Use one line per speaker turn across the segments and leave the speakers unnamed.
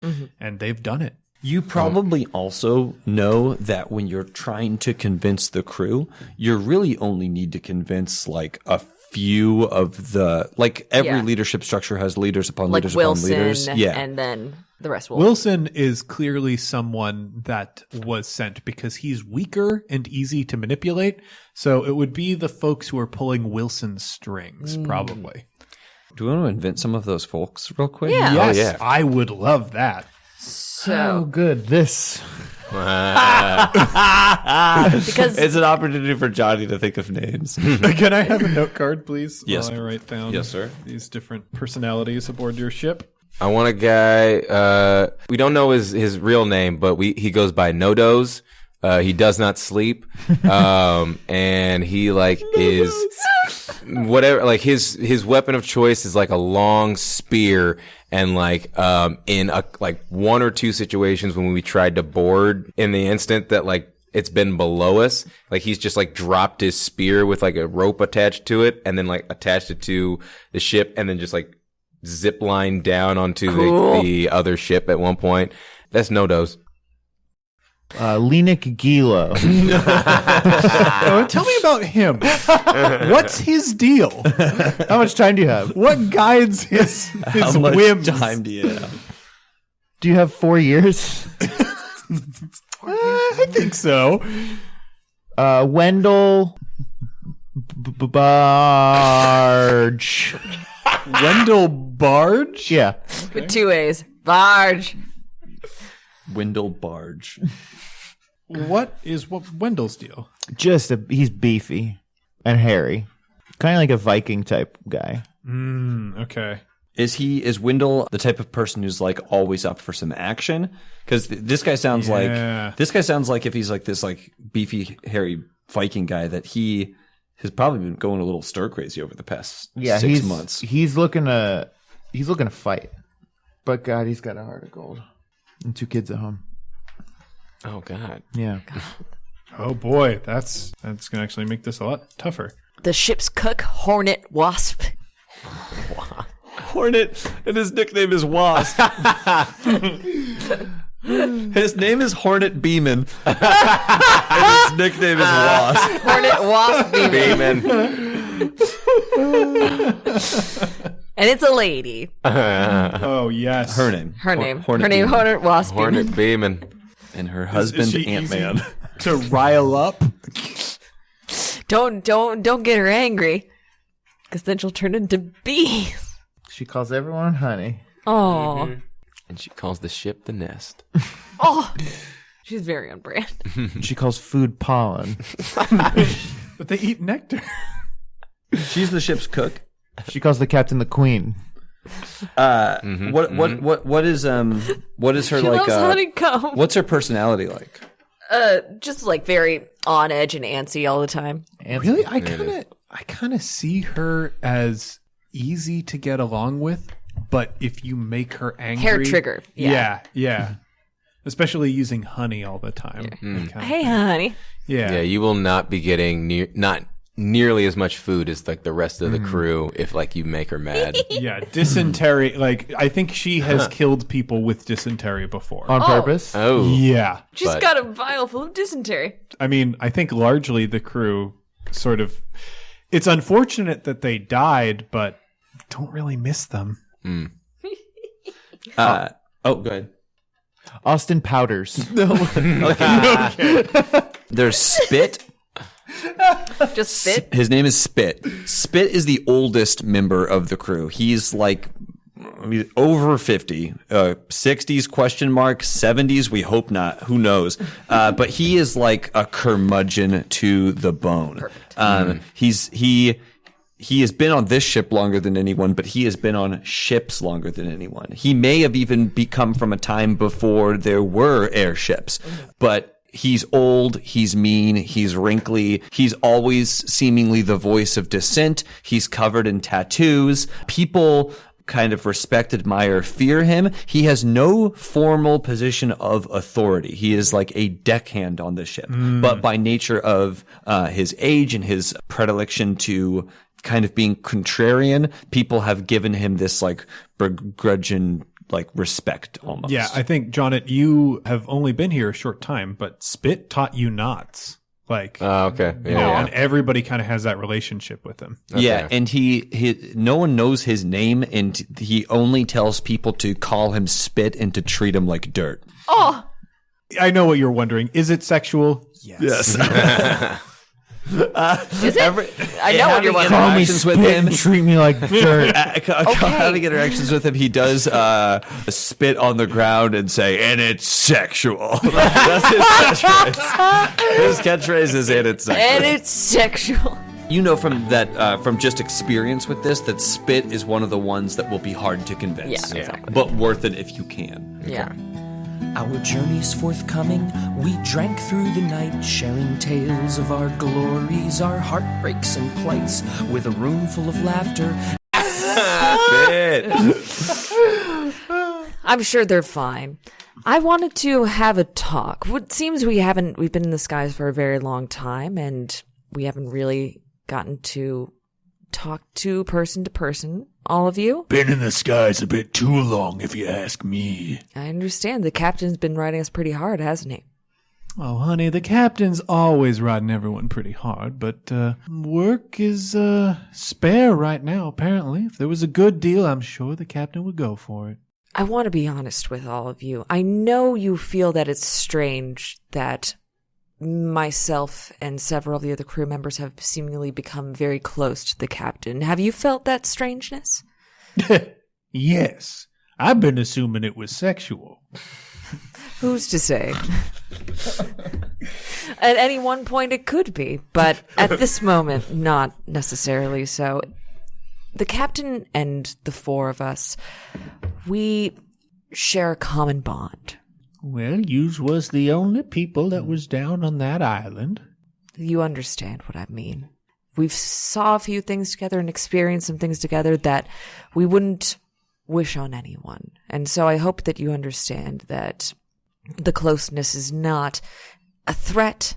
and they've done it.
You probably also know that when you're trying to convince the crew, you really only need to convince like a few of the, like every leadership structure has leaders upon
like
leaders
Wilson,
upon leaders. Yeah.
And then the rest will.
Wilson is clearly someone that was sent because he's weaker and easy to manipulate. So it would be the folks who are pulling Wilson's strings, probably.
Do we want to invent some of those folks real quick?
Yeah.
Yes, I would love that.
Oh, good. This.
Because
It's an opportunity for Johnny to think of names.
Can I have a note card, please?
Yes.
While I write down
Yes, sir.
these different personalities aboard your ship.
I want a guy. We don't know his real name, but he goes by Nodoze. He does not sleep, and he like is whatever. Like his weapon of choice is like a long spear, and like in like one or two situations when we tried to board, in the instant that like it's been below us, like he's just like dropped his spear with like a rope attached to it, and then like attached it to the ship, and then just like zip line down onto the other ship at one point. That's Nodoze.
Lenik Gilo.
Tell me about him. What's his deal?
How much time do you have?
What guides his
How much
whims?
time do you have?
Do you have 4 years?
I think so.
Wendell Barge.
Wendell Barge?
Yeah.
with 2 A's. Barge.
Wendell Barge.
What Wendell's deal?
He's beefy and hairy. Kind of like a Viking type guy.
Okay.
Is Wendell the type of person who's like always up for some action? Because this guy sounds like if he's like this like beefy hairy Viking guy that he has probably been going a little stir crazy over the past 6 months.
He's looking to fight. But God, he's got a heart of gold. And 2 kids at home.
Oh God.
Yeah.
Oh boy, that's gonna actually make this a lot tougher.
The ship's cook, Hornet Wasp.
Hornet, and his nickname is Wasp. His name is Hornet Beeman. And his nickname is Wasp.
Hornet Wasp Beeman. And it's a lady.
Oh yes.
Her name.
Hornet
Beeman.
Hornet Wasp Beeman.
Hornet Beeman.
And her
Is
husband,
she
Ant-Man.
easy to rile up?
Don't get her angry. Because then she'll turn into bees.
She calls everyone honey.
Oh.
And she calls the ship the nest.
Oh. She's very on brand.
She calls food pollen.
But they eat nectar.
She's the ship's cook.
She calls the captain the queen.
What is her
She
like?
loves honeycomb.
What's her personality like?
Just like very on edge and antsy all the time.
Really? I kind of see her as easy to get along with, but if you make her angry,
Hair trigger.
Yeah. Especially using honey all the time.
Hey, honey.
Yeah.
Yeah, you will not be getting not nearly as much food as like the rest of the crew if like you make her mad.
Yeah, dysentery. Like, I think she has killed people with dysentery before.
On purpose?
Oh.
Yeah.
She's got a vial full of dysentery.
I mean, I think largely the crew sort of... It's unfortunate that they died, but don't really miss them.
Go ahead.
Austin Powders.
There's Spit.
Just spit.
His name is Spit. Spit is the oldest member of the crew. He's like over 50, 60s question mark, 70s. We hope not. Who knows? But he is like a curmudgeon to the bone. He has been on this ship longer than anyone, but he has been on ships longer than anyone. He may have even become from a time before there were airships, but he's old, he's mean, he's wrinkly, he's always seemingly the voice of dissent, he's covered in tattoos. People kind of respect, admire, fear him. He has no formal position of authority. He is like a deckhand on the ship. But by nature of his age and his predilection to kind of being contrarian, people have given him this like begrudging like respect almost.
Yeah, I think, Jonnet, you have only been here a short time, but Spit taught you knots. Like,
Okay.
you know, and everybody kind of has that relationship with him.
Yeah, and he no one knows his name, and he only tells people to call him Spit and to treat him like dirt.
Oh,
I know what you're wondering. Is it sexual? Yes.
is it? I know what you're wondering.
Call me
Interactions with
spit
him.
and treat me like dirt.
Having interactions with him, he does spit on the ground and say, "And it's sexual." That's his catchphrase. His catchphrase is, "And it's sexual."
And it's sexual.
You know from that, from just experience with this, that spit is one of the ones that will be hard to convince.
Yeah, exactly.
But worth it if you can.
Yeah.
Our journey's forthcoming. We drank through the night, sharing tales of our glories, our heartbreaks and plights, with a room full of laughter.
I'm sure they're fine. I wanted to have a talk. It seems we've been in the skies for a very long time, and we haven't really gotten to talk to person, all of you.
Been in the skies a bit too long, if you ask me.
I understand. The captain's been riding us pretty hard, hasn't he?
Oh, honey, the captain's always riding everyone pretty hard, but work is spare right now, apparently. If there was a good deal, I'm sure the captain would go for it.
I want to be honest with all of you. I know you feel that it's strange that myself and several of the other crew members have seemingly become very close to the captain. Have you felt that strangeness?
Yes. I've been assuming it was sexual.
Who's to say? At any one point it could be, but at this moment, not necessarily so. The captain and the four of us, we share a common bond.
Well, yous was the only people that was down on that island.
You understand what I mean. We've saw a few things together and experienced some things together that we wouldn't wish on anyone. And so I hope that you understand that the closeness is not a threat.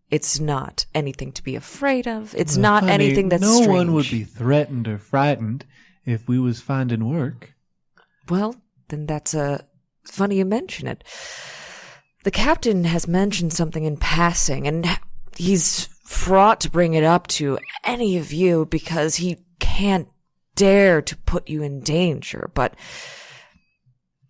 It's not anything to be afraid of. It's not
Honey,
anything that's
no
strange.
one would be threatened or frightened if we was finding work.
Well, then that's funny you mention it. The captain has mentioned something in passing, and he's fraught to bring it up to any of you because he can't dare to put you in danger, but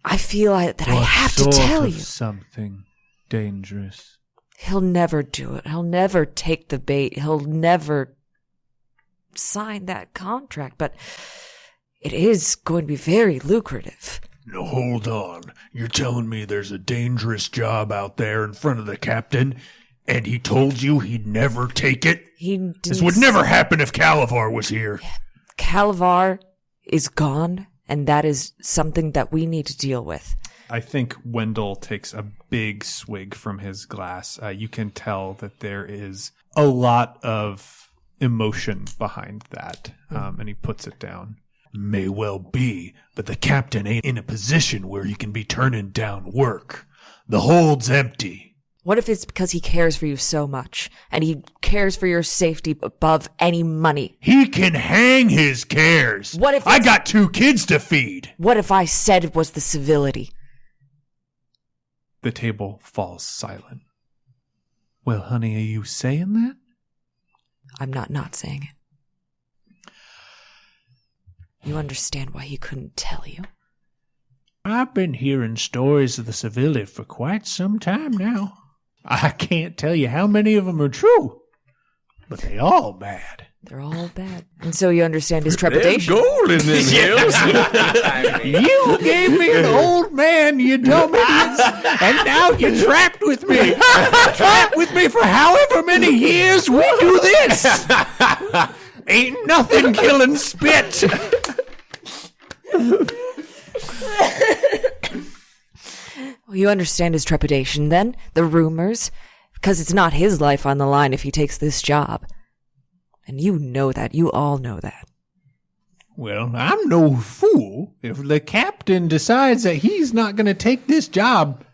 I feel that I have to tell you.
Something dangerous.
He'll never do it. He'll never take the bait. He'll never sign that contract, but it is going to be very lucrative.
No, hold on. You're telling me there's a dangerous job out there in front of the captain, and he told you he'd never take it? This would never happen if Calavar was here.
Calavar is gone, and that is something that we need to deal with.
I think Wendell takes a big swig from his glass. You can tell that there is a lot of emotion behind that, and he puts it down.
May well be, but the captain ain't in a position where he can be turning down work. The hold's empty.
What if it's because he cares for you so much, and he cares for your safety above any money?
He can hang his cares.
What if
I got 2 kids to feed?
What if I said it was the civility?
The table falls silent. Well, honey, are you saying that?
I'm not saying it. You understand why he couldn't tell you?
I've been hearing stories of the Civility for quite some time now. I can't tell you how many of them are true, but they all bad.
They're all bad. And so you understand his trepidation.
Gold in them hills. You gave me an old man, you dumb idiots, and now you're trapped with me. Trapped with me for however many years we do this. Ain't nothing killing Spit.
You understand his trepidation then? The rumors? Because it's not his life on the line if he takes this job. And you know that. You all know that.
Well, I'm no fool. If the captain decides that he's not going to take this job,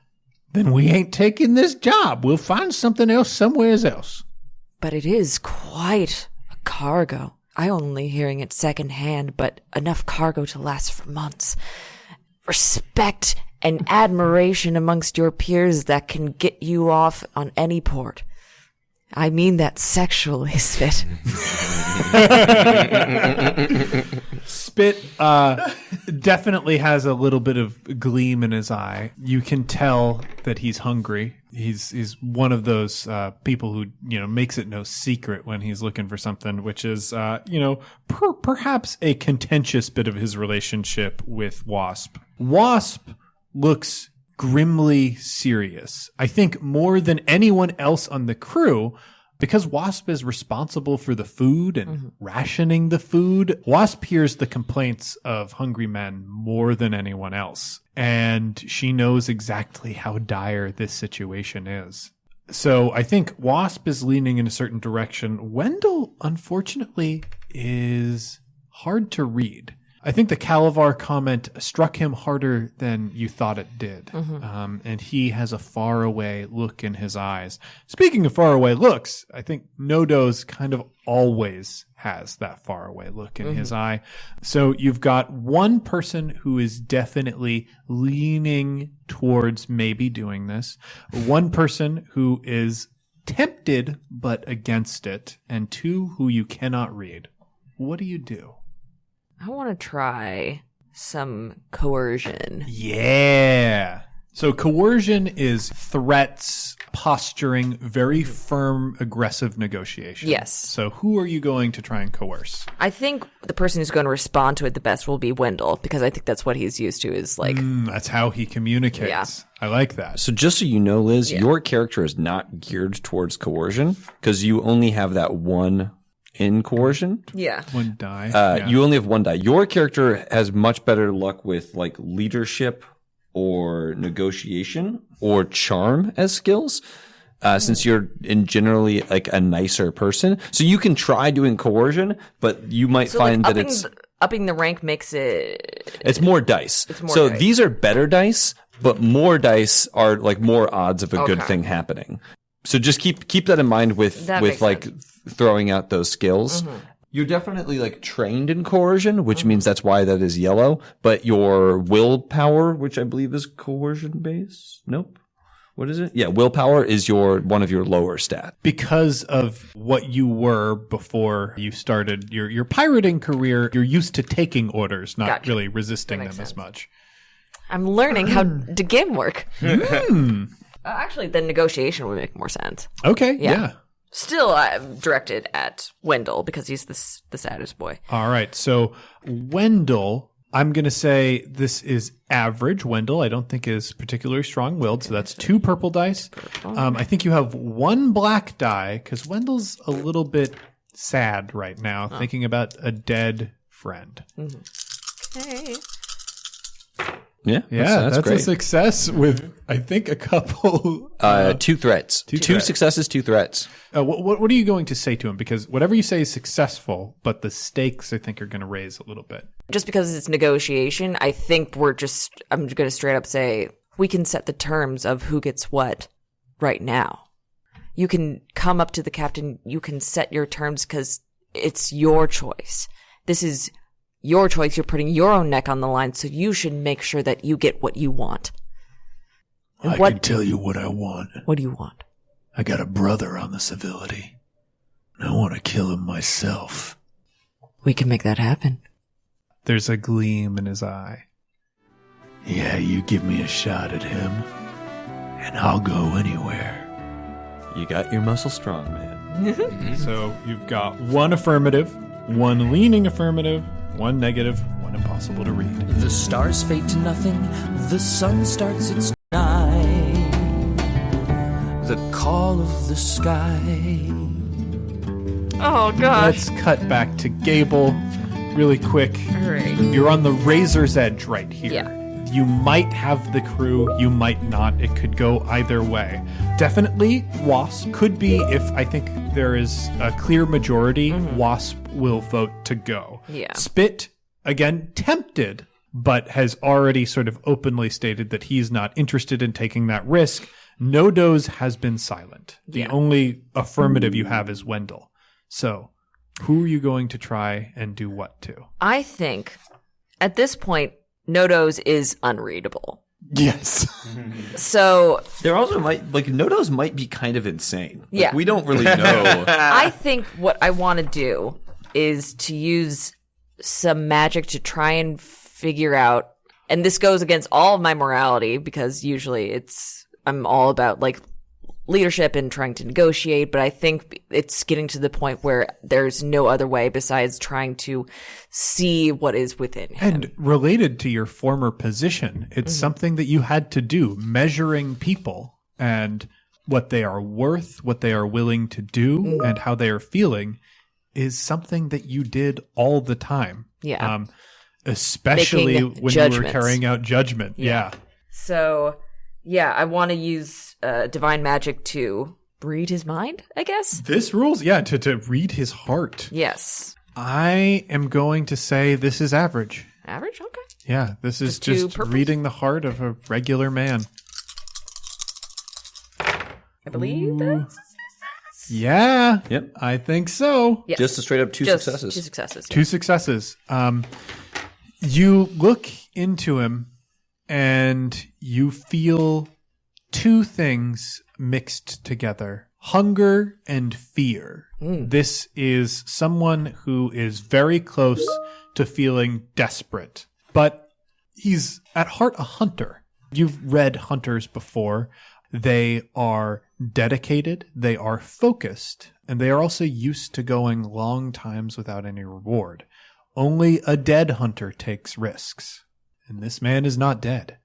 then we ain't taking this job. We'll find something else somewhere else.
But it is quite a cargo. I only hearing it secondhand, but enough cargo to last for months. respect and admiration amongst your peers that can get you off on any port. I mean that sexually, Spit.
Spit definitely has a little bit of gleam in his eye. You can tell that he's hungry. He's one of those people who makes it no secret when he's looking for something, which is perhaps a contentious bit of his relationship with Wasp. Wasp looks grimly serious. I think more than anyone else on the crew, because Wasp is responsible for the food and rationing the food. Wasp hears the complaints of hungry men more than anyone else. And she knows exactly how dire this situation is. So I think Wasp is leaning in a certain direction. Wendell, unfortunately, is hard to read. I think the Calavar comment struck him harder than you thought it did. And he has a faraway look in his eyes. Speaking of faraway looks, I think Nodoze kind of always has that faraway look in his eye. So you've got one person who is definitely leaning towards maybe doing this, one person who is tempted but against it, and two who you cannot read. What do you do?
I want to try some coercion.
Yeah. So coercion is threats, posturing, very firm, aggressive negotiation.
Yes.
So who are you going to try and coerce?
I think the person who's going to respond to it the best will be Wendell, because I think that's what he's used to is like...
That's how he communicates.
Yeah.
I like that.
So just so you know, Liz, your character is not geared towards coercion because you only have that one in coercion.
Yeah.
One die.
You only have one die. Your character has much better luck with like leadership or negotiation or charm as skills. Since you're generally like a nicer person. So you can try doing coercion, but you might find that
upping the rank makes it...
It's more dice.
Dice.
These are better dice, but more dice are like more odds of a good thing happening. So just keep that in mind with like throwing out those skills. You're definitely like trained in coercion, which means that's why that is yellow. But your willpower, which I believe is coercion based. Nope. What is it? Yeah, willpower is one of your lower stats.
Because of what you were before you started your pirating career, you're used to taking orders, not really resisting them as much.
I'm learning how the game work. Actually, the negotiation would make more sense.
Okay, yeah.
Still directed at Wendell because he's the saddest boy.
All right, so Wendell, I'm going to say this is average. Wendell, I don't think is particularly strong-willed, so that's 2 purple dice. I think you have 1 black die because Wendell's a little bit sad right now, thinking about a dead friend.
Okay.
Yeah,
that's
great.
a success with, I think, a couple...
2 threats. Two successes, 2 threats.
What are you going to say to him? Because whatever you say is successful, but the stakes, I think, are going to raise a little bit.
Just because it's negotiation, I think I'm going to straight up say, we can set the terms of who gets what right now. You can come up to the captain, you can set your terms because it's your choice. This is your choice. You're putting your own neck on the line, so you should make sure that you get what you want.
I can tell you what I want.
What do you want?
I got a brother on the Civility. And I want to kill him myself.
We can make that happen.
There's a gleam in his eye.
Yeah, you give me a shot at him, and I'll go anywhere.
You got your muscle strong, man.
So you've got 1 affirmative, 1 leaning affirmative, 1 negative, 1 impossible to read.
The stars fade to nothing, the sun starts its night. The call of the sky.
Oh, gosh.
Let's cut back to Gable really quick.
All right.
You're on the razor's edge right here.
Yeah.
You might have the crew, you might not. It could go either way. Definitely, Wasp could be, if I think there is a clear majority, Wasp will vote to go.
Yeah.
Spit, again, tempted, but has already sort of openly stated that he's not interested in taking that risk. Nodoze has been silent. The only affirmative you have is Wendell. So, who are you going to try and do what to?
I think at this point, Nodoze is unreadable.
Yes.
So
There also Nodoze might be kind of insane. Like,
Yeah.
we don't really know.
I think what I want to do is to use some magic to try and figure out, and this goes against all of my morality because usually I'm all about like leadership and trying to negotiate, but I think it's getting to the point where there's no other way besides trying to see what is within him.
And related to your former position, it's something that you had to do, measuring people and what they are worth, what they are willing to do, and how they are feeling is something that you did all the time.
Yeah.
Especially
Making
when you were
judgments.
carrying out judgment. Yeah.
So, yeah, I want to use divine magic to read his mind, I guess.
This rules, to read his heart.
Yes.
I am going to say this is average.
Average? Okay.
Yeah, this is
Just two
just
purples?
reading the heart of a regular man.
I believe that's
Yeah.
Yep.
I think so.
yes.
Just a straight up two
Just
successes.
2 successes.
Two successes. You look into him and you feel two things mixed together. Hunger and fear. This is someone who is very close to feeling desperate, but he's at heart a hunter. You've read hunters before. They are dedicated, they are focused, and they are also used to going long times without any reward. Only a dead hunter takes risks, and this man is not dead.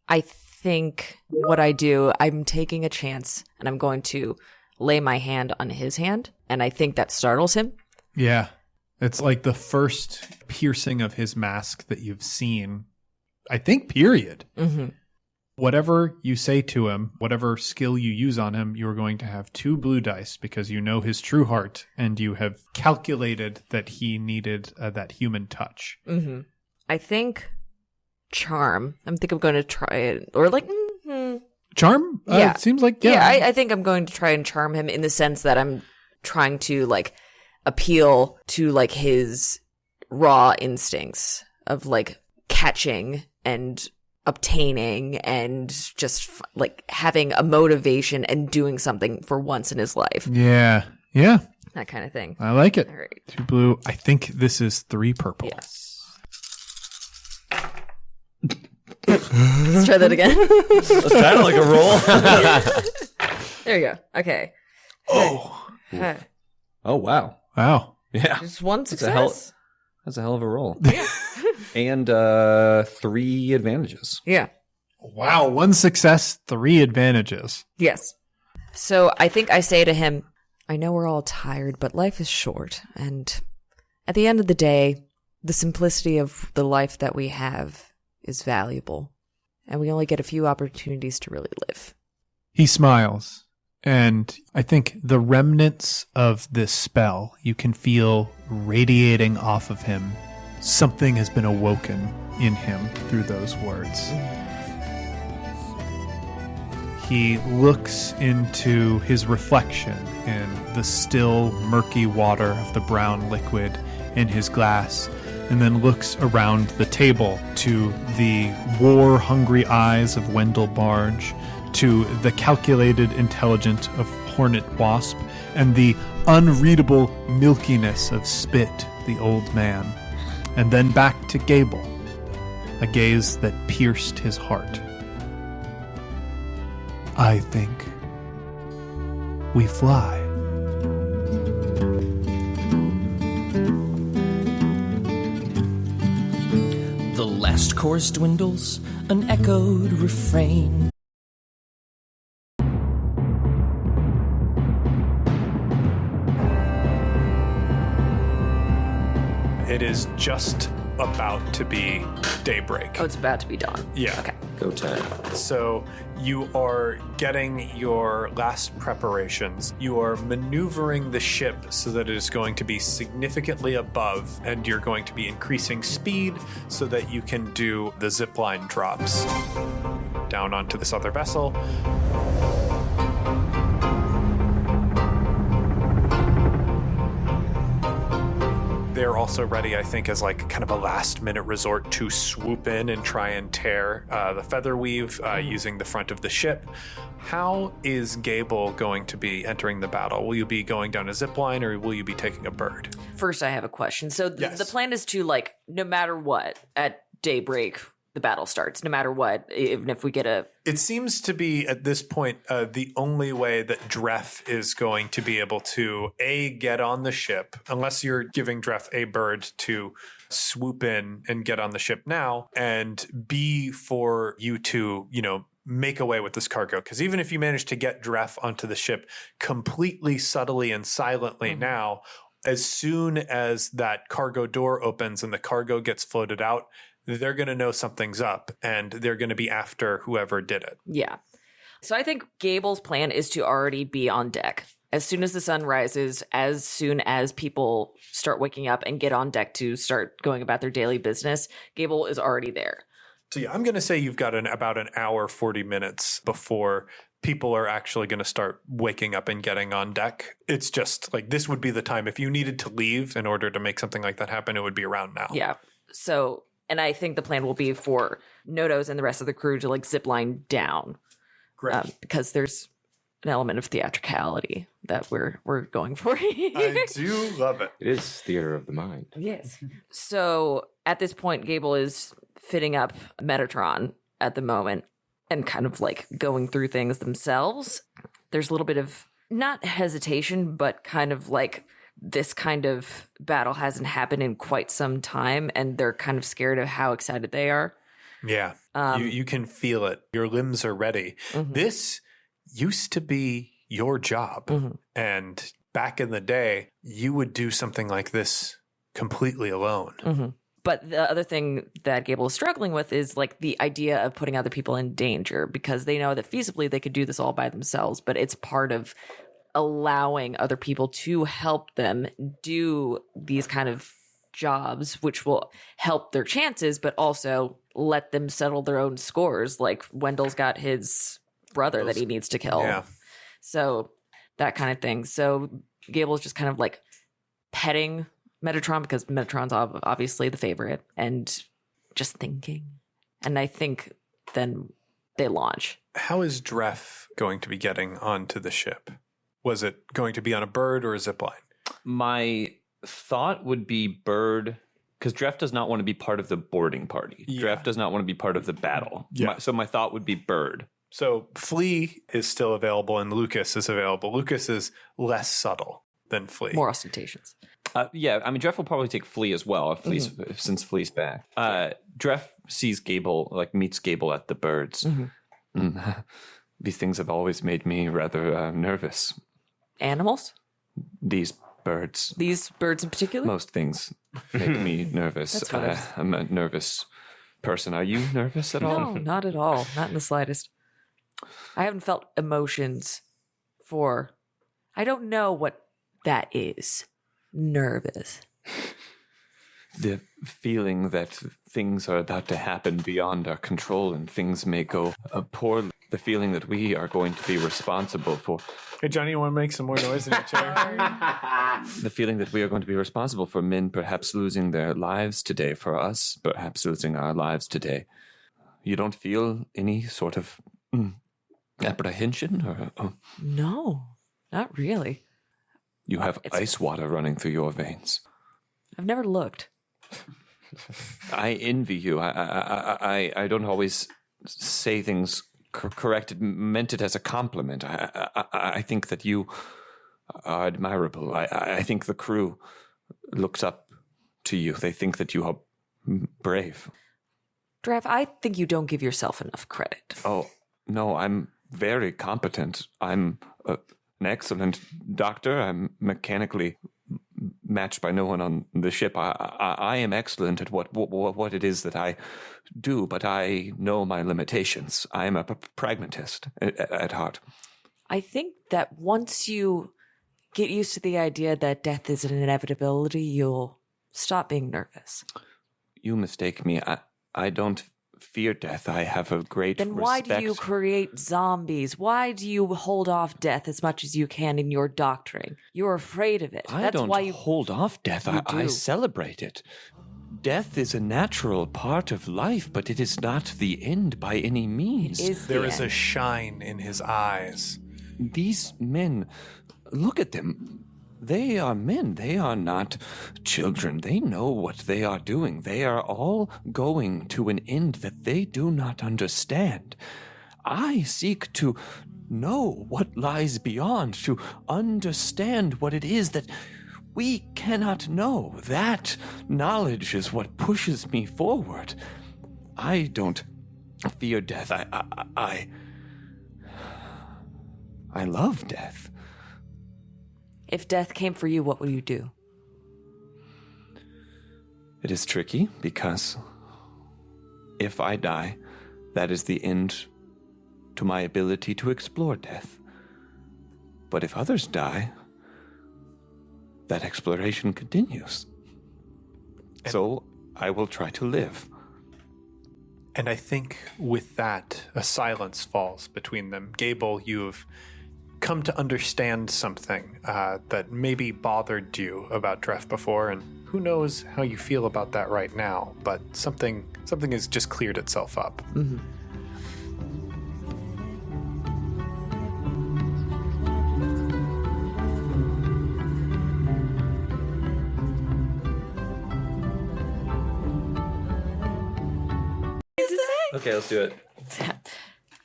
I think what I do, I'm taking a chance and I'm going to lay my hand on his hand, and I think that startles him.
Yeah. It's like the first piercing of his mask that you've seen, I think, period.
Mm-hmm.
Whatever you say to him, whatever skill you use on him, you are going to have 2 blue dice because you know his true heart and you have calculated that he needed that human touch.
Mm-hmm. I think charm. I think I'm going to try it, or like,
Charm?
Yeah.
It seems like,
yeah. I think I'm going to try and charm him in the sense that I'm trying to like appeal to like his raw instincts of like catching and obtaining and just like having a motivation and doing something for once in his life.
Yeah. Yeah.
That kind of thing.
I like it.
All right.
2 blue. I think this is 3 purple.
Yes. Let's try that again.
That's kind of like a roll.
There you go. Okay.
Oh.
Oh, wow.
Wow.
Yeah.
Just one
That's
success.
That's a hell of a roll. And 3 advantages.
Yeah.
Wow. 1 success, 3 advantages.
Yes. So I think I say to him, I know we're all tired, but life is short. And at the end of the day, the simplicity of the life that we have is valuable. And we only get a few opportunities to really live.
He smiles. And I think the remnants of this spell you can feel radiating off of him. Something has been awoken in him through those words. He looks into his reflection in the still, murky water of the brown liquid in his glass, and then looks around the table to the war-hungry eyes of Wendell Barge, to the calculated intelligence of Hornet Wasp, and the unreadable milkiness of Spit, the old man. And then back to Gable, a gaze that pierced his heart. I think we fly.
The last chorus dwindles, an echoed refrain.
It is just about to be daybreak.
Oh, it's about to be dawn.
Yeah.
Okay.
Go time.
So you are getting your last preparations. You are maneuvering the ship so that it is going to be significantly above, and you're going to be increasing speed so that you can do the zipline drops down onto this other vessel. they're also ready, I think, as like kind of a last-minute resort to swoop in and try and tear the feather weave using the front of the ship. How is Gable going to be entering the battle? Will you be going down a zip line, or will you be taking a bird?
First, I have a question. So
Yes.
the plan is to, like, no matter what, at daybreak, the battle starts. No matter what, even if we get a...
It seems to be, at this point, the only way that Dref is going to be able to, A, get on the ship, unless you're giving Dref a bird to swoop in and get on the ship now, and B, for you to, make away with this cargo. Because even if you manage to get Dref onto the ship completely subtly and silently now, as soon as that cargo door opens and the cargo gets floated out, they're going to know something's up and they're going to be after whoever did it.
Yeah. So I think Gable's plan is to already be on deck. As soon as the sun rises, as soon as people start waking up and get on deck to start going about their daily business, Gable is already there.
So yeah, I'm going to say you've got about an hour, 40 minutes before people are actually going to start waking up and getting on deck. It's just like this would be the time. If you needed to leave in order to make something like that happen, it would be around now.
Yeah. So, and I think the plan will be for Nodoze and the rest of the crew to like zip line down.
Great.
Because there's an element of theatricality that we're going for.
I do love it.
It is theater of the mind.
Yes. So at this point, Gable is fitting up Metatron at the moment and kind of like going through things themselves. There's a little bit of not hesitation, but kind of like this kind of battle hasn't happened in quite some time, and they're kind of scared of how excited they are.
Yeah. You can feel it. Your limbs are ready. This used to be your job. And back in the day, you would do something like this completely alone.
But the other thing that Gable is struggling with is like the idea of putting other people in danger, because they know that feasibly they could do this all by themselves, but it's part of allowing other people to help them do these kind of jobs, which will help their chances, but also let them settle their own scores. Like Wendell's got his brother that he needs to kill.
Yeah.
So that kind of thing. So Gable's just kind of like petting Metatron, because Metatron's obviously the favorite, and just thinking. And I think then they launch.
How is Dref going to be getting onto the ship? Was it going to be on a bird or a zip line?
My thought would be bird, because Dref does not want to be part of the boarding party.
Yeah.
Dref does not want to be part of the battle.
Yeah.
So my thought would be bird.
So Flea is still available and Lucas is available. Lucas is less subtle than Flea.
More ostentatious.
Yeah, I mean, Dref will probably take Flea as well if Flea's, since Flea's back. Dref sees Gable, like meets Gable at the birds. These things have always made me rather nervous.
Animals?
These birds.
These birds in particular?
Most things make me nervous.
That's fine.
I'm a nervous person. Are you nervous at all?
No, not at all. Not in the slightest. I haven't felt emotions for... I don't know what that is. Nervous.
The feeling that things are about to happen beyond our control and things may go poorly. The feeling that we are going to be responsible for.
Hey, Johnny, you want to make some more noise in your chair?
The feeling that we are going to be responsible for men perhaps losing their lives today, for us perhaps losing our lives today. You don't feel any sort of apprehension? Or
No, not really.
you have ice water running through your veins.
I've never looked.
I envy you. I don't always say things corrected, meant it as a compliment. I think that you are admirable. I think the crew looks up to you. They think that you are brave.
Drav, I think you don't give yourself enough credit.
Oh, no, I'm very competent. I'm an excellent doctor. I'm mechanically matched by no one on the ship. I am excellent at what it is that I do, but I know my limitations. I am a pragmatist at heart.
I think that once you get used to the idea that death is an inevitability, you'll stop being nervous.
You mistake me. I don't fear death. I have a great
Then why
respect.
do you create zombies? Why do you hold off death as much as you can in your doctrine? You're afraid of it.
I
That's
don't
why you
hold off death. I
do.
celebrate it. Death is a natural part of life, but it is not the end by any means.
is
There
the
is a
end.
shine in his eyes.
These men, look at them. They are men. They are not children. They know what they are doing. They are all going to an end that they do not understand. I seek to know what lies beyond, to understand what it is that we cannot know. That knowledge is what pushes me forward. I don't fear death. I love death.
If death came for you, what would you do?
It is tricky because if I die, that is the end to my ability to explore death. But if others die, that exploration continues. So I will try to live.
And I think with that, a silence falls between them. Gable, you've come to understand something that maybe bothered you about Dref before, and who knows how you feel about that right now, but something has just cleared itself up.
Mm-hmm.
Okay, let's do it.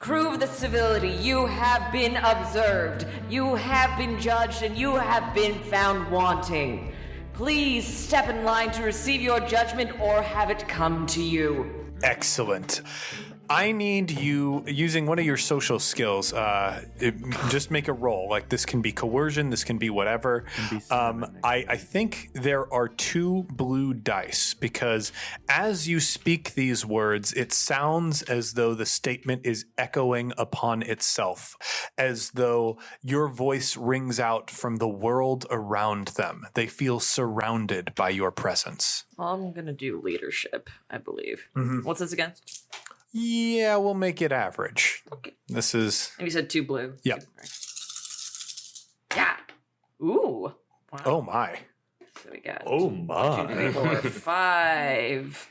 Crew of the Civility, you have been observed, you have been judged, and you have been found wanting. Please step in line to receive your judgment or have it come to you.
Excellent. I need you, using one of your social skills, just make a roll. Like, this can be coercion, this can be whatever. I think there are 2 blue dice, because as you speak these words, it sounds as though the statement is echoing upon itself, as though your voice rings out from the world around them. They feel surrounded by your presence.
I'm gonna do leadership, I believe. What's this against?
Yeah, we'll make it average.
Okay.
This is...
And you said 2 blue.
Yep.
Yeah. Ooh. Wow.
Oh, my.
So we got
Oh
2,
my.
3, 4, 5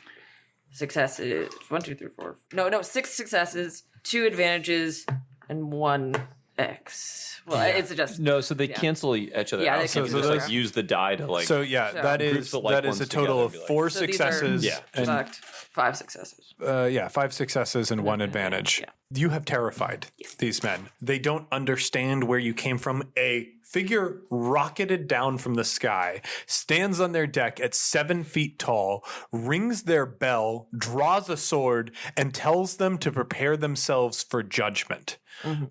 successes. 1, 2, 3, 4. No, 6 successes, 2 advantages, and 1 X. Well, it's just
No, so they cancel each other
Yeah,
out.
they
So
cancel
just
each
like
other.
use the die to like.
So yeah,
So-
that
Groups
is
the like
that is
ones
a total
together
of
and be like-
4
So these
successes.
Yeah.
and
sucked. 5 successes.
5 successes and 1 advantage.
Yeah.
You have terrified these men. They don't understand where you came from. A figure rocketed down from the sky, stands on their deck at 7 feet tall, rings their bell, draws a sword, and tells them to prepare themselves for judgment.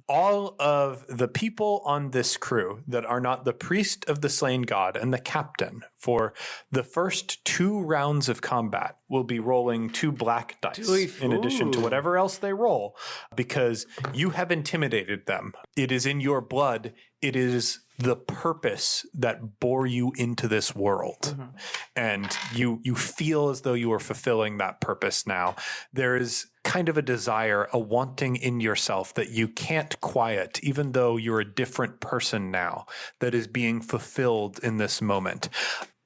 All of the people on this crew that are not the priest of the slain god and the captain for the first 2 rounds of combat will be rolling 2 black dice in addition to whatever else they roll, because you have intimidated them. It is in your blood. It is the purpose that bore you into this world. And you feel as though you are fulfilling that purpose now. There is kind of a desire, a wanting in yourself that you can't quiet, even though you're a different person now, that is being fulfilled in this moment.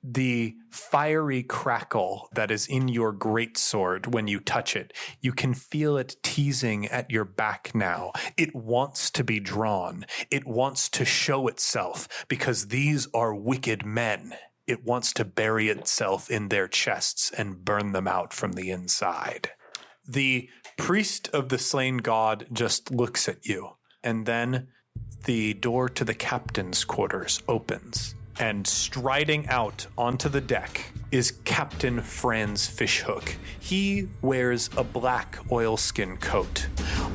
The fiery crackle that is in your greatsword when you touch it, you can feel it teasing at your back now. It wants to be drawn. It wants to show itself, because these are wicked men. It wants to bury itself in their chests and burn them out from the inside. The priest of the slain god just looks at you, and then the door to the captain's quarters opens. And striding out onto the deck is Captain Franz Fishhook. He wears a black oilskin coat.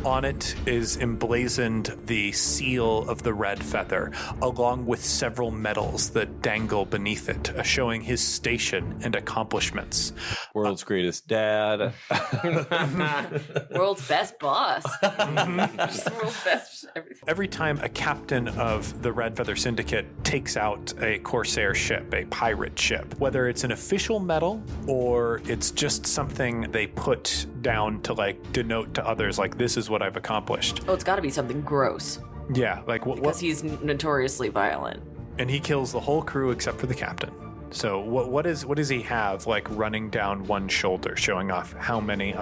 On it is emblazoned the seal of the Red Feather, along with several medals that dangle beneath it, showing his station and accomplishments.
World's greatest dad.
World's best boss. Just world's best everything.
Every time a captain of the Red Feather Syndicate takes out a Corsair ship, a pirate ship, whether it's an official medal or it's just something they put down to like denote to others, like, this is what I've accomplished.
Oh, it's got to be something gross.
Yeah, like
Because he's notoriously violent.
and he kills the whole crew except for the captain. So what does he have like running down one shoulder, showing off how many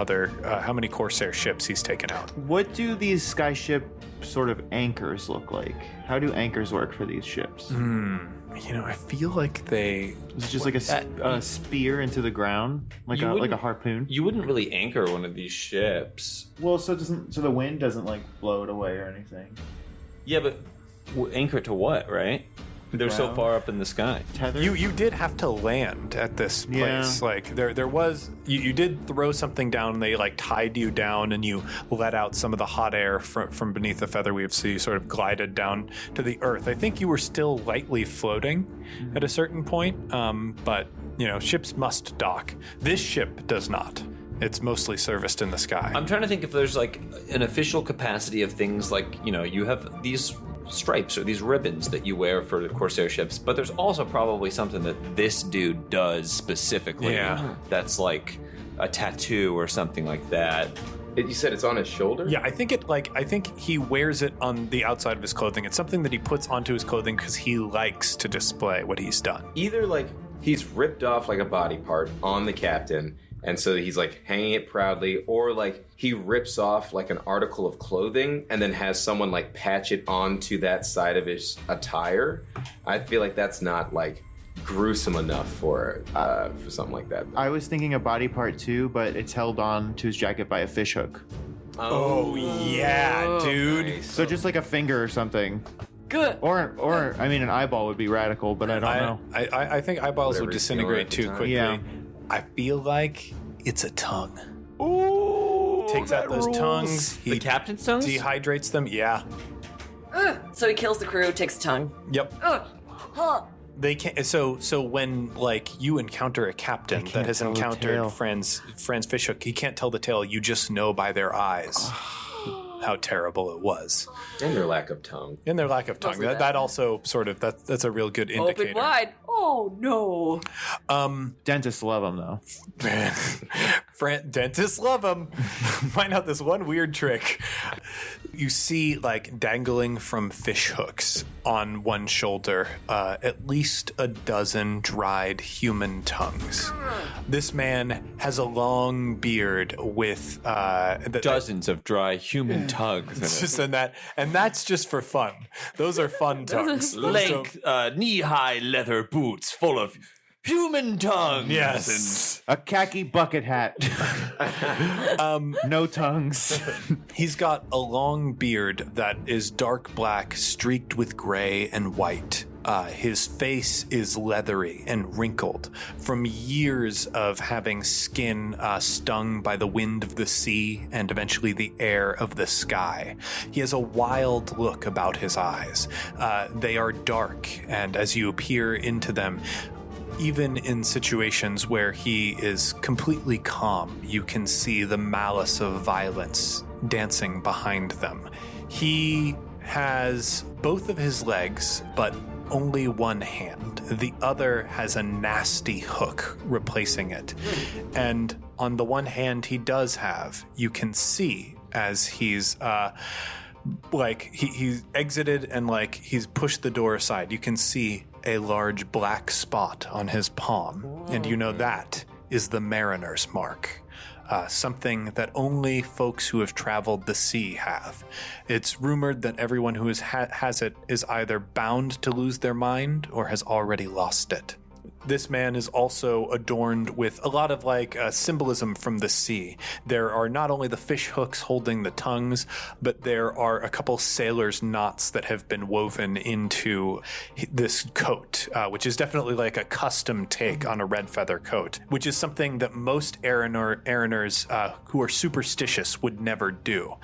Corsair ships he's taken out?
What do these skyship sort of anchors look like? How do anchors work for these ships?
I feel like they.
Is it just like a spear into the ground, like a harpoon?
You wouldn't really anchor one of these ships.
Well, so the wind doesn't like blow it away or anything.
Yeah, but anchor to what, right? They're so far up in the sky.
Tether?
You did have to land at this place.
Yeah.
Like there was you did throw something down. And they like tied you down, and you let out some of the hot air from beneath the feather weave. So you sort of glided down to the earth. I think you were still lightly floating at a certain point. But ships must dock. This ship does not. It's mostly serviced in the sky.
I'm trying to think if there's like an official capacity of things like, you have these stripes or these ribbons that you wear for the Corsair ships, but there's also probably something that this dude does specifically.
Yeah.
That's like a tattoo or something like that.
You said it's on his shoulder?
Yeah, I think he wears it on the outside of his clothing. It's something that he puts onto his clothing because he likes to display what he's done.
Either like he's ripped off like a body part on the captain, and so he's like hanging it proudly, or like he rips off like an article of clothing and then has someone like patch it onto that side of his attire. I feel like that's not like gruesome enough for something like that.
I was thinking a body part too, but it's held on to his jacket by a fishhook.
Oh yeah, dude.
Nice.
So just like a finger or something.
Good.
Or I mean, an eyeball would be radical, but I don't know.
I think eyeballs
Whatever
would
he's feeling
disintegrate
at the
too
time.
quickly.
Yeah.
I feel like it's a tongue.
Ooh,
Takes out those tongues.
The captain's tongues?
Dehydrates them. Yeah.
So he kills the crew, takes a tongue.
Yep.
Huh.
They can't. So when like you encounter a captain that
can't
has
tell the
encountered
tale.
Franz Fishhook, he can't tell the tale. You just know by their eyes how terrible it was,
And their lack of tongue.
and their lack of tongue.
Mostly
That,
that.
also sort of that's a real good indicator.
Open wide. Oh no.
Dentists love them though.
Dentists love them. Find out this one weird trick. You see, like, dangling from fish hooks on one shoulder, at least a dozen dried human tongues. This man has a long beard with
Dozens of dry human tongues.
just and that's just for fun. Those are fun tongues.
Lank, knee-high leather boots full of human tongues.
Yes.
A khaki bucket hat. No tongues.
He's got a long beard that is dark black, streaked with gray and white. His face is leathery and wrinkled from years of having skin stung by the wind of the sea and eventually the air of the sky. He has a wild look about his eyes. They are dark, and as you peer into them, even in situations where he is completely calm, you can see the malice of violence dancing behind them. He has both of his legs, but only one hand. The other has a nasty hook replacing it. And on the one hand he does have, you can see as he's he's exited and like he's pushed the door aside, you can see a large black spot on his palm. And you know that is the mariner's mark. Something that only folks who have traveled the sea have. It's rumored that everyone who has it is either bound to lose their mind or has already lost it. This man is also adorned with a lot of symbolism from the sea. There are not only the fish hooks holding the tongues, but there are a couple sailor's knots that have been woven into this coat, which is definitely like a custom take on a red feather coat, which is something that most Araners who are superstitious would never do.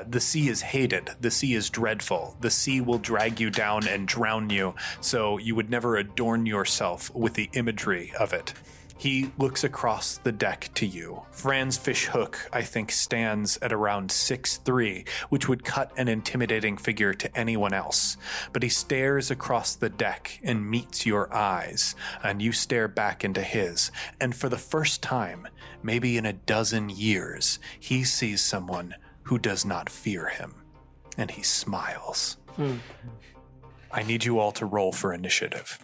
The sea is hated. The sea is dreadful. The sea will drag you down and drown you, so you would never adorn yourself with the imagery of it. He looks across the deck to you. Fran's fish hook, I think, stands at around 6'3", which would cut an intimidating figure to anyone else. But he stares across the deck and meets your eyes, and you stare back into his. And for the first time, maybe in a dozen years, he sees someone who does not fear him. And he smiles. I need you all to roll for initiative.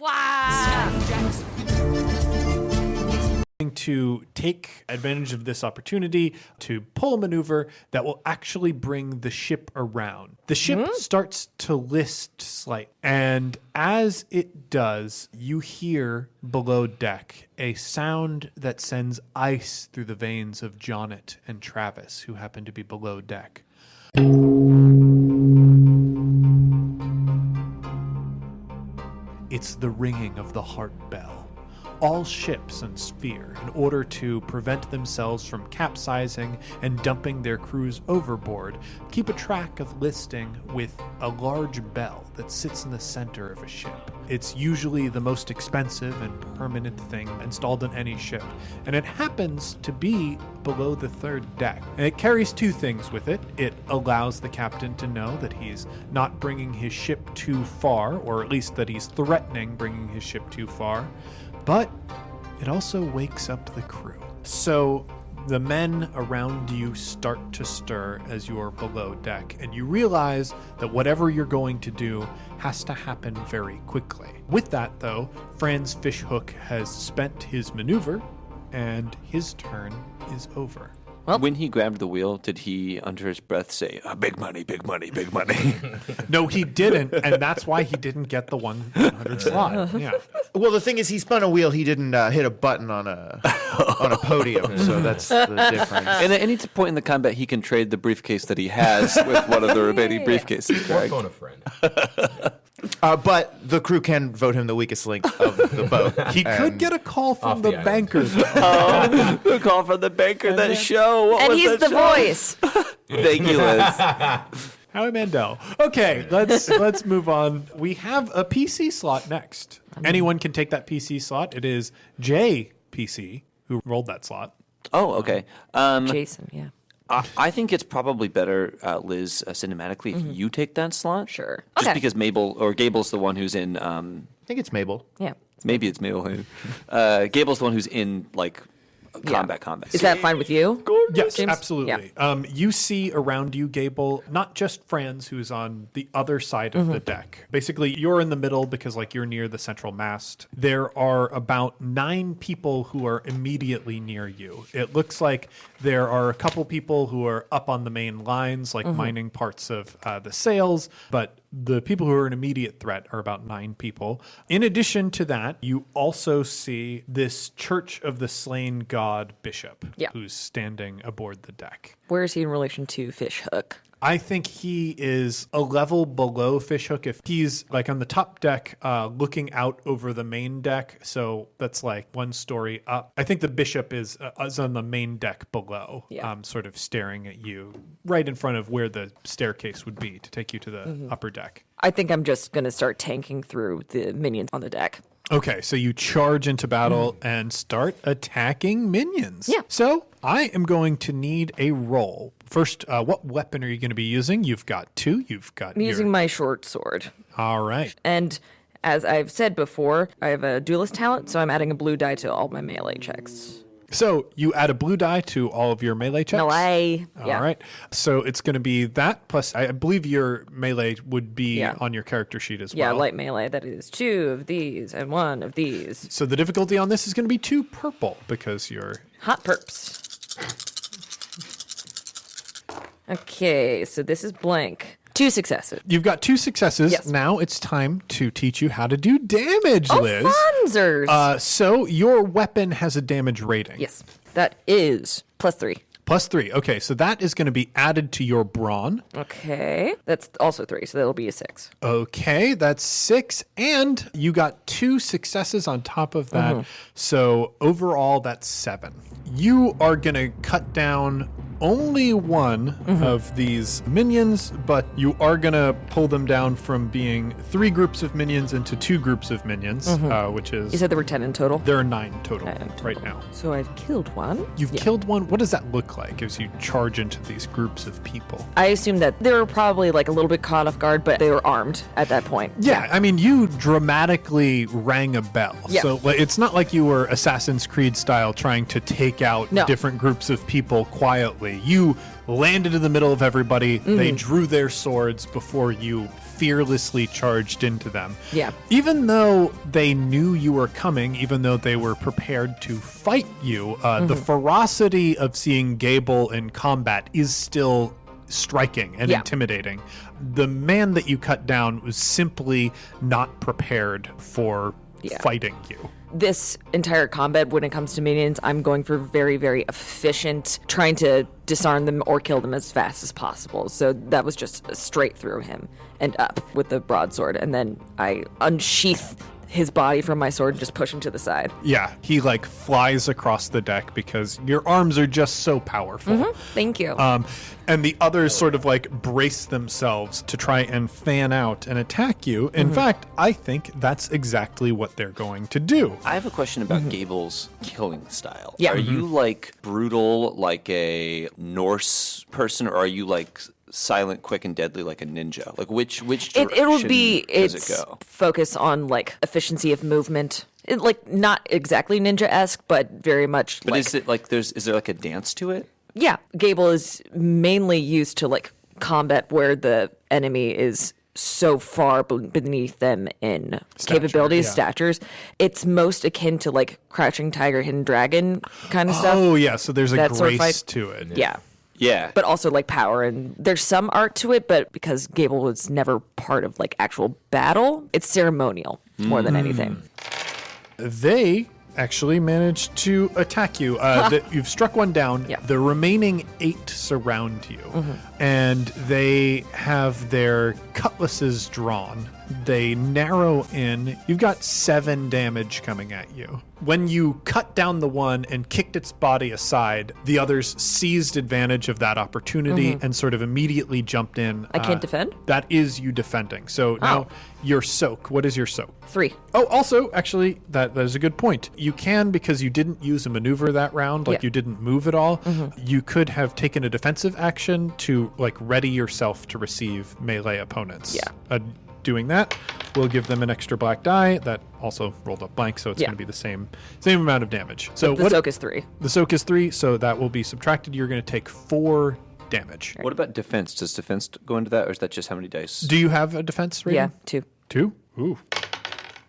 To take advantage of this opportunity to pull a maneuver that will actually bring the ship around. The ship starts to list slightly, and as it does, you hear below deck a sound that sends ice through the veins of Jonnet and Travis, who happen to be below deck. It's the ringing of the heart bell. All ships and Sphere, in order to prevent themselves from capsizing and dumping their crews overboard, keep a track of listing with a large bell that sits in the center of a ship. It's usually the most expensive and permanent thing installed on any ship, and it happens to be below the third deck. And it carries two things with it. It allows the captain to know that he's not bringing his ship too far, or at least that he's threatening bringing his ship too far. But it also wakes up the crew. So the men around you start to stir as you are below deck, and you realize that whatever you're going to do has to happen very quickly. With that, though, Fran's fishhook has spent his maneuver, and his turn is over.
Well, when he grabbed the wheel, did he, under his breath, say, big money, big money, big money?
No, he didn't, and that's why he didn't get the 100 slot. Yeah.
Well, the thing is, he spun a wheel. He didn't hit a button on a podium, so that's the difference.
And at any point in the combat, he can trade the briefcase that he has with one of the remaining briefcases, correct?
Or phone a friend.
But the crew can vote him the weakest link of the boat.
He could get a call from the bankers.
The call from the banker, that show. What
And
was
he's
that
the
show?
voice.
Thank you, Liz.
Howie Mandel. Okay, let's move on. We have a PC slot next. Anyone can take that PC slot. It is JPC who rolled that slot.
Oh, okay.
Jason, yeah.
I think it's probably better, Liz, cinematically, if you take that slot.
Sure.
Just
Okay.
because Gable's the one who's in.
I think it's Mabel.
Yeah.
Maybe it's Mabel. Gable's the one who's in combat.
Is that fine with you?
Yes,
James?
absolutely. You see around you, Gable, not just Franz, who's on the other side of the deck. Basically, you're in the middle because you're near the central mast. There are about 9 people who are immediately near you. It looks like there are a couple people who are up on the main lines, mining parts of the sails, but the people who are an immediate threat are about 9 people. In addition to that, you also see this Church of the Slain God bishop who's standing aboard the deck.
Where is he in relation to Fishhook?
I think he is a level below Fishhook. If he's on the top deck looking out over the main deck, so that's 1 story up. I think the bishop is on the main deck below, sort of staring at you right in front of where the staircase would be to take you to the upper deck.
I think I'm just going to start tanking through the minions on the deck.
Okay, so you charge into battle and start attacking minions.
Yeah.
So I am going to need a roll. First, what weapon are you going to be using? You've got 2.
I'm using my short sword.
All right.
And as I've said before, I have a duelist talent, so I'm adding a blue die to all my melee checks.
So you add a blue die to all of your melee checks?
Melee.
All right. So it's going to be that plus, I believe your melee would be on your character sheet as well.
Yeah, light melee. That is 2 of these and 1 of these.
So the difficulty on this is going to be 2 purple because you're...
Hot perps. Okay, so this is blank. 2 successes.
You've got 2 successes.
Yes.
Now it's time to teach you how to do damage,
Oh,
Liz.
funzers!
So your weapon has a damage rating.
Yes, that is +3.
+3. Okay, so that is going to be added to your brawn.
Okay, that's also 3, so that'll be a 6.
Okay, that's 6. And you got 2 successes on top of that. So overall, that's 7. You are going to cut down only one of these minions, but you are going to pull them down from being 3 groups of minions into 2 groups of minions, which is...
You said there were 10 in total?
There are 9 total
9 total.
right now.
So I've killed one.
You've killed one. What does that look like as you charge into these groups of people?
I assume that they were probably like a little bit caught off guard, but they were armed at that point.
Yeah, I mean, you dramatically rang a bell.
Yeah.
So like, it's not like you were Assassin's Creed style trying to take out
No.
different groups of people quietly. You landed in the middle of everybody. They drew their swords before you fearlessly charged into them.
Yeah.
Even though they knew you were coming, even though they were prepared to fight you, the ferocity of seeing Gable in combat is still striking and intimidating. The man that you cut down was simply not prepared for fighting you.
This entire combat, when it comes to minions, I'm going for very, very efficient, trying to disarm them or kill them as fast as possible. So that was just straight through him and up with the broadsword. And then I unsheath his body from my sword and just push him to the side.
Yeah, he like flies across the deck because your arms are just so powerful.
Thank you.
And the others sort of like brace themselves to try and fan out and attack you. In fact, I think that's exactly what they're going to do.
I have a question about Gable's killing style.
Yeah.
Are you like brutal like a Norse person, or are you like silent, quick, and deadly like a ninja? Like which direction
It'll be
does
its
it go?
focus on like efficiency of movement. Like not exactly ninja-esque, but very much
But
like...
is it like is there like a dance to it?
Yeah, Gable is mainly used to like combat where the enemy is so far beneath them in capabilities, statures. It's most akin to like Crouching Tiger, Hidden Dragon kind of stuff.
Oh, yeah. So there's a
That sort of
grace
fight.
to it.
Yeah.
Yeah.
But also like power, and there's some art to it, but because Gable was never part of like actual battle, it's ceremonial more than anything.
They actually managed to attack you. You've struck one down.
Yeah.
The remaining 8 surround you, and they have their cutlasses drawn. They narrow in. You've got 7 damage coming at you. When you cut down the one and kicked its body aside, the others seized advantage of that opportunity and sort of immediately jumped in.
I can't defend?
That is you defending. So now your soak. What is your soak?
3.
Oh, also, actually, that is a good point. You can, because you didn't use a maneuver that round, like
Yeah.
you didn't move at all, you could have taken a defensive action to like ready yourself to receive melee opponents.
Yeah.
Doing that will give them an extra black die that also rolled up blank, so it's
Yeah.
going to be the same amount of damage. So
The soak is 3.
The soak is 3, so that will be subtracted. You're going to take 4 damage.
What about defense? Does defense go into that, or is that just how many dice?
Do you have a defense rating?
Yeah, 2.
2? Ooh.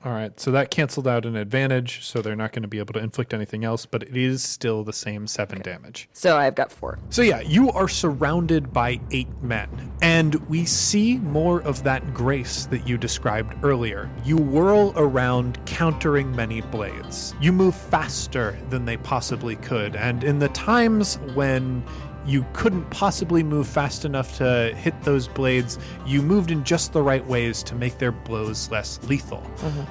All right, so that canceled out an advantage, so they're not going to be able to inflict anything else, but it is still the same 7 damage.
So I've got 4.
So yeah, you are surrounded by 8 men, and we see more of that grace that you described earlier. You whirl around, countering many blades. You move faster than they possibly could, and in the times when you couldn't possibly move fast enough to hit those blades, you moved in just the right ways to make their blows less lethal.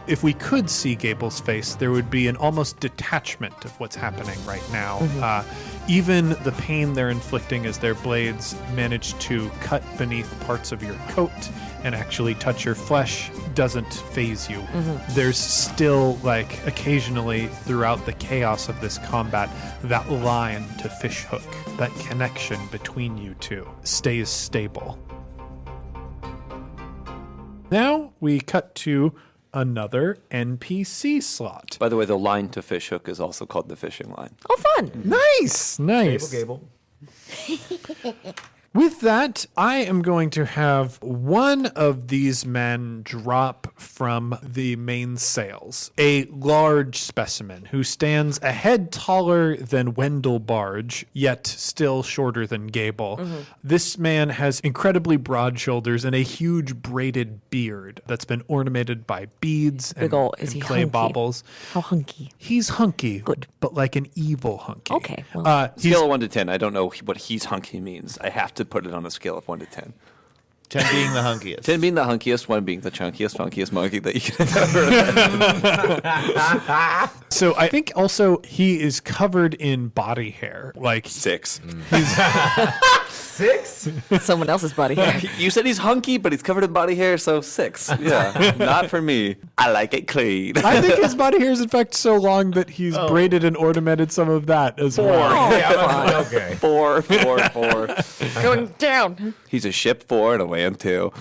If we could see Gable's face, there would be an almost detachment of what's happening right now. Even the pain they're inflicting as their blades manage to cut beneath parts of your coat and actually touch your flesh doesn't faze you. There's still, like, occasionally throughout the chaos of this combat, that line to fishhook, that connection between you two stays stable. Now we cut to another NPC slot.
By the way, the line to fishhook is also called the fishing line.
Oh, fun.
Nice.
Gable.
With that, I am going to have one of these men drop from the mainsails. A large specimen who stands a head taller than Wendell Barge, yet still shorter than Gable. This man has incredibly broad shoulders and a huge braided beard that's been ornamented by beads and,
Is he
clay
hunky?
baubles.
How hunky?
He's hunky,
Good.
but like an evil hunky.
Okay. Well,
Scale of 1 to 10. I don't know what he's hunky means. I have to put it on a scale of 1 to 10.
10 being the hunkiest.
10 being the hunkiest, 1 being the chunkiest, funkiest monkey that you can ever.
So I think also he is covered in body hair. Like
6.
someone else's body hair.
You said he's hunky, but he's covered in body hair, so 6. Yeah, not for me. I like it clean.
I think his body hair is in fact so long that he's braided and ornamented some of that as well.
Okay.
4.
Going down.
He's a ship 4 and a land 2.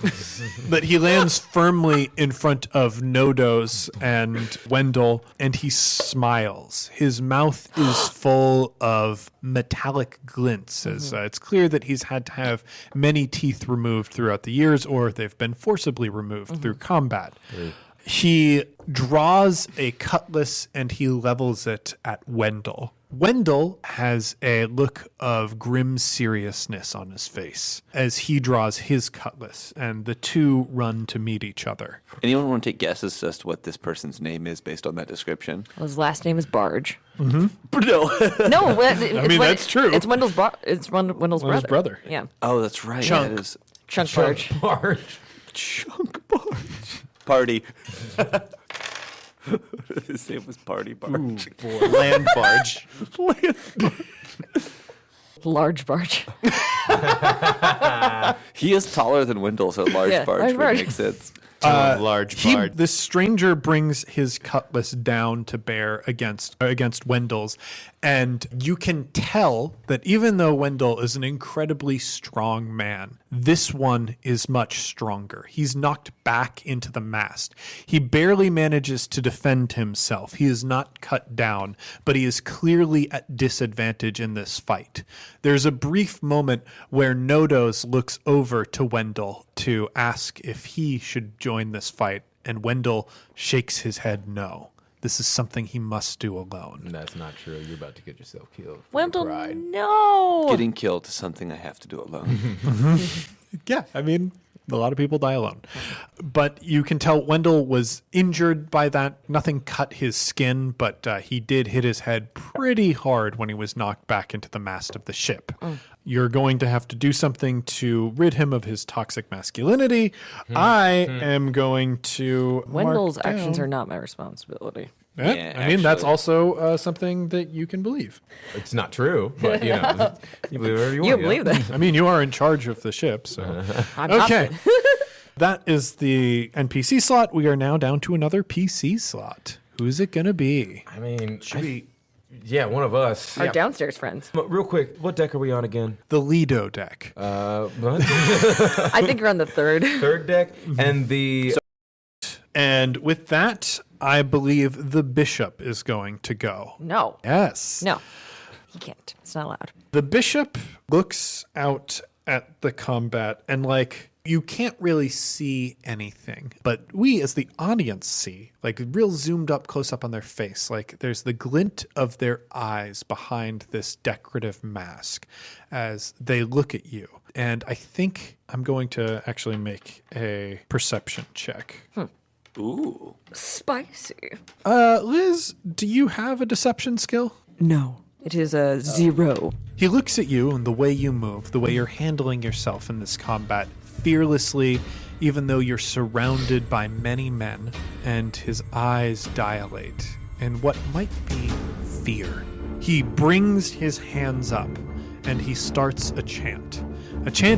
But he lands firmly in front of Nodoze and Wendell, and he smiles. His mouth is full of metallic glints, as it's clear that he's had to have many teeth removed throughout the years, or they've been forcibly removed through combat. He draws a cutlass and he levels it at Wendell. Wendell has a look of grim seriousness on his face as he draws his cutlass, and the two run to meet each other.
Anyone want to take guesses as to what this person's name is based on that description?
Well, his last name is Barge.
No.
No,
that's true.
It's Wendell's. It's Wendell's brother. Yeah,
Oh, that's right.
Chunk.
That is
Chunk Barge.
Chunk Barge. Party. His name was Party Barge.
Land barge.
Large Barge.
He is taller than Wendell, so large
Yeah,
barge
large
would
barge.
make sense.
Large barge.
This stranger brings his cutlass down to bear against Wendell's, and you can tell that even though Wendell is an incredibly strong man, this one is much stronger. He's knocked back into the mast. He barely manages to defend himself. He is not cut down, but he is clearly at disadvantage in this fight. There's a brief moment where Nodoze looks over to Wendell to ask if he should join this fight, and Wendell shakes his head no. This is something he must do alone.
That's not true. You're about to get yourself killed.
Wendell,
Pride.
no.
Getting killed is something I have to do alone.
Yeah, I mean, a lot of people die alone. But you can tell Wendell was injured by that. Nothing cut his skin, but he did hit his head pretty hard when he was knocked back into the mast of the ship. You're going to have to do something to rid him of his toxic masculinity. I am going to.
Wendell's actions are not my responsibility.
Yeah,
I mean, that's
actually.
also something that you can believe.
It's not true, but you know, you believe whatever you want.
You believe that?
I mean, you are in charge of the ship, so.
I'm not.
Okay. That is the NPC slot. We are now down to another PC slot. Who's it going to be?
I mean, yeah, one of us.
Our downstairs friends.
But real quick, what deck are we on again?
The Lido deck.
What?
I think you're on the third.
Third deck, and the
And with that, I believe the bishop is going to go.
No.
Yes.
No. He can't. It's not allowed.
The bishop looks out at the combat and, like, you can't really see anything, but we as the audience see, like, real zoomed up close up on their face. Like, there's the glint of their eyes behind this decorative mask as they look at you. And I think I'm going to actually make a perception check.
Ooh.
Spicy.
Liz, do you have a deception skill?
No. It is a 0.
He looks at you and the way you move, the way you're handling yourself in this combat fearlessly, even though you're surrounded by many men, and his eyes dilate in what might be fear. He brings his hands up and he starts a chant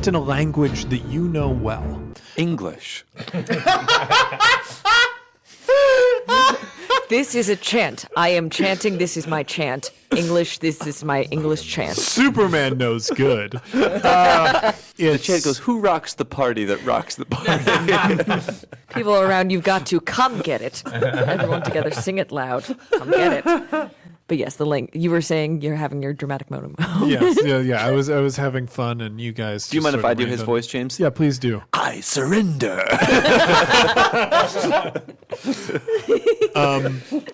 in a language that you know well.
English.
This is a chant. I am chanting. This is my chant. English. This is my English chant.
Superman knows good.
The chant goes, who rocks the party that rocks the party?
People around, you've got to come get it. Everyone together, sing it loud. Come get it. But yes, the link. You were saying you're having your dramatic moment.
Yes, yeah. I was having fun, and you guys.
Do you mind if I do his voice, James?
Yeah, please do.
I surrender.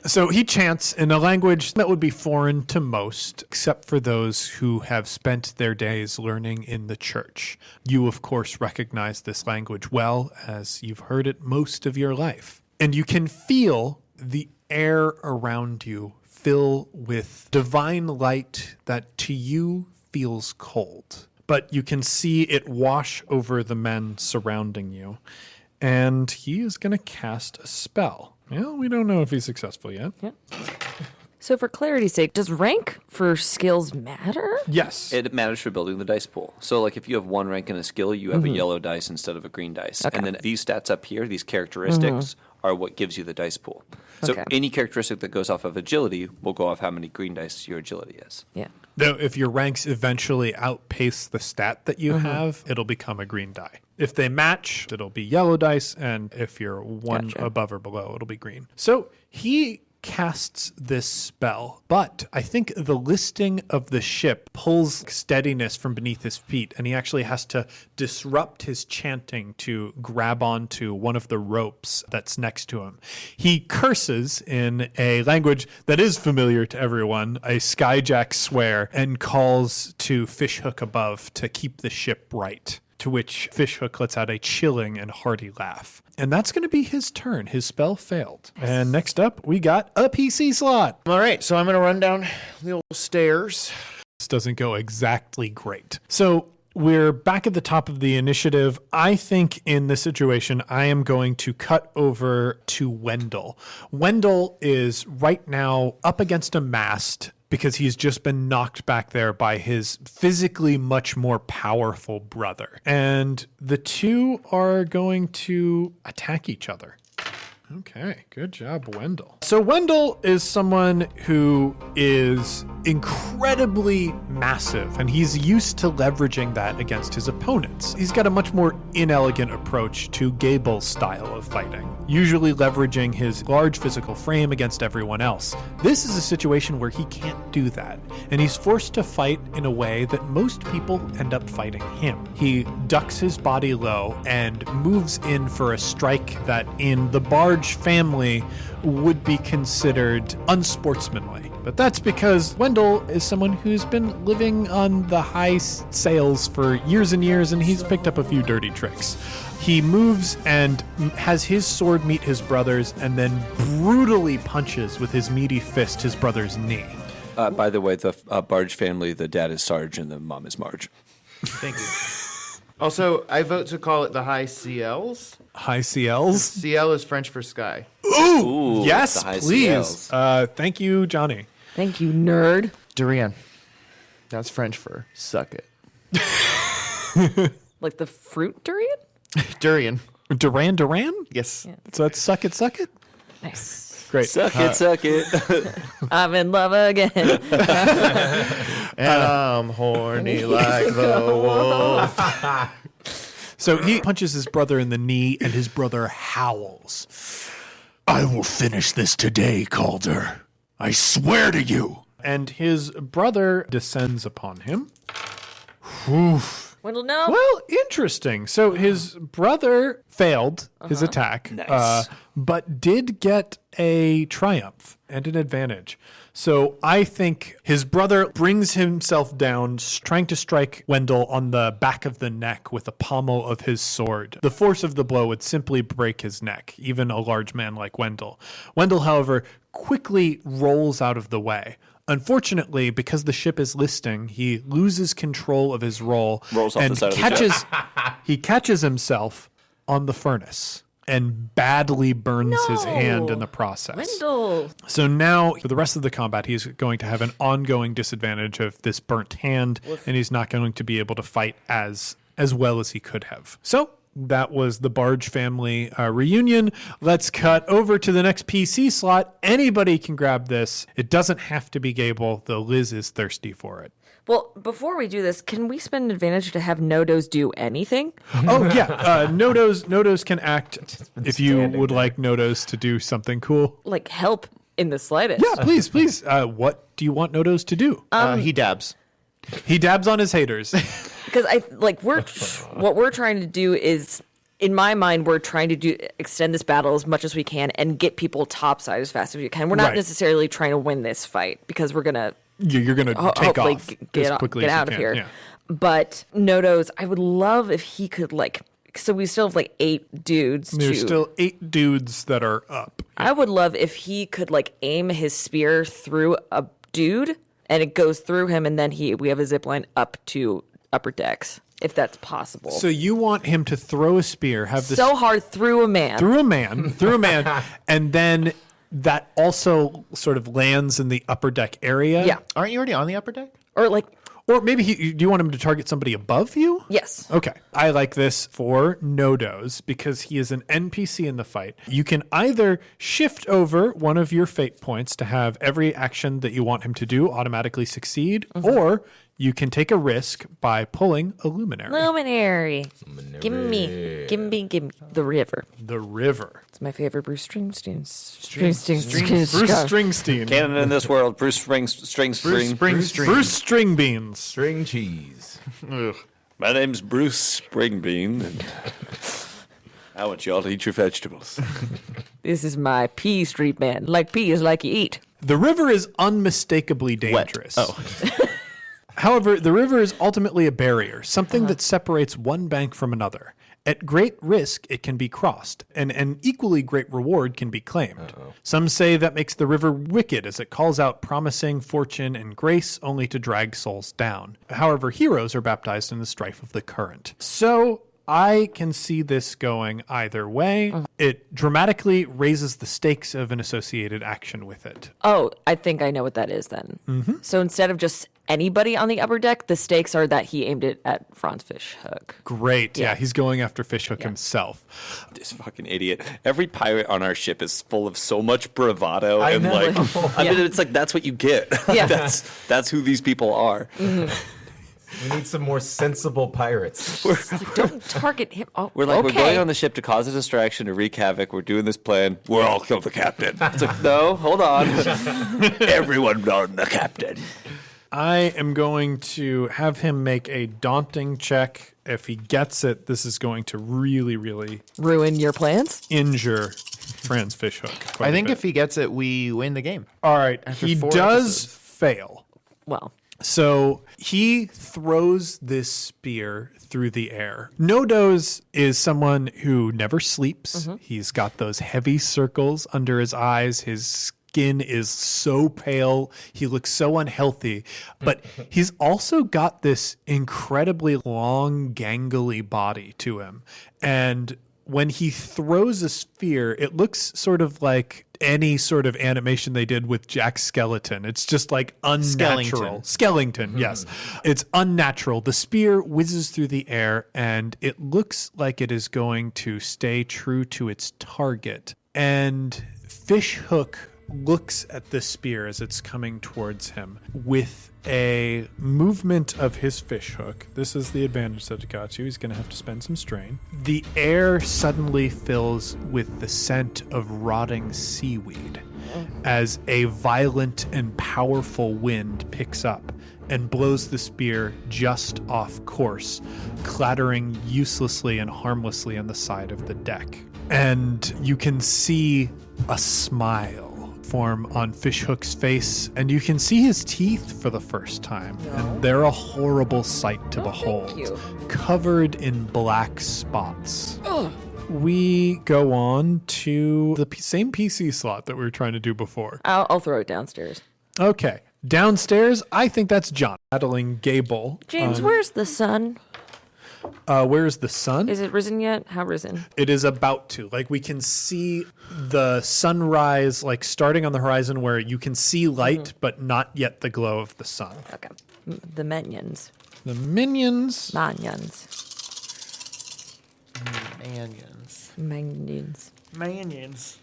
So he chants in a language that would be foreign to most, except for those who have spent their days learning in the church. You, of course, recognize this language well, as you've heard it most of your life. And you can feel the air around you fill with divine light that to you feels cold. But you can see it wash over the men surrounding you. And he is going to cast a spell. Well, we don't know if he's successful yet.
Yeah. So for clarity's sake, does rank for skills matter?
Yes.
It matters for building the dice pool. So, like, if you have 1 rank in a skill, you have a yellow dice instead of a green dice.
Okay.
And then these stats up here, these characteristics, are what gives you the dice pool. So
Okay.
any characteristic that goes off of agility will go off how many green dice your agility is.
Yeah.
Though if your ranks eventually outpace the stat that you have, it'll become a green die. If they match, it'll be yellow dice, and if you're one above or below, it'll be green. So he casts this spell, but I think the listing of the ship pulls steadiness from beneath his feet, and he actually has to disrupt his chanting to grab onto one of the ropes that's next to him. He curses in a language that is familiar to everyone, a Skyjack swear, and calls to Fishhook above to keep the ship right. To which Fishhook lets out a chilling and hearty laugh. And that's going to be his turn. His spell failed. And next up, we got a PC slot.
All right, so I'm going to run down the old stairs.
This doesn't go exactly great. So we're back at the top of the initiative. I think in this situation, I am going to cut over to Wendell. Wendell is right now up against a mast because he's just been knocked back there by his physically much more powerful brother. And the two are going to attack each other. Okay, good job, Wendell. So Wendell is someone who is incredibly massive, and he's used to leveraging that against his opponents. He's got a much more inelegant approach to Gable's style of fighting, usually leveraging his large physical frame against everyone else. This is a situation where he can't do that, and he's forced to fight in a way that most people end up fighting him. He ducks his body low and moves in for a strike that in the Barge family would be considered unsportsmanlike. But that's because Wendell is someone who's been living on the high sales for years and years, and he's picked up a few dirty tricks. He moves and has his sword meet his brother's and then brutally punches with his meaty fist his brother's knee.
By the way, the Barge family, the dad is Sarge and the mom is Marge.
Thank you. Also, I vote to call it the high CLs.
High CLs?
CL is French for sky.
Ooh, yes,
the high
please. Thank you, Johnny.
Thank you, nerd.
Durian. That's French for suck it.
Like the fruit durian?
Durian.
Duran?
Yes.
Yeah.
So that's suck it, suck it?
Nice.
Great.
Suck it.
I'm in love again.
And I'm horny like the wolf.
So he punches his brother in the knee, and his brother howls.
I will finish this today, Calder. I swear to you.
And his brother descends upon him.
Wendell, no.
Well, interesting. So his brother failed his attack, but did get a triumph and an advantage. So I think his brother brings himself down, trying to strike Wendell on the back of the neck with the pommel of his sword. The force of the blow would simply break his neck, even a large man like Wendell. Wendell, however, quickly rolls out of the way. Unfortunately, because the ship is listing, he loses control of his roll
Rolls off
and
the side of the ship.
he catches himself on the furnace and badly burns his hand in the process.
Wendell.
So now, for the rest of the combat, he's going to have an ongoing disadvantage of this burnt hand, and he's not going to be able to fight as well as he could have. So that was the Barge family reunion. Let's cut over to the next PC slot. Anybody can grab this. It doesn't have to be Gable, though Liz is thirsty for it.
Well, before we do this, can we spend an advantage to have Nodoze do anything?
Oh, yeah. Nodoze can act if you would like Nodoze to do something cool.
Like help in the slightest.
Yeah, please. What do you want Nodoze to do?
He dabs.
He dabs on his haters.
Because what we're trying to do is, in my mind, we're trying to extend this battle as much as we can and get people topside as fast as we can. We're not
Right.
necessarily trying to win this fight because we're gonna
You're going to take
hopefully
off
get
as quickly
get
as
out
you
of
can.
here.
Yeah.
But Nodoze, I would love if he could so we still have 8 dudes.
There's still 8 dudes that are up.
I would love if he could aim his spear through a dude and it goes through him, and then we have a zip line up to upper decks, if that's possible.
So you want him to throw a spear, have this
so hard through a man.
through a man, and then that also sort of lands in the upper deck area.
Yeah.
Aren't you already on the upper deck?
Or maybe do you want him to target somebody above you?
Yes.
Okay. I like this for Nodoze because he is an NPC in the fight. You can either shift over one of your fate points to have every action that you want him to do automatically succeed, or you can take a risk by pulling a luminary.
Luminary. Give me the river.
The river.
It's my favorite Bruce Springsteen.
Bruce Springsteen.
Canon in this world, Bruce Springsteen.
Bruce Stringbeans.
String cheese.
My name's Bruce Springbean, and I want y'all to eat your vegetables.
This is my pea street man. Like pea is like you eat.
The river is unmistakably dangerous. However, the river is ultimately a barrier, something that separates one bank from another. At great risk, it can be crossed, and an equally great reward can be claimed. Some say that makes the river wicked, as it calls out promising fortune and grace only to drag souls down. However, heroes are baptized in the strife of the current. So I can see this going either way. It dramatically raises the stakes of an associated action with it.
Oh, I think I know what that is then. Mm-hmm. So instead of just anybody on the upper deck, the stakes are that he aimed it at Franz Fishhook.
Great. Yeah, he's going after Fishhook himself.
This fucking idiot. Every pirate on our ship is full of so much bravado
I
and
know.
I mean, it's that's what you get.
Yeah.
That's who these people are.
Mm-hmm.
We need some more sensible pirates.
Don't target him. Oh,
We're like,
okay.
we're going on the ship to cause a distraction, to wreak havoc. We're doing this plan. We'll all kill the captain. It's like, no, hold on. Everyone on the captain.
I am going to have him make a daunting check. If he gets it, this is going to really, really
Ruin your plans?
injure Franz Fishhook.
I think if he gets it, we win the game.
All right,
After
he
4
does
episodes.
fail.
Well,
So he throws this spear through the air. Nodoze is someone who never sleeps. He's got those heavy circles under his eyes. His skin is so pale. He looks so unhealthy. But he's also got this incredibly long, gangly body to him. And when he throws a spear, it looks sort of like any sort of animation they did with Jack Skeleton. It's just like unnatural. Skellington, yes. It's unnatural. The spear whizzes through the air and it looks like it is going to stay true to its target. And Fishhook looks at the spear as it's coming towards him with a movement of his fishhook. This is the advantage that it got you. He's going to have to spend some strain. The air suddenly fills with the scent of rotting seaweed as a violent and powerful wind picks up and blows the spear just off course, clattering uselessly and harmlessly on the side of the deck. And you can see a smile form on Fishhook's face, and you can see his teeth for the first time. And they're a horrible sight to behold,
thank you.
covered in black spots. We go on to the same PC slot that we were trying to do before.
I'll throw it downstairs.
Okay. Downstairs, I think that's John battling Gable.
James, where's the sun?
Where's the sun?
Is it risen yet? How risen?
It is about to. Like, we can see the sunrise, like, starting on the horizon where you can see light, but not yet the glow of the sun.
Okay. The minions.
The minions.
Minions.
Manions.
Minions.
Manions.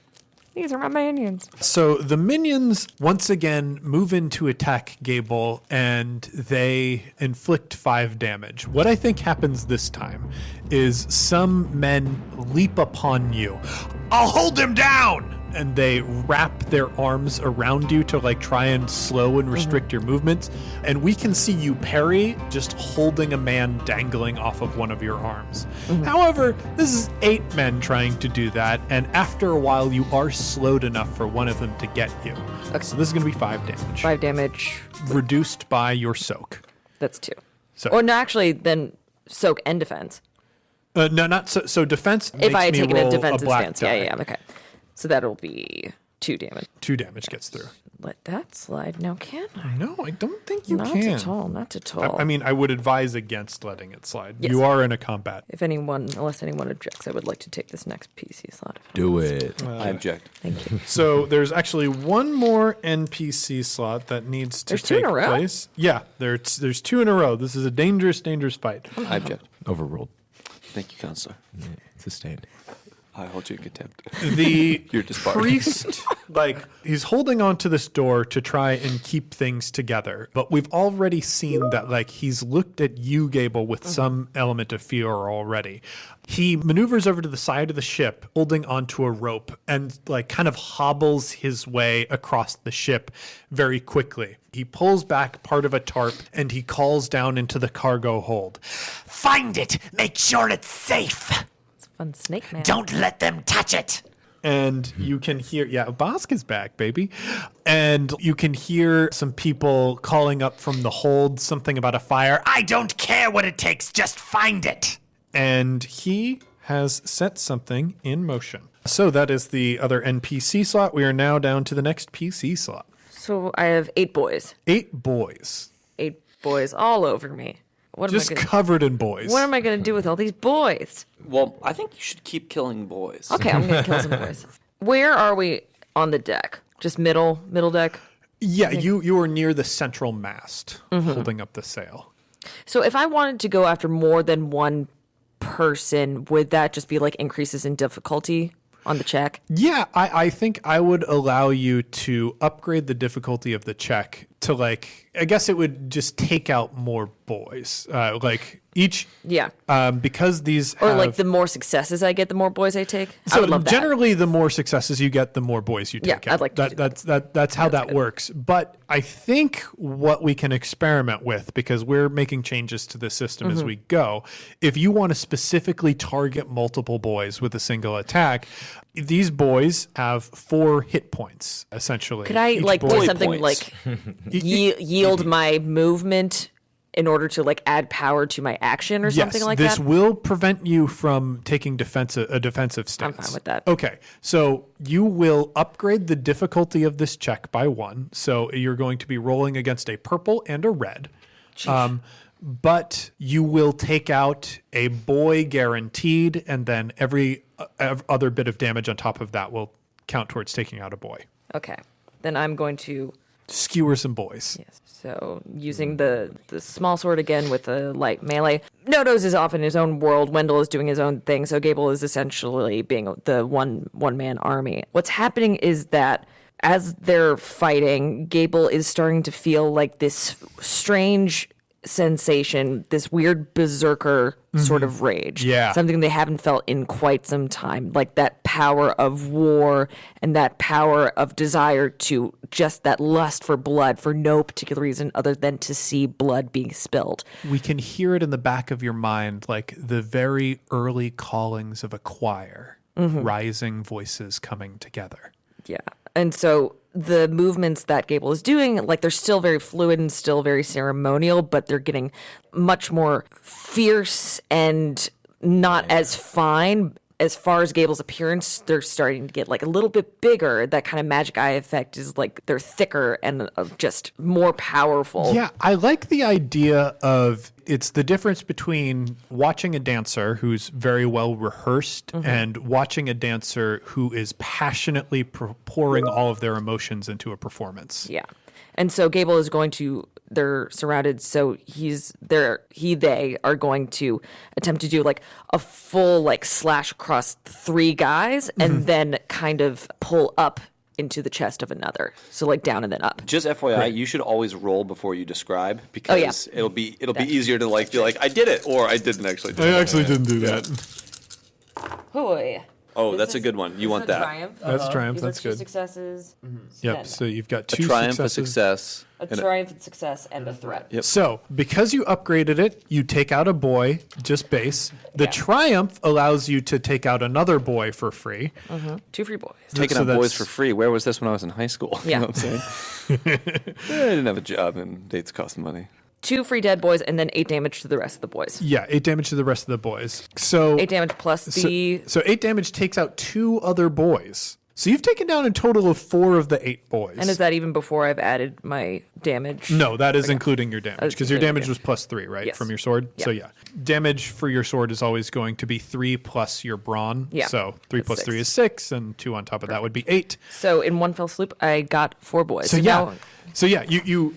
These are my minions.
So the minions once again move in to attack Gable, and they inflict 5 damage. What I think happens this time is some men leap upon you. I'll hold him down! and they wrap their arms around you to like try and slow and restrict your movements. And we can see you parry just holding a man dangling off of one of your arms. However, this is 8 men trying to do that, and after a while you are slowed enough for one of them to get you. Okay. So this is going to be 5 damage.
5 damage.
Reduced by your soak.
That's 2.
So,
Or no, actually, then soak and defense.
no, not so. So defense.
If I had
makes me
taken a
roll
defensive
black
stance.
die.
Yeah, okay. So that'll be 2 damage.
2 damage gets through.
Let that slide. Now, can I?
No, I don't think you
Not
can.
at all. Not at all.
I mean, I would advise against letting it slide.
Yes.
You are in a combat.
Unless anyone objects, I would like to take this next PC slot.
Do it.
I object.
Thank you.
So there's actually one more NPC slot that needs to
There's 2
take
in a row?
place. Yeah, there's 2 in a row. This is a dangerous fight.
I object.
Overruled.
Thank you, Counselor.
Sustained.
I hold you in contempt.
The
You're disbarred.
priest, he's holding on to this door to try and keep things together. But we've already seen that, he's looked at you, Gable, with some element of fear already. He maneuvers over to the side of the ship, holding onto a rope, and, kind of hobbles his way across the ship very quickly. He pulls back part of a tarp, and he calls down into the cargo hold.
Find it. Make sure it's safe.
Fun snake man.
Don't let them touch it.
And you can hear, Bosk is back, baby. And you can hear some people calling up from the hold something about a fire.
I don't care what it takes. Just find it.
And he has set something in motion. So that is the other NPC slot. We are now down to the next PC slot.
So I have 8 boys.
8 boys.
8 boys all over me.
Just covered in boys.
What am I going to do with all these boys?
Well, I think you should keep killing boys.
Okay, I'm going to kill some boys. Where are we on the deck? Just middle deck?
Yeah, you are near the central mast, holding up the sail.
So if I wanted to go after more than one person, would that just be increases in difficulty on the check?
Yeah, I think I would allow you to upgrade the difficulty of the check to I guess it would just take out more boys. Each.
Yeah.
Because these
Or
have,
the more successes I get, the more boys I take? I
so
would love that.
generally the more successes you get, the more boys you take
Yeah,
out.
I'd like to do
That's how that
good.
works. But I think what we can experiment with, because we're making changes to the system as we go, if you want to specifically target multiple boys with a single attack, these boys have 4 hit points, essentially.
Could I
Each
do
boy-
something yield my movement in order to add power to my action or something like
this
that?
will prevent you from taking a defensive stance.
I'm fine with that.
Okay, so you will upgrade the difficulty of this check by 1. So you're going to be rolling against a purple and a red. But you will take out a boy guaranteed, and then every other bit of damage on top of that will count towards taking out a boy.
Okay. Then I'm going to
Skewer some boys.
Yes. So using the small sword again with the light melee. Nodoze is off in his own world. Wendell is doing his own thing. So Gable is essentially being the one man army. What's happening is that as they're fighting, Gable is starting to feel this strange sensation, this weird berserker sort of rage.
Yeah.
Something they haven't felt in quite some time. That power of war and that power of desire to just that lust for blood for no particular reason other than to see blood being spilled.
We can hear it in the back of your mind, the very early callings of a choir, rising voices coming together.
Yeah. And so the movements that Gable is doing, they're still very fluid and still very ceremonial, but they're getting much more fierce and not as fine. As far as Gable's appearance, they're starting to get a little bit bigger. That kind of magic eye effect is they're thicker and just more powerful.
Yeah, I like the idea of it's the difference between watching a dancer who's very well rehearsed and watching a dancer who is passionately pouring all of their emotions into a performance.
Yeah. And so Gable is going to, they're surrounded, so they are going to attempt to do a full slash across 3 guys and then kind of pull up into the chest of another. So down and then up.
Just FYI, you should always roll before you describe because it'll be easier to be I did it or I didn't actually do it.
I actually didn't do that.
Hoi.
Oh, that's a good one. You want that.
Triumph.
That's triumph.
These
That's
are two
good.
successes.
Yep.
Then
So you've got
A
two
triumph, a
successes.
success.
a triumph and success and a threat.
Yep.
So, because you upgraded it, you take out a boy, just base. The triumph allows you to take out another boy for free.
2 free boys.
Taking
So
out boys
that's-
for free. Where was this when I was in high school?
Yeah.
You know what I'm saying? I didn't have a job and dates cost money.
2 free dead boys, and then 8 damage to the rest of the boys.
Yeah, 8 damage to the rest of the boys. So
8 damage plus the.
So 8 damage takes out 2 other boys. So you've taken down a total of 4 of the 8 boys.
And is that even before I've added my damage?
No, that is including your damage,
That's
because your
including
damage was plus 3, right,
Yes.
from your sword?
Yeah.
So yeah, damage for your sword is always going to be 3 plus your brawn.
Yeah.
So 3
That's
plus 3
6.
is 6, and 2 on top of that would be 8.
So in one fell swoop, I got 4 boys.
So
now-
yeah, you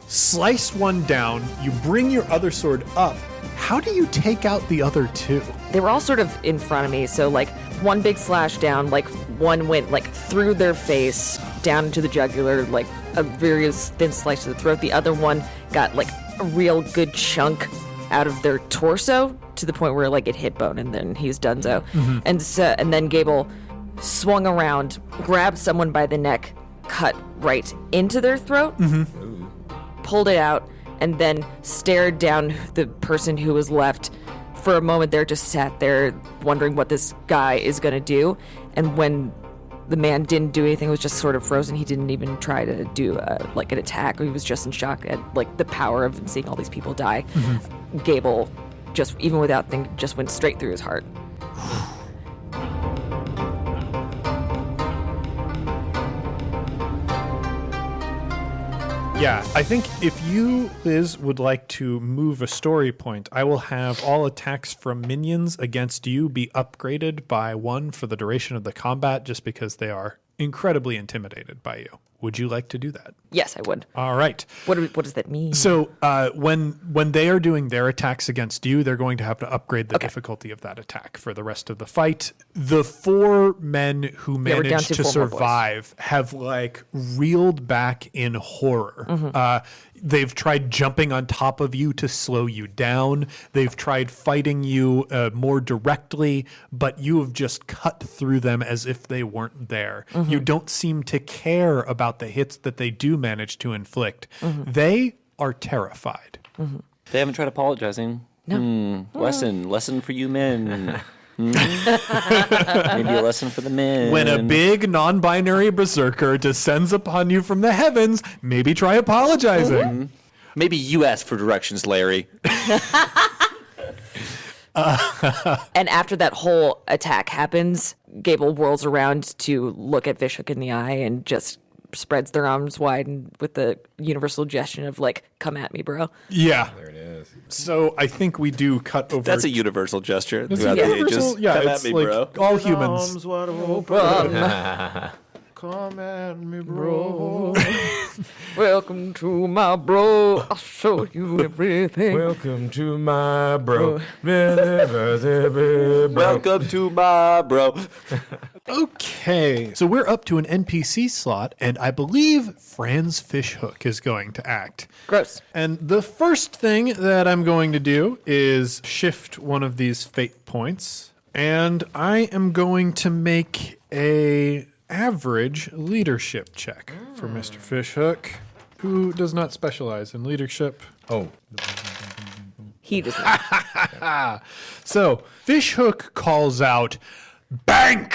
slice one down, you bring your other sword up. How do you take out the other 2?
they were all sort of in front of me. So like one big slash down, like one went like through their face down into the jugular, like a very thin slice to the throat. The other one got like a real good chunk out of their torso to the point where like it hit bone, and then he's donezo. And then Gable swung around, grabbed someone by the neck, cut right into their throat, pulled it out, and then stared down the person who was left. For a moment there, just sat there wondering what this guy is going to do. And when the man didn't do anything, was just sort of frozen. He didn't even try to do like an attack. He was just in shock at like the power of seeing all these people die. Gable, just even without thinking, just went straight through his heart.
Yeah, I think if you, Liz, would like to move a story point, I will have all attacks from minions against you be upgraded by 1 for the duration of the combat, just because they are incredibly intimidated by you. Would you like to do that?
Yes, I would.
All right.
What does that mean?
So when they are doing their attacks against you, they're going to have to upgrade the difficulty of that attack for the rest of the fight. The 4 men who
we're down
managed
to
to
4 more boys.
survive have like reeled back in horror. They've tried jumping on top of you to slow you down. They've tried fighting you more directly, but you have just cut through them as if they weren't there. You don't seem to care about the hits that they do manage to inflict. They are terrified.
They haven't tried apologizing.
No.
Lesson for you men. Maybe a lesson for the men.
When a big non-binary berserker descends upon you from the heavens, maybe try apologizing.
Maybe you ask for directions, Larry.
And after that whole attack happens, Gable whirls around to look at Fishhook in the eye and just spreads their arms wide and with the universal gesture of like, come at me, bro.
Yeah. There it is. So I think we do cut over.
That's a universal gesture
That's
throughout
a
the
universal-
ages.
yeah,
Come
it's
at me,
like
bro.
all humans.
Arms wide open. Come at me, bro.
Welcome to my bro. I'll show you everything.
Welcome to my bro.
Welcome to my bro.
Okay, so we're up to an NPC slot, and I believe Franz Fishhook is going to act.
Gross.
And the first thing that I'm going to do is shift one of these fate points, and I am going to make a average leadership check for Mr. Fishhook, who does not specialize in leadership.
Oh,
He does not.
So Fishhook calls out, "Bank!"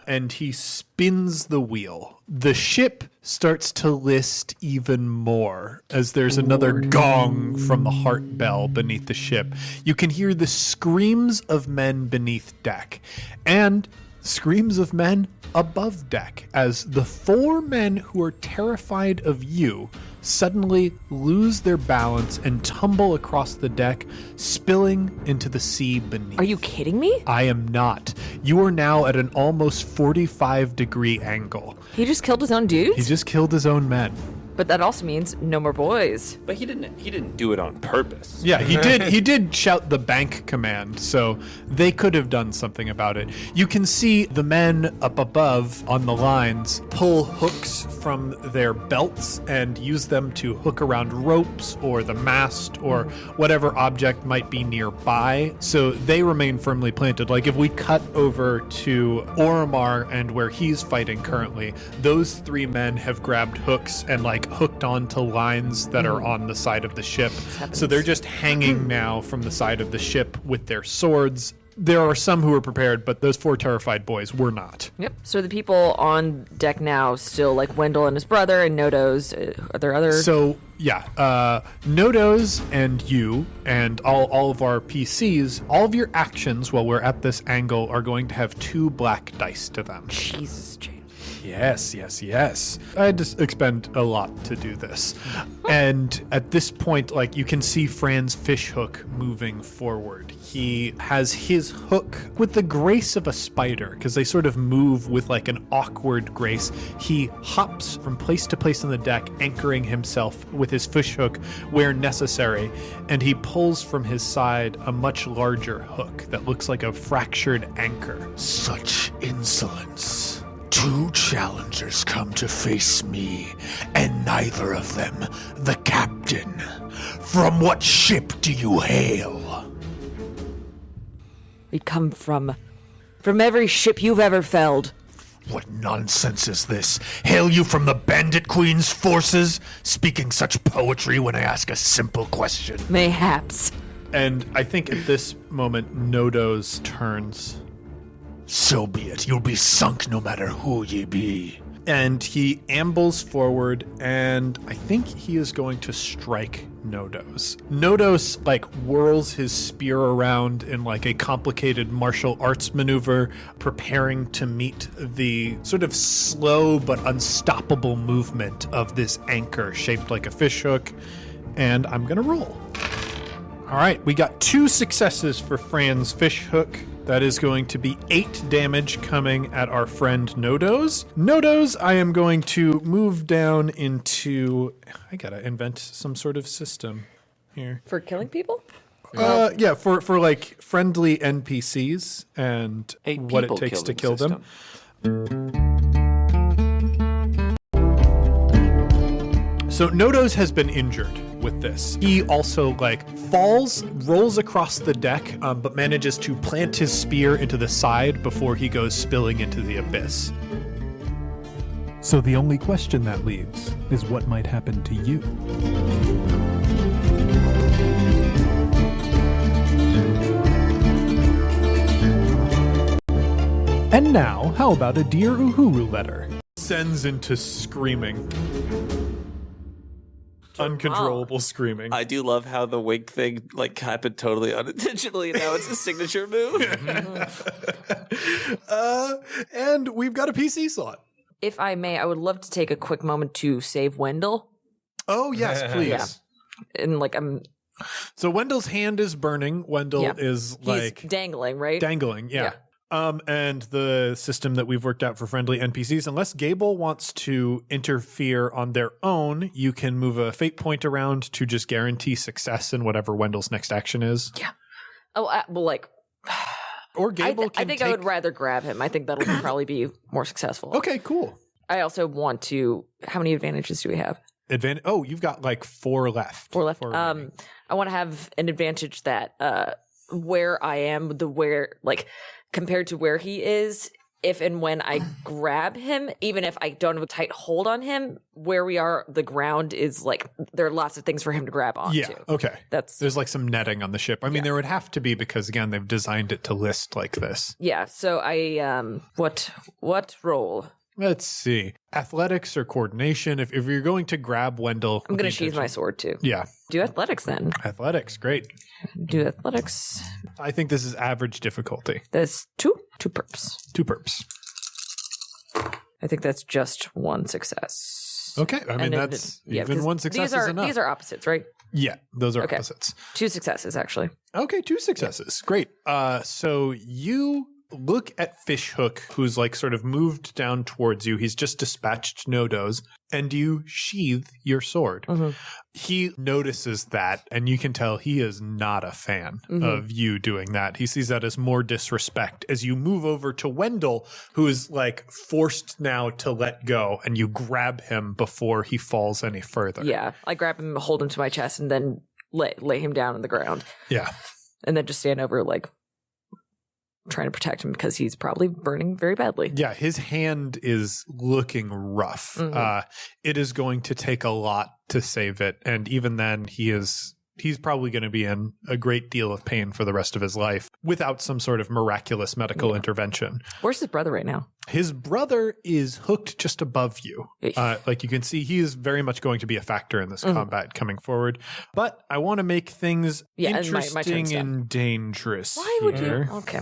and he spins the wheel. The ship starts to list even more as there's another gong from the heart bell beneath the ship. You can hear the screams of men beneath deck and screams of men above deck as the 4 men who are terrified of you suddenly lose their balance and tumble across the deck, spilling into the sea beneath.
Are you kidding me?
I am not. You are now at an almost 45-degree angle.
He just killed his own dudes?
He just killed his own men.
But that also means no more boys.
But he didn't do it on purpose.
Yeah, he did shout the bank command, so they could have done something about it. You can see the men up above on the lines pull hooks from their belts and use them to hook around ropes or the mast or whatever object might be nearby. So they remain firmly planted. Like if we cut over to Oromar and where he's fighting currently, those 3 men have grabbed hooks and like hooked onto lines that are on the side of the ship. So they're just hanging now from the side of the ship with their swords. There are some who are prepared, but those 4 terrified boys were not.
Yep. So the people on deck now still like Wendell and his brother and Nodoze. Are there other?
So yeah, Nodoze and you and all of our PCs, all of your actions while we're at this angle are going to have 2 black dice to them.
Jesus, James.
Yes. I had to expend a lot to do this. And at this point, like you can see Fran's fishhook moving forward. He has his hook with the grace of a spider because they sort of move with like an awkward grace. He hops from place to place on the deck, anchoring himself with his fishhook where necessary. And he pulls from his side a much larger hook that looks like a fractured anchor.
Such insolence. 2 challengers come to face me, and neither of them the captain. From what ship do you hail?
We come from every ship you've ever felled.
What nonsense is this? Hail you from the Bandit Queen's forces? Speaking such poetry when I ask a simple question.
Mayhaps.
And I think at this moment, Nodoze turns.
So be it. You'll be sunk no matter who ye be.
And he ambles forward, and I think he is going to strike Nodoze. Nodoze, like, whirls his spear around in, like, a complicated martial arts maneuver, preparing to meet the sort of slow but unstoppable movement of this anchor shaped like a fishhook. And I'm going to roll. All right, we got 2 successes for Fran's fishhook. That is going to be 8 damage coming at our friend Nodoze. Nodoze, I am going to move down into... I gotta invent some sort of system here.
For killing people?
Yeah, for like friendly NPCs and what it takes to kill them. So Nodoze has been injured with this. He also falls, rolls across the deck, but manages to plant his spear into the side before he goes spilling into the abyss. So the only question that leaves is what might happen to you. And now, how about a Dear Uhuru letter? Sends into screaming. Uncontrollable screaming.
I do love how the wink thing happened totally unintentionally, and now it's a signature move.
And we've got a PC slot.
If I may, I would love to take a quick moment to save Wendell.
Oh, yes, please.
Yeah. And I'm...
So Wendell's hand is burning. Wendell is
He's dangling, right?
Dangling, yeah. And the system that we've worked out for friendly NPCs, unless Gable wants to interfere on their own, you can move a fate point around to just guarantee success in whatever Wendell's next action is.
Yeah. Oh,
or Gable
I think I would rather grab him. I think that'll probably be more successful.
Okay, cool.
I also want to... How many advantages do we have?
Oh, you've got 4 left.
4 left. I want to have an advantage that where I am, compared to where he is, if and when I grab him, even if I don't have a tight hold on him, where we are, the ground is there are lots of things for him to grab onto.
Yeah, okay. There's some netting on the ship. I mean, there would have to be because, again, they've designed it to list like this.
Yeah, so I, what role?
Let's see. Athletics or coordination. If you're going to grab Wendell...
I'm going to sheath my sword, too.
Yeah.
Do athletics, then.
Athletics, great.
Do athletics.
I think this is average difficulty.
That's 2 perps.
2 perps.
I think that's just 1 success.
Okay, I mean, that's even 1 success is enough.
These are opposites, right?
Yeah, those are opposites.
2 successes, actually.
Okay, 2 successes. Great. So you look at Fishhook, who's like sort of moved down towards you. He's just dispatched Nodoze, and you sheathe your sword. He notices that, and you can tell he is not a fan of you doing that. He sees that as more disrespect as you move over to Wendell, who is like forced now to let go, and you grab him before he falls any further.
Yeah, I grab him, hold him to my chest, and then lay him down on the ground.
Yeah.
And then just stand over, like, trying to protect him because he's probably burning very badly.
Yeah, his hand is looking rough. It is going to take a lot to save it, and even then, he's probably going to be in a great deal of pain for the rest of his life without some sort of miraculous medical intervention.
Where's his brother right now?
His brother is hooked just above you. Like you can see, he is very much going to be a factor in this combat coming forward. But I want to make things interesting and dangerous.
Why would
here.
you? Okay.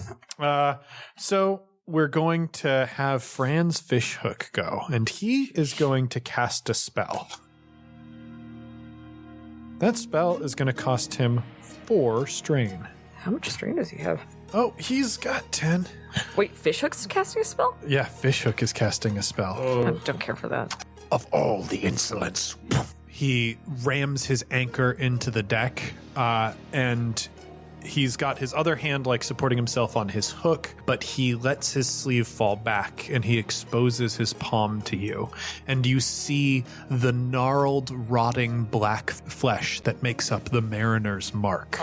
So we're going to have Franz Fishhook go, and he is going to cast a spell. That spell is going to cost him 4 strain.
How much strain does he have?
Oh, he's got 10.
Wait, Fishhook's casting a spell?
Yeah, Fishhook is casting a spell.
I don't care for that.
Of all the insolence.
He rams his anchor into the deck, and he's got his other hand like supporting himself on his hook, but he lets his sleeve fall back and he exposes his palm to you. And you see the gnarled, rotting black flesh that makes up the mariner's mark.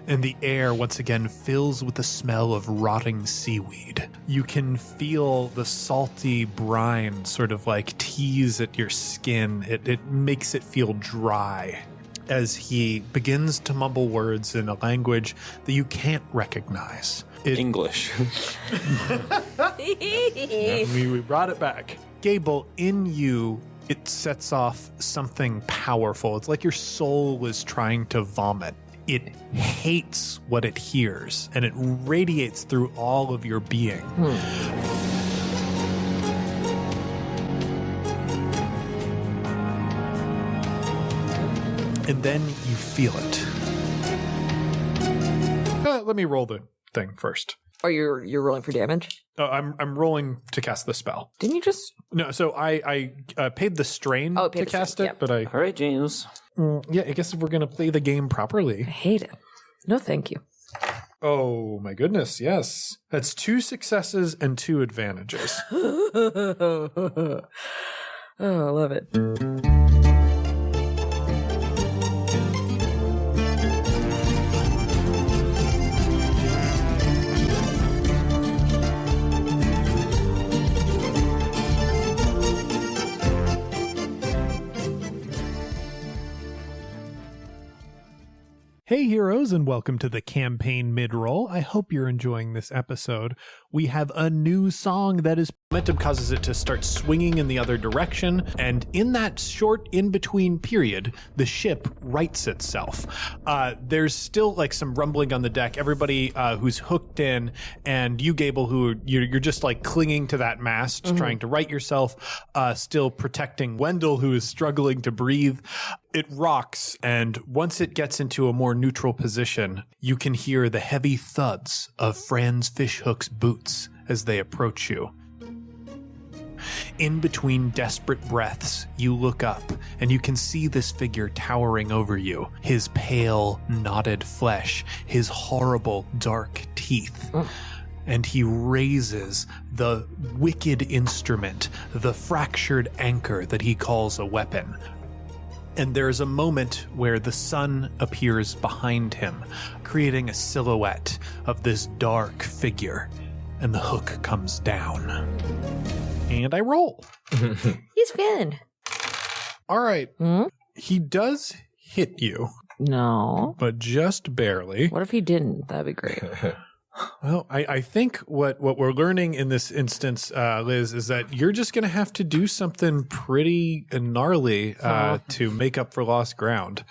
And the air once again fills with the smell of rotting seaweed. You can feel the salty brine sort of like tease at your skin. It makes it feel dry as he begins to mumble words in a language that you can't recognize.
English.
We brought it back. Gable, in you, it sets off something powerful. It's like your soul is trying to vomit. It hates what it hears, and it radiates through all of your being. And then you feel it. Let me roll the thing first.
Oh, you're rolling for damage?
I'm rolling to cast the spell.
Didn't you just?
No, so I paid the strain to cast it, but
All right, James.
yeah, I guess if we're gonna play the game properly.
I hate it. No, thank you.
Oh my goodness, yes, that's 2 successes and 2 advantages.
Oh, I love it.
Hey heroes, and welcome to the campaign mid-roll. I hope you're enjoying this episode. We have a new song that is momentum causes it to start swinging in the other direction, and in that short in-between period, the ship rights itself. There's still like some rumbling on the deck. Everybody who's hooked in, and you, Gable, who you're just like clinging to that mast, trying to right yourself, still protecting Wendell, who is struggling to breathe. It rocks, and once it gets into a more neutral position, you can hear the heavy thuds of Franz Fishhook's boots as they approach you. In between desperate breaths, you look up, and you can see this figure towering over you. His pale, knotted flesh, his horrible, dark teeth. And he raises the wicked instrument, the fractured anchor that he calls a weapon. And there's a moment where the sun appears behind him, creating a silhouette of this dark figure, and the hook comes down. And I roll.
He's fine.
All right. He does hit you,
No.
but just barely.
What if he didn't? That'd be great.
Well, I think what we're learning in this instance, Liz, is that you're just going to have to do something pretty gnarly to make up for lost ground.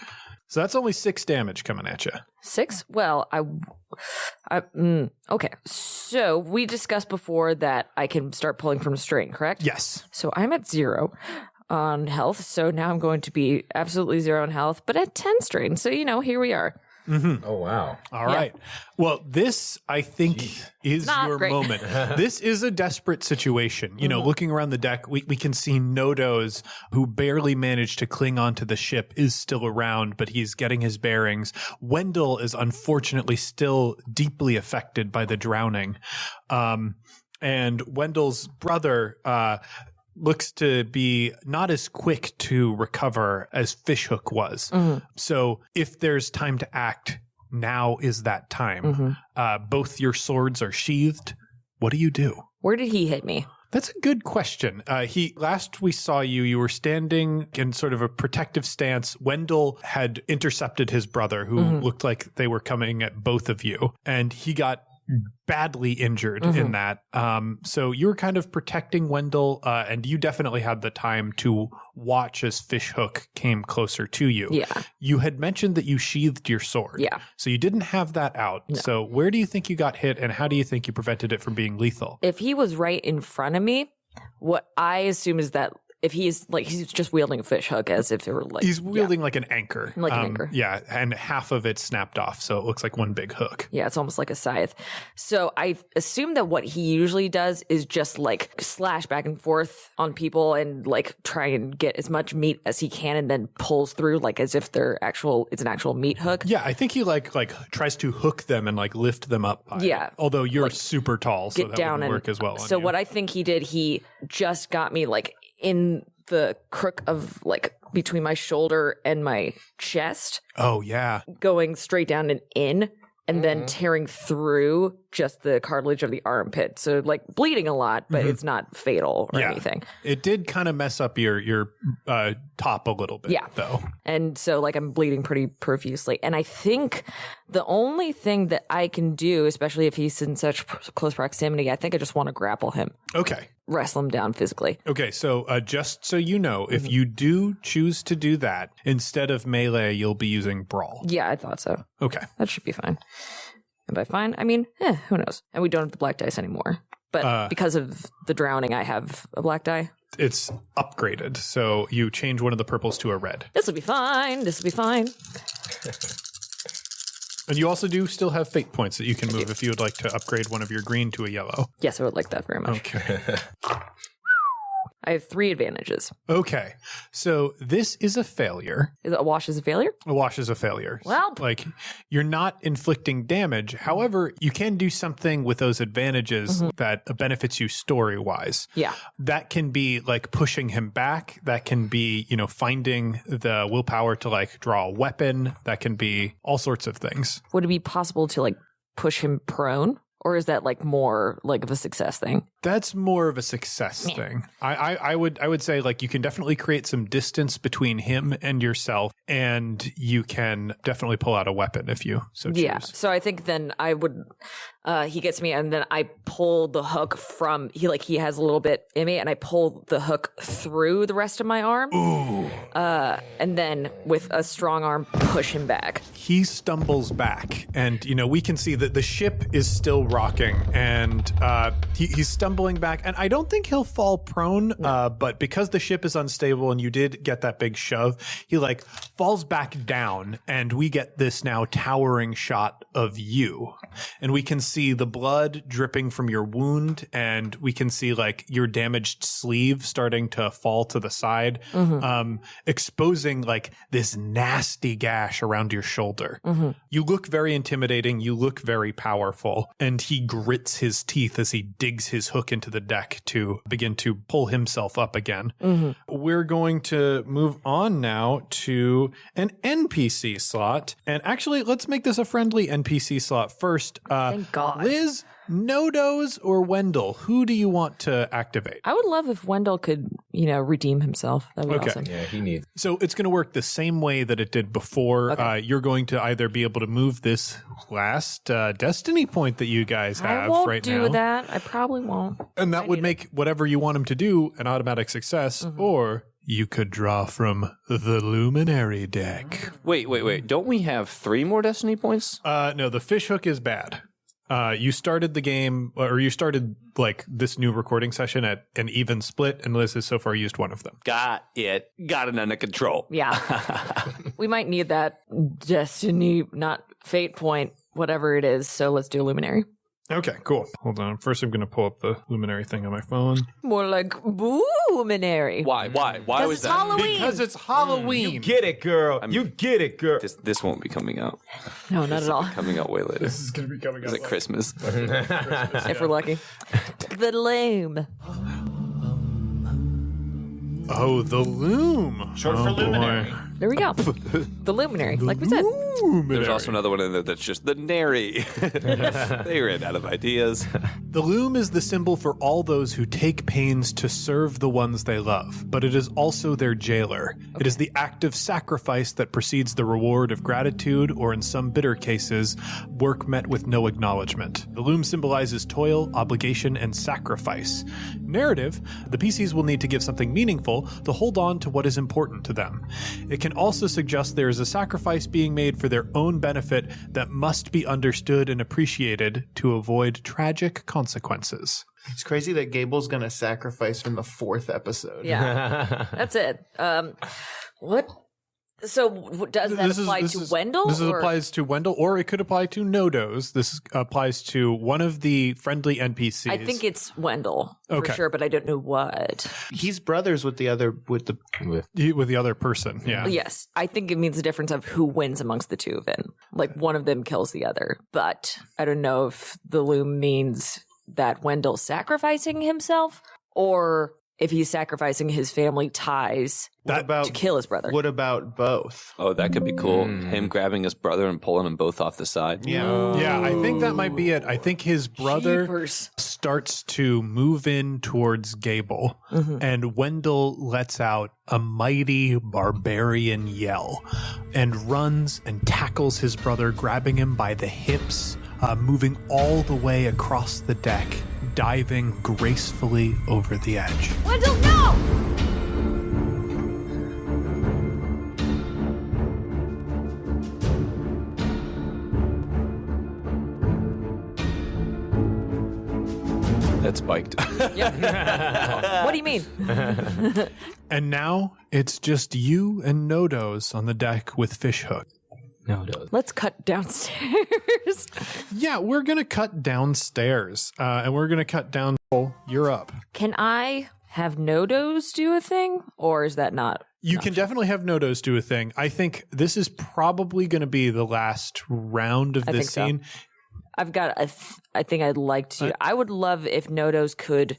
So that's only 6 damage coming at you.
6? Well, okay. So we discussed before that I can start pulling from a string, correct?
Yes.
So I'm at 0 on health. So now I'm going to be absolutely 0 on health, but at 10 strain. So, here we are.
Oh, wow.
All right. Well, this, I think, is
Not
your
great.
moment. This is a desperate situation. You know, looking around the deck, we can see Nodoze, who barely managed to cling onto the ship, is still around, but he's getting his bearings. Wendell is unfortunately still deeply affected by the drowning. And Wendell's brother, looks to be not as quick to recover as Fishhook was. So if there's time to act, now is that time. Both your swords are sheathed. What do you do?
Where did he hit me?
That's a good question. Last we saw you, you were standing in sort of a protective stance. Wendell had intercepted his brother, who looked like they were coming at both of you, and he got badly injured in that. So you were kind of protecting Wendell, and you definitely had the time to watch as Fishhook came closer to you.
Yeah.
You had mentioned that you sheathed your sword.
Yeah.
So you didn't have that out.
No.
So where do you think you got hit, and how do you think you prevented it from being lethal?
If he was right in front of me, what I assume is that if he's just wielding a fish hook as if it were like
He's wielding like an anchor.
Like an anchor.
Yeah, and half of it snapped off, so it looks like one big hook.
Yeah, it's almost like a scythe. So I assume that what he usually does is just like slash back and forth on people and like try and get as much meat as he can, and then pulls through like as if it's an actual meat hook.
Yeah, I think he like tries to hook them and like lift them up. By
Yeah.
it. Although you're
Like,
super tall, so
Get
that
down
wouldn't
and
work as well.
So what I think he did, he just got me like in the crook of like between my shoulder and my chest,
Oh yeah.
going straight down and in, and then tearing through just the cartilage of the armpit. So like bleeding a lot, but it's not fatal or
Yeah.
anything.
It did kind of mess up your top a little bit,
Yeah.
though.
And so like I'm bleeding pretty profusely. And I think the only thing that I can do, especially if he's in such close proximity, I think I just want to grapple him,
Okay.
wrestle him down physically.
Okay, so just so you know, if you do choose to do that, instead of melee, you'll be using brawl.
Yeah, I thought so.
Okay.
That should be fine. And by fine, I mean, who knows? And we don't have the black dice anymore. But because of the drowning, I have a black die.
It's upgraded, so you change one of the purples to a red.
This will be fine. This will be fine.
And you also do still have fate points that you can move if you would like to upgrade one of your green to a yellow.
Yes, I would like that very much.
Okay.
I have 3 advantages.
Okay. So this is a failure.
Is it a wash as a failure?
A wash is a failure.
Well-
like you're not inflicting damage. However, you can do something with those advantages that benefits you story wise.
Yeah.
That can be like pushing him back. That can be, finding the willpower to like draw a weapon. That can be all sorts of things.
Would it be possible to like push him prone? Or is that like more like of a success thing?
That's more of a success thing. I would say like you can definitely create some distance between him and yourself, and you can definitely pull out a weapon if you so choose.
Yeah. So I think then I would, he gets me and then I pull the hook from, he has a little bit in me and I pull the hook through the rest of my arm. Ooh. And then with a strong arm, push him back.
He stumbles back, and we can see that the ship is still rocking, and he's stumbling back, and I don't think he'll fall prone, but because the ship is unstable and you did get that big shove, he like falls back down, and we get this now towering shot of you, and we can see the blood dripping from your wound, and we can see like your damaged sleeve starting to fall to the side, exposing like this nasty gash around your shoulder. You look very intimidating, you look very powerful, and he grits his teeth as he digs his hook into the deck to begin to pull himself up again. We're going to move on now to an NPC slot, and actually let's make this a friendly NPC slot first.
Thank God.
Liz, Nodoze, or Wendell, who do you want to activate?
I would love if Wendell could, redeem himself. That would be
Okay.
awesome.
Yeah, he needs.
So it's going to work the same way that it did before.
Okay.
You're going to either be able to move this last destiny point that you guys have
I won't
right
do
now,
that. I probably won't.
and that would make whatever you want him to do an automatic success, or you could draw from the Luminary deck.
Wait. Don't we have 3 more destiny points?
No, the fish hook is bad. You started the game, or you started like this new recording session at an even split, and Liz has so far used one of them.
Got it under control.
Yeah. We might need that destiny, not fate point, whatever it is. So let's do Luminary.
Okay, cool. Hold on. First, I'm going to pull up the Luminary thing on my phone.
More like Boominary.
Why was
It's
that?
Halloween.
Because it's Halloween.
You get it, girl. You get it, girl.
This won't be coming out.
No, not at all.
Coming out way later.
This is going to be coming
Is
out
it Christmas?
If we're lucky. The Loom.
Oh, the Loom.
Short for Luminary.
There we go. The Luminary, like we said.
There's also another one in there that's just the Nary. They ran out of ideas.
The loom is the symbol for all those who take pains to serve the ones they love, but it is also their jailer. It is the act of sacrifice that precedes the reward of gratitude, or in some bitter cases, work met with no acknowledgement. The loom symbolizes toil, obligation, and sacrifice. Narrative, the PCs will need to give something meaningful to hold on to what is important to them. It can also suggest there is a sacrifice being made for their own benefit that must be understood and appreciated to avoid tragic consequences.
It's crazy that Gable's going to sacrifice from the 4th episode.
Yeah. That's it. What? So does that apply to Wendell?
This applies to Wendell, or it could apply to Nodoze. This applies to one of the friendly NPCs.
I think it's Wendell for sure, but I don't know what.
He's brothers with the other with
the other person. Yeah.
Yes, I think it means the difference of who wins amongst the two of them. Like one of them kills the other, but I don't know if the loom means that Wendell's sacrificing himself or if he's sacrificing his family ties to kill his brother.
What about both?
Oh, that could be cool. Him grabbing his brother and pulling them both off the side.
Yeah.
Yeah, I think that might be it. I think his brother starts to move in towards Gable, and Wendell lets out a mighty barbarian yell and runs and tackles his brother, grabbing him by the hips, moving all the way across the deck, diving gracefully over the edge.
Wendell, no!
That's spiked.
What do you mean?
And now it's just you and Nodoze on the deck with Fishhook.
Let's cut downstairs.
Yeah, we're going to cut downstairs, and we're going to cut down. You're up.
Can I have Nodoze do a thing, or is that not?
You can definitely have Nodoze do a thing. I think this is probably going to be the last round of this scene.
So. I've got I think I'd like to. I would love if Nodoze could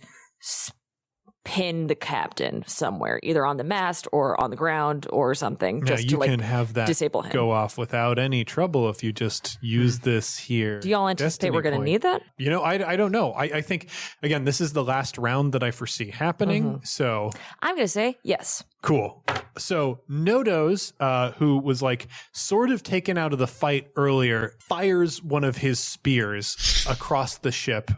pin the captain somewhere, either on the mast or on the ground or something.
Just you can have that
disable him.
Go off without any trouble if you just use this here.
Do y'all anticipate we're going to need that?
You know, I don't know. I think, again, this is the last round that I foresee happening. So
I'm going to say yes.
Cool. So Nodoze, who was like sort of taken out of the fight earlier, fires one of his spears across the ship,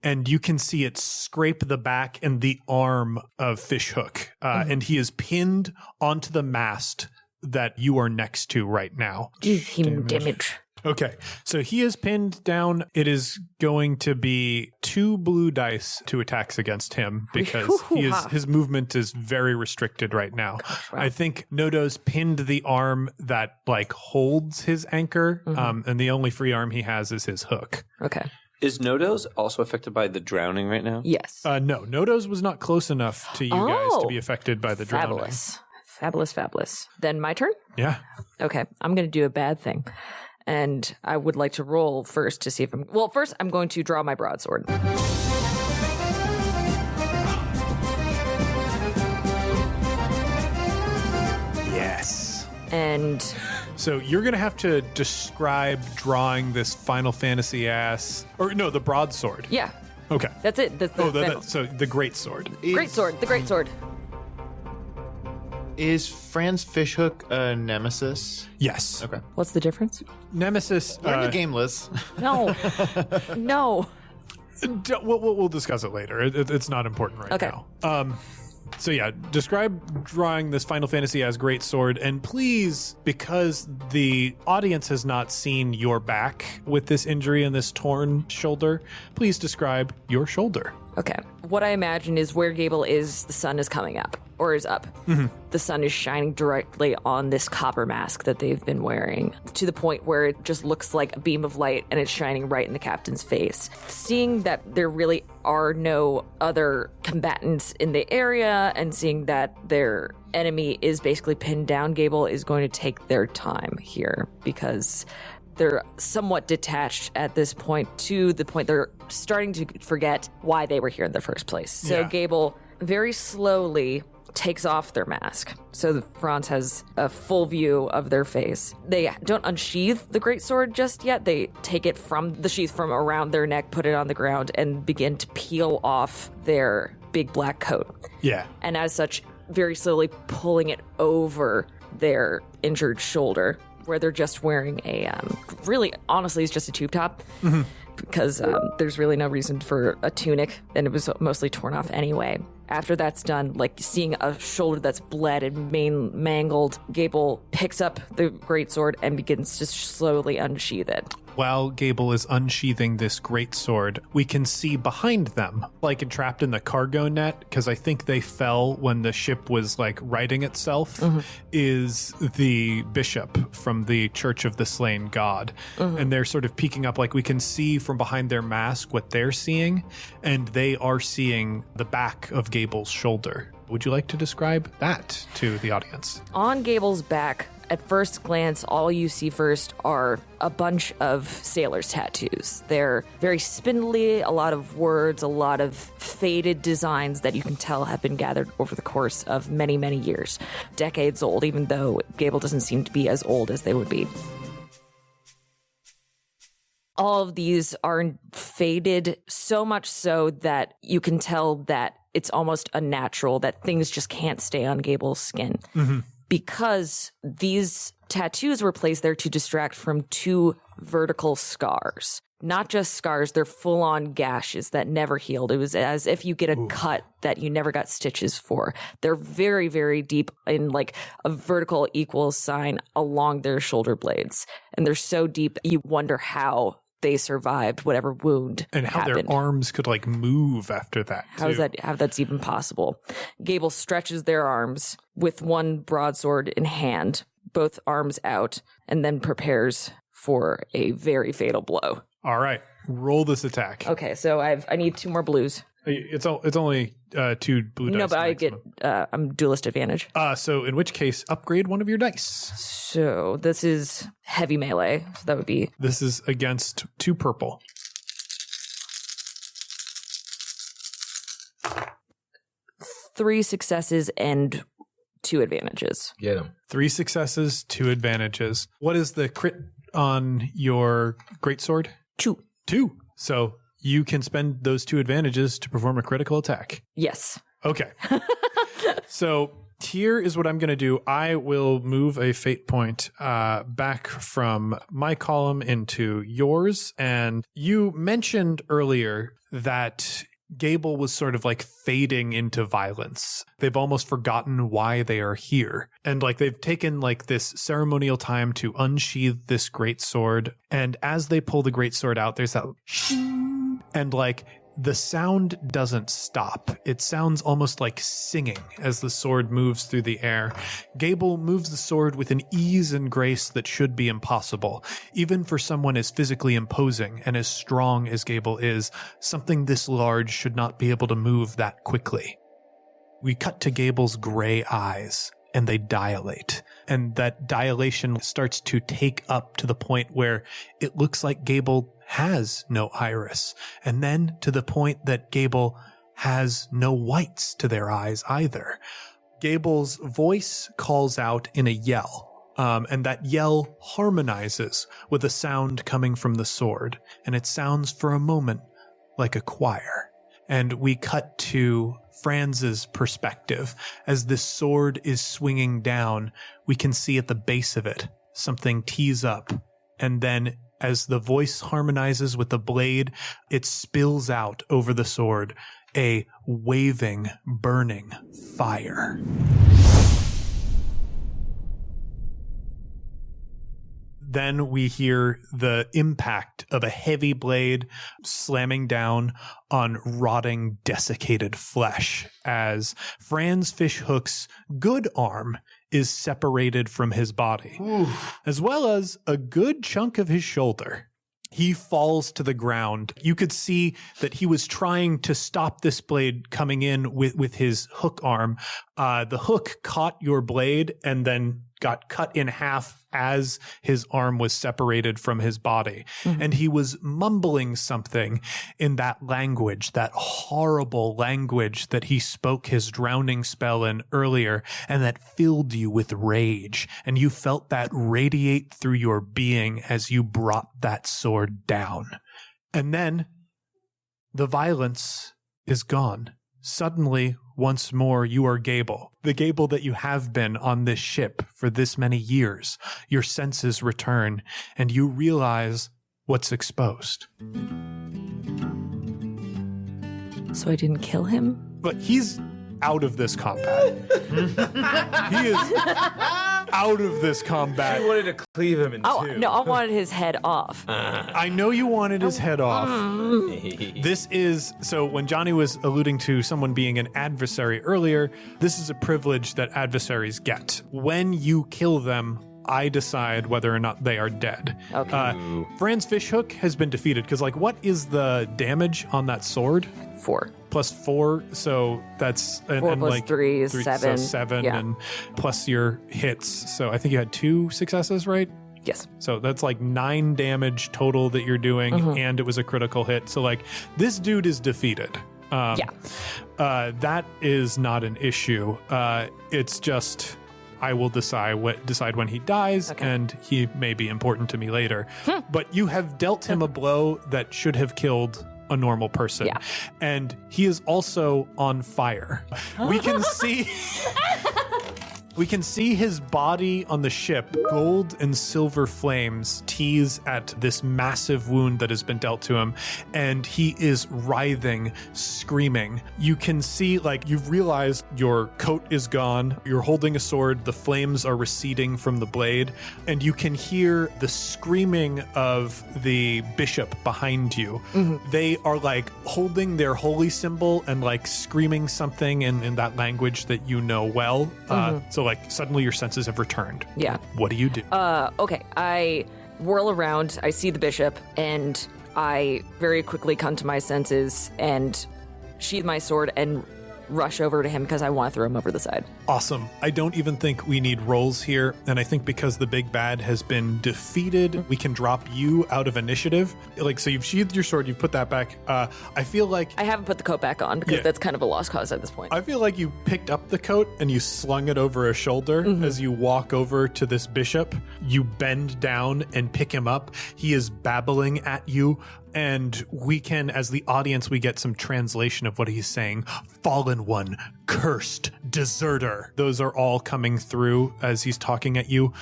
and you can see it scrape the back and the arm of Fishhook, and he is pinned onto the mast that you are next to right now.
Give him damage.
Okay, so he is pinned down. It is going to be 2 blue dice to attacks against him because his movement is very restricted right now.
Gosh, wow.
I think Nodoze pinned the arm that like holds his anchor, and the only free arm he has is his hook.
Okay.
Is Nodoze also affected by the drowning right now?
Yes.
No, Nodoze was not close enough to you guys to be affected by the drowning.
Fabulous. Then my turn?
Yeah.
Okay, I'm going to do a bad thing. And I would like to roll first to see if I'm... Well, first I'm going to draw my broadsword.
Yes.
And...
So you're going to have to describe drawing this Final Fantasy the broadsword.
Yeah.
Okay.
That's it.
So the great sword.
The great sword.
Is Franz Fishhook a nemesis?
Yes.
Okay.
What's the difference?
Nemesis.
Learn the game, Liz.
No. No.
We'll discuss it later. It's not important right now. So yeah, describe drawing this Final Fantasy as great sword, and please, because the audience has not seen your back with this injury and this torn shoulder, please describe your shoulder.
Okay. What I imagine is where Gable is, the sun is coming up, or is up. The sun is shining directly on this copper mask that they've been wearing, to the point where it just looks like a beam of light and it's shining right in the captain's face. Seeing that there really are no other combatants in the area, and seeing that their enemy is basically pinned down, Gable is going to take their time here, because they're somewhat detached at this point, to the point they're starting to forget why they were here in the first place. So
Yeah.
Gable very slowly takes off their mask. So Franz has a full view of their face. They don't unsheath the greatsword just yet. They take it from the sheath from around their neck, put it on the ground, and begin to peel off their big black coat.
Yeah.
And as such, very slowly pulling it over their injured shoulder, where they're just wearing a, really, honestly, it's just a tube top, because there's really no reason for a tunic, and it was mostly torn off anyway. After that's done, like seeing a shoulder that's bled and mangled, Gable picks up the greatsword and begins to slowly unsheath it.
While Gable is unsheathing this greatsword, we can see behind them, like entrapped in the cargo net, because I think they fell when the ship was like righting itself, is the bishop from the Church of the Slain God. And they're sort of peeking up, like we can see from behind their mask what they're seeing, and they are seeing the back of Gable's shoulder. Would you like to describe that to the audience?
On Gable's back, at first glance, all you see first are a bunch of sailors' tattoos. They're very spindly, a lot of words, a lot of faded designs that you can tell have been gathered over the course of many, many years. Decades old, even though Gable doesn't seem to be as old as they would be. All of these are faded, so much so that you can tell that it's almost unnatural, that things just can't stay on Gable's skin. Because these tattoos were placed there to distract from two vertical scars. Not just scars, they're full-on gashes that never healed. It was as if you get a cut that you never got stitches for. They're very, very deep in like a vertical equal sign along their shoulder blades. And they're so deep, you wonder how they survived whatever wound
And how
happened.
their arms could like move after that.
How that's even possible? Gable stretches their arms with one broadsword in hand, both arms out, and then prepares for a very fatal blow.
All right, roll this attack.
Okay, so I need 2 more blues.
It's only 2 blue dice.
No, but I
maximum.
get I'm duelist advantage.
So in which case, upgrade one of your dice.
So this is heavy melee. So that would be
This is against 2 purple.
three successes and 2 advantages.
Get him.
3 successes, 2 advantages. What is the crit on your greatsword?
2.
2. So you can spend those 2 advantages to perform a critical attack.
Yes.
Okay. So here is what I'm going to do. I will move a fate point back from my column into yours. And you mentioned earlier that Gable was sort of like fading into violence. They've almost forgotten why they are here. And like they've taken like this ceremonial time to unsheath this great sword. And as they pull the great sword out, there's that and like the sound doesn't stop. It sounds almost like singing as the sword moves through the air. Gable moves the sword with an ease and grace that should be impossible. Even for someone as physically imposing and as strong as Gable is, something this large should not be able to move that quickly. We cut to Gable's gray eyes, and they dilate. And that dilation starts to take up to the point where it looks like Gable has no iris. And then to the point that Gable has no whites to their eyes either. Gable's voice calls out in a yell. And that yell harmonizes with a sound coming from the sword. And it sounds for a moment like a choir. And we cut to Franz's perspective. As this sword is swinging down, we can see at the base of it something tease up. And then as the voice harmonizes with the blade, it spills out over the sword a waving, burning fire. Then we hear the impact of a heavy blade slamming down on rotting, desiccated flesh as Franz Fishhook's good arm is separated from his body, as well as a good chunk of his shoulder. He falls to the ground. You could see that he was trying to stop this blade coming in with his hook arm. The hook caught your blade and then got cut in half as his arm was separated from his body. And he was mumbling something in that language, that horrible language that he spoke his drowning spell in earlier, and that filled you with rage. And you felt that radiate through your being as you brought that sword down. And then the violence is gone. Suddenly, once more, you are Gable, the Gable that you have been on this ship for this many years. Your senses return, and you realize what's exposed.
So I didn't kill him?
But he's out of this combat. He is out of this combat.
I wanted to cleave him in
Oh,
two.
no, I wanted his head off.
I know you wanted his head off. This is, so when Johnny was alluding to someone being an adversary earlier, this is a privilege that adversaries get. When you kill them, I decide whether or not they are dead.
Okay.
Franz Fishhook has been defeated because, like, what is the damage on that sword?
4.
+4, so that's
4 plus
like
3 is 7.
So 7,
Yeah.
and plus your hits. So I think you had 2 successes, right?
Yes.
So that's like 9 damage total that you're doing, and it was a critical hit. So like this dude is defeated. That is not an issue. It's just I will decide when he dies, and he may be important to me later. But you have dealt him a blow that should have killed a normal person.
Yeah.
And he is also on fire. We can see we can see his body on the ship. Gold and silver flames tease at this massive wound that has been dealt to him, and he is writhing, screaming. You can see, like, you've realized your coat is gone. You're holding a sword. The flames are receding from the blade, and you can hear the screaming of the bishop behind you. They are like holding their holy symbol and like screaming something in that language that you know well. So like suddenly your senses have returned.
Yeah.
What do you do?
Okay. I whirl around, I see the bishop, and I very quickly come to my senses and sheathe my sword and rush over to him because I want to throw him over the side.
Awesome. I don't even think we need rolls here. And I think because the big bad has been defeated, we can drop you out of initiative. Like, so you've sheathed your sword, you've put that back. I feel like
I haven't put the coat back on because that's kind of a lost cause at this point.
I feel like you picked up the coat and you slung it over a shoulder as you walk over to this bishop. You bend down and pick him up. He is babbling at you. And we can, as the audience, we get some translation of what he's saying. Fallen one, cursed, deserter. Those are all coming through as he's talking at you.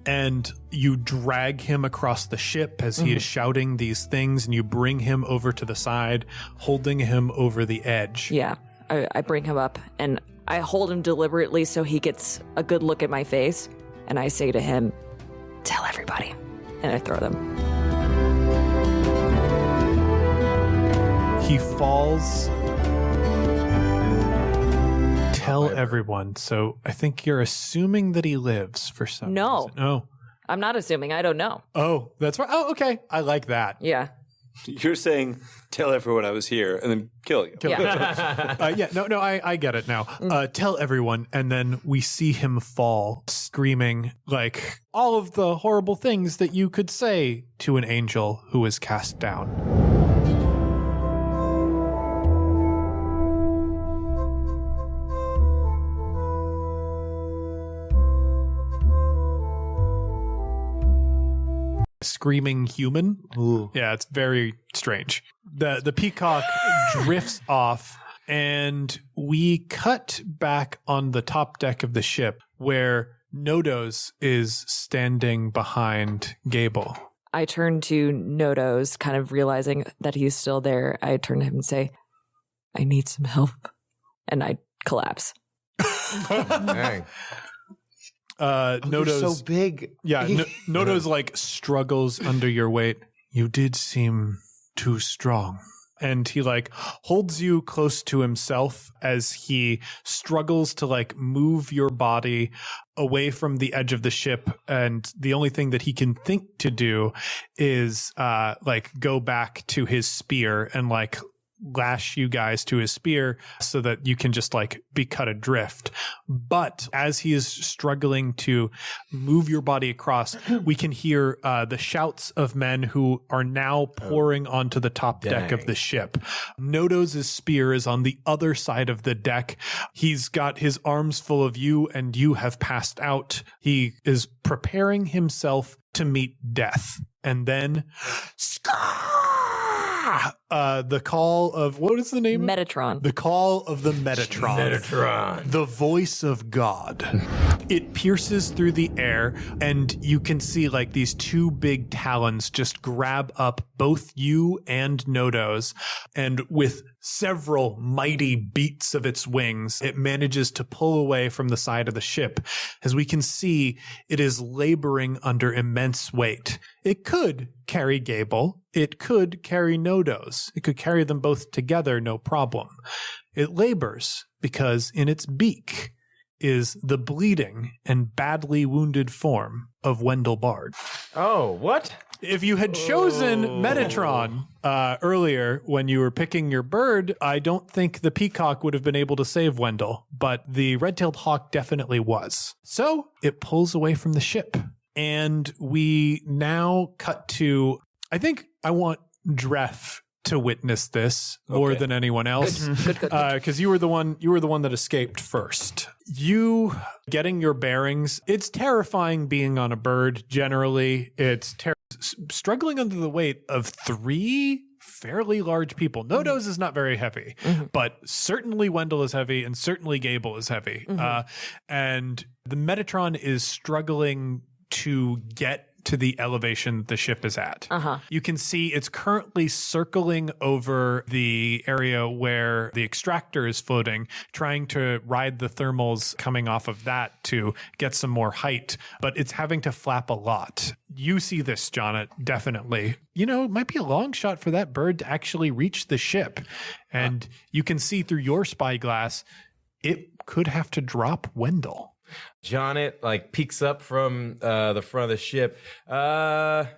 And you drag him across the ship as he is shouting these things, and you bring him over to the side, holding him over the edge.
Yeah. I bring him up and I hold him deliberately so he gets a good look at my face. And I say to him, "Tell everybody." And I throw them.
He falls. Tell everyone. So I think you're assuming that he lives for some
No.
reason. Oh.
I'm not assuming. I don't know.
Oh, that's right. Oh, okay. I like that.
Yeah.
You're saying, tell everyone I was here and then kill you.
Yeah.
No, I get it now. Tell everyone. And then we see him fall, screaming like all of the horrible things that you could say to an angel who is cast down. Screaming human.
Ooh.
Yeah, it's very strange. The peacock drifts off, and we cut back on the top deck of the ship where Nodoze is standing behind Gable.
I turn to Nodoze, kind of realizing that he's still there. I turn to him and say, I need some help. And I collapse.
Dang.
Nodoze,
You're so big.
yeah, Nodoze like struggles under your weight. You did seem too strong. And he like holds you close to himself as he struggles to like move your body away from the edge of the ship. And the only thing that he can think to do is like go back to his spear and like lash you guys to his spear so that you can just like be cut adrift. But as he is struggling to move your body across, we can hear the shouts of men who are now pouring onto the top deck of the ship. Nodoze's spear is on the other side of the deck. He's got his arms full of you and you have passed out. He is preparing himself to meet death. And then the call of, what is the name?
Metatron.
The call of the Metatron.
Metatron.
The voice of God. It pierces through the air, and you can see like these two big talons just grab up both you and Nodoze, and with several mighty beats of its wings, it manages to pull away from the side of the ship. As we can see, it is laboring under immense weight. It could carry Gable. It could carry Nodoze. It could carry them both together, no problem. It labors because in its beak is the bleeding and badly wounded form of Wendell Bard.
Oh, what?
If you had chosen Metatron earlier when you were picking your bird, I don't think the peacock would have been able to save Wendell, but the red-tailed hawk definitely was. So it pulls away from the ship. And we now cut to, I think I want Dref to witness this more than anyone else. Because you were the one that escaped first. You getting your bearings, it's terrifying being on a bird generally. It's struggling under the weight of 3 fairly large people. Nodoze is not very heavy, but certainly Wendell is heavy and certainly Gable is heavy. And the Metatron is struggling to get to the elevation the ship is at. You can see it's currently circling over the area where the extractor is floating, trying to ride the thermals coming off of that to get some more height, but it's having to flap a lot. You see this, Jonnet, definitely. You know, it might be a long shot for that bird to actually reach the ship. And you can see through your spyglass, it could have to drop Wendell.
Jonnet like peeks up from the front of the ship.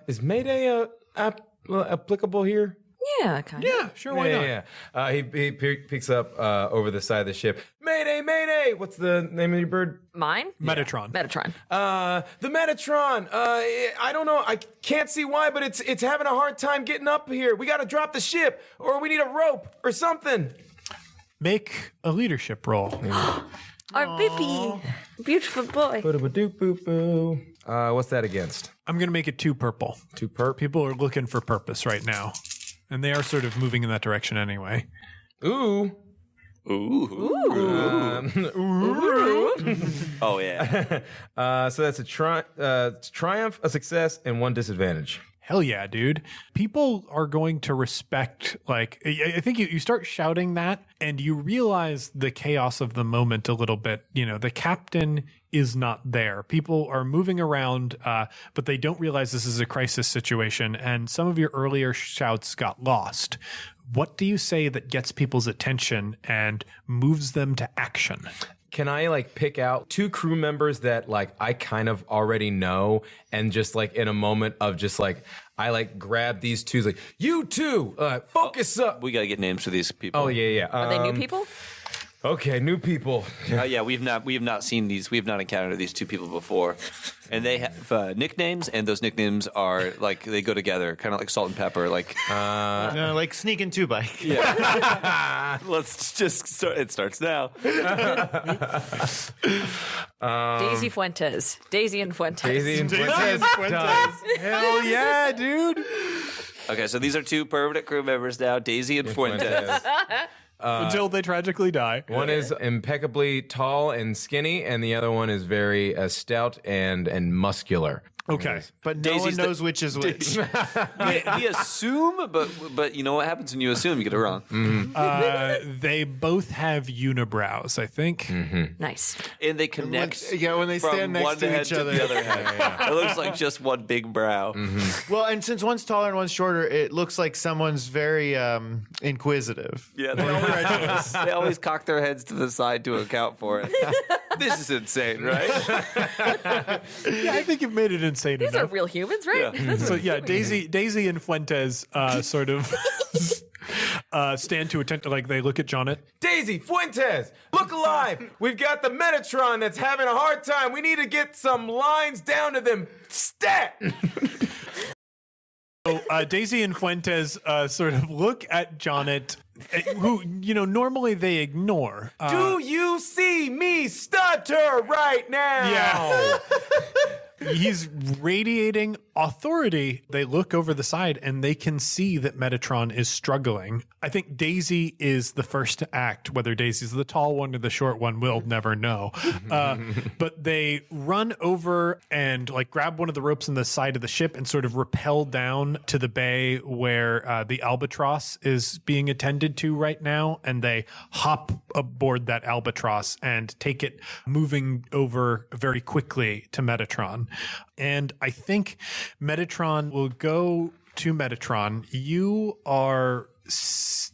Is Mayday applicable here?
Yeah, kind of.
Yeah, sure, why not?
Yeah. He peeks up over the side of the ship. Mayday, Mayday! What's the name of your bird?
Mine?
Metatron.
Metatron.
The Metatron. I don't know. I can't see why, but it's having a hard time getting up here. We got to drop the ship, or we need a rope or something.
Make a leadership roll.
Our Bippy. Beautiful boy.
What's that against?
I'm going to make it 2 purple.
2 perp.
People are looking for purpose right now. And they are sort of moving in that direction anyway.
Ooh.
Oh, yeah.
So that's a triumph, a success, and 1 disadvantage.
Hell yeah, dude. People are going to respect, like, I think you start shouting that and you realize the chaos of the moment a little bit. You know, the captain is not there. People are moving around, but they don't realize this is a crisis situation. And some of your earlier shouts got lost. What do you say that gets people's attention and moves them to action?
Can I like pick out 2 crew members that like I kind of already know, and just like in a moment of just like I like grab these 2, like you 2, focus up.
We got to get names for these people.
Oh yeah.
Are they new people?
Okay, new people.
Yeah, we have not seen these. We have not encountered these 2 people before, and they have nicknames, and those nicknames are like they go together, kind of like salt and pepper. Like,
like sneaking 2 bike.
yeah. Let's just start. It starts now.
Daisy Fuentes. Daisy and Fuentes.
Daisy and Fuentes.
Hell yeah, dude.
Okay, so these are 2 permanent crew members now, Daisy and Fuentes.
Until they tragically die.
One is impeccably tall and skinny, and the other one is very stout and muscular.
Okay.
But no
Daisy's
one knows which is which.
we assume, but you know what happens when you assume? You get it wrong.
They both have unibrows, I think.
Nice.
And they connect.
When they
from
stand next
one
to
head
each other.
the other head. It looks like just one big brow.
Well, and since one's taller and one's shorter, it looks like someone's very inquisitive.
Yeah, they always cock their heads to the side to account for it. This is insane, right?
Yeah, I think you've made it insane
These are
enough.
real humans, right?
Yeah.
So yeah, Daisy and Fuentes sort of stand to attention. Like they look at Jonnet.
Daisy, Fuentes, look alive. We've got the Metatron that's having a hard time. We need to get some lines down to them. Stat!
So Daisy and Fuentes sort of look at Jonnet, who normally they ignore.
Do you see me stutter right now?
Yeah. He's radiating authority. They look over the side and they can see that Metatron is struggling. I think Daisy is the first to act. Whether Daisy's the tall one or the short one, we'll never know. But they run over and grab one of the ropes on the side of the ship and sort of rappel down to the bay where the albatross is being attended to right now. And they hop aboard that albatross and take it moving over very quickly to Metatron. And I think Metatron will go to Metatron. You are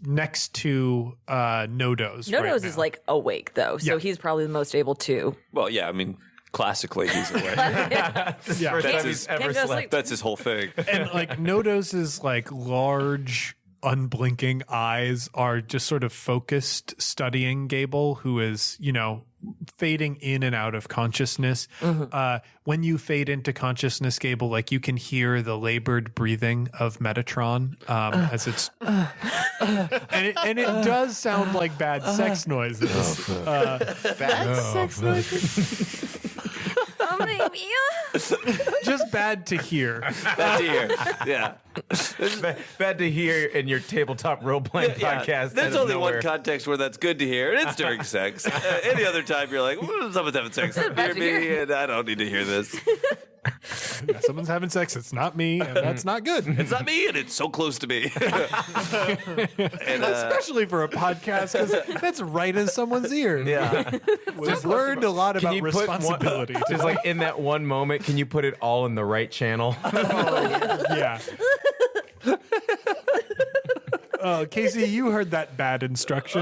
next to Nodoze.
Nodoze is awake though, so he's probably the most able to.
Well, yeah, I mean, classically, he's awake.
Yeah,
First time he's ever
Can't go
slept.
sleep.
That's his whole thing.
and Nodoze's large, unblinking eyes are just sort of focused, studying Gable, who is fading in and out of consciousness. When you fade into consciousness, Gable, you can hear the labored breathing of Metatron as it's and it does sound like bad sex noises.
Bad sex noises.
Just bad to hear.
Bad to hear. Yeah.
Bad to hear in your tabletop role-playing podcast.
There's
out of
only
nowhere.
one context where that's good to hear, and it's during sex. Any other time, you're like, someone's having sex near me, and I don't need to hear this.
Yeah, someone's having sex. It's not me, and that's not good.
It's not me, and it's so close to me. And,
Especially for a podcast, because that's right in someo's ear.
Yeah.
We've learned a lot about
Can you
responsibility.
put just in that one moment, can you put it all in the right channel?
Yeah. Casey, you heard that bad instruction.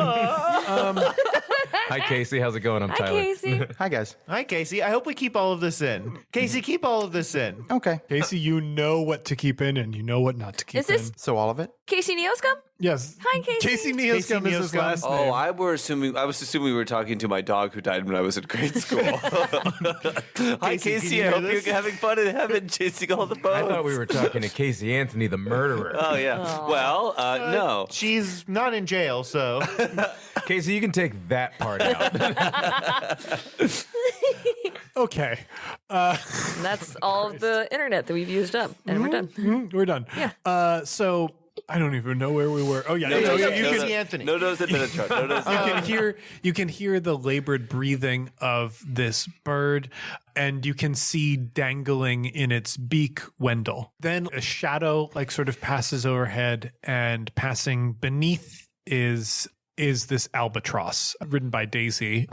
Hi, Casey. How's it going? I'm
Hi,
Tyler.
Casey.
Hi, guys. Hi, Casey. I hope we keep all of this in. Casey, keep all of this in.
Okay.
Casey, you know what to keep in and you know what not to keep
Is this
in.
So all of it?
Casey Neoscum?
Yes.
Hi, Casey.
Casey Neoscum is his
Neoscum.
last
Oh,
name.
I was assuming we were talking to my dog who died when I was in grade school. Hi,
Casey,
Casey.
can you
I
hear
hope
this?
you're having fun in heaven, chasing all the bones.
I thought we were talking to Casey Anthony, the murderer.
Oh yeah. Well, no.
She's not in jail, so.
Casey, you can take that part out.
Okay.
That's all of the internet that we've used up, and we're done.
We're done.
Yeah.
So I don't even know where we were. Oh yeah.
Casey Anthony.
Nodoze and Metatron.
You can hear the labored breathing of this bird, and you can see dangling in its beak Wendell. Then a shadow sort of passes overhead, and passing beneath is this albatross ridden by Daisy.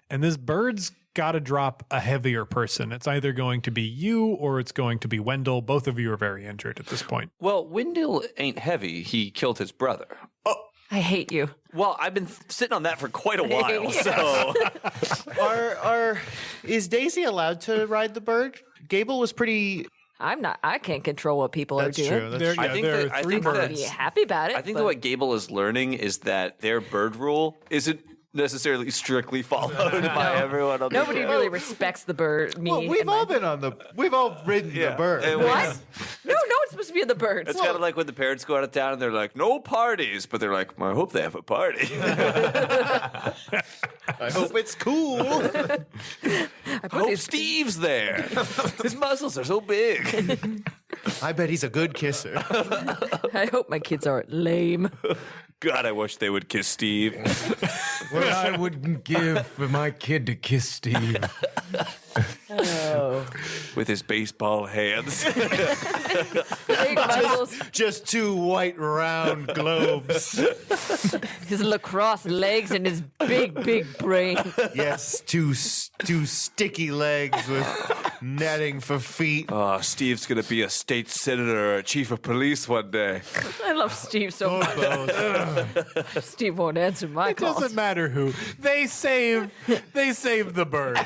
And this bird's got to drop a heavier person. It's either going to be you or it's going to be Wendell. Both of you are very injured at this point.
Well, Wendell ain't heavy. He killed his brother.
I hate you.
Well, I've been sitting on that for quite a while, so
Is Daisy allowed to ride the bird? Gable was pretty.
I'm not. I can't control what people are doing.
There,
I think
there
that-
are
I
three
think that-
I'd
birds.
be happy about it.
I think
but
that what Gable is learning is that their bird rule isn't necessarily strictly followed by everyone on the
nobody
show.
really respects the bird. Me.
Well, we've
and
all
my-
been on the. We've all ridden the bird.
And
What? No one's supposed to be in the birds.
It's kind of like when the parents go out of town and they're like, no parties, but they're like, well, I hope they have a party.
I hope it's cool.
I put
hope
these-
Steve's there. His muscles are so big.
I bet he's a good kisser.
I hope my kids aren't lame.
God, I wish they would kiss Steve.
What I wouldn't give for my kid to kiss Steve.
With his baseball hands.
Big muscles,
Just 2 white round globes.
his lacrosse legs, and his big brain.
Yes, two sticky legs with netting for feet.
Oh, Steve's going to be a state senator or a chief of police one day.
I love Steve so much. Steve won't answer my
It
calls.
doesn't matter who. They save the bird.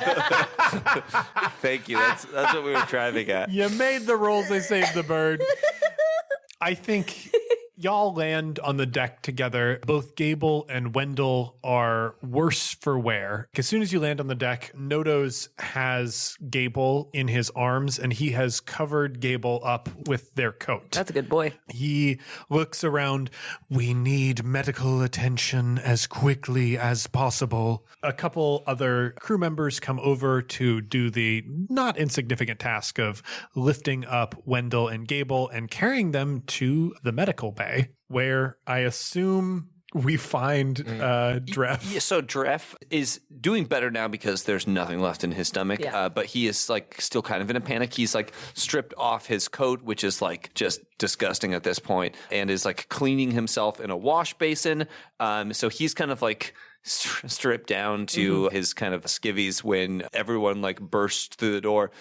Thank you. That's what we were driving at.
You made the rolls, they saved the bird. I think y'all land on the deck together. Both Gable and Wendell are worse for wear. As soon as you land on the deck, Nodoze has Gable in his arms, and he has covered Gable up with their coat.
That's a good boy.
He looks around. We need medical attention as quickly as possible. A couple other crew members come over to do the not insignificant task of lifting up Wendell and Gable and carrying them to the medical bay, where I assume we find Dref.
Yeah, so Dref is doing better now because there's nothing left in his stomach.
Yeah.
But he is like still kind of in a panic. He's like stripped off his coat, which is like just disgusting at this point, and is like cleaning himself in a wash basin. So he's kind of like stripped down to his kind of skivvies when everyone like burst through the door.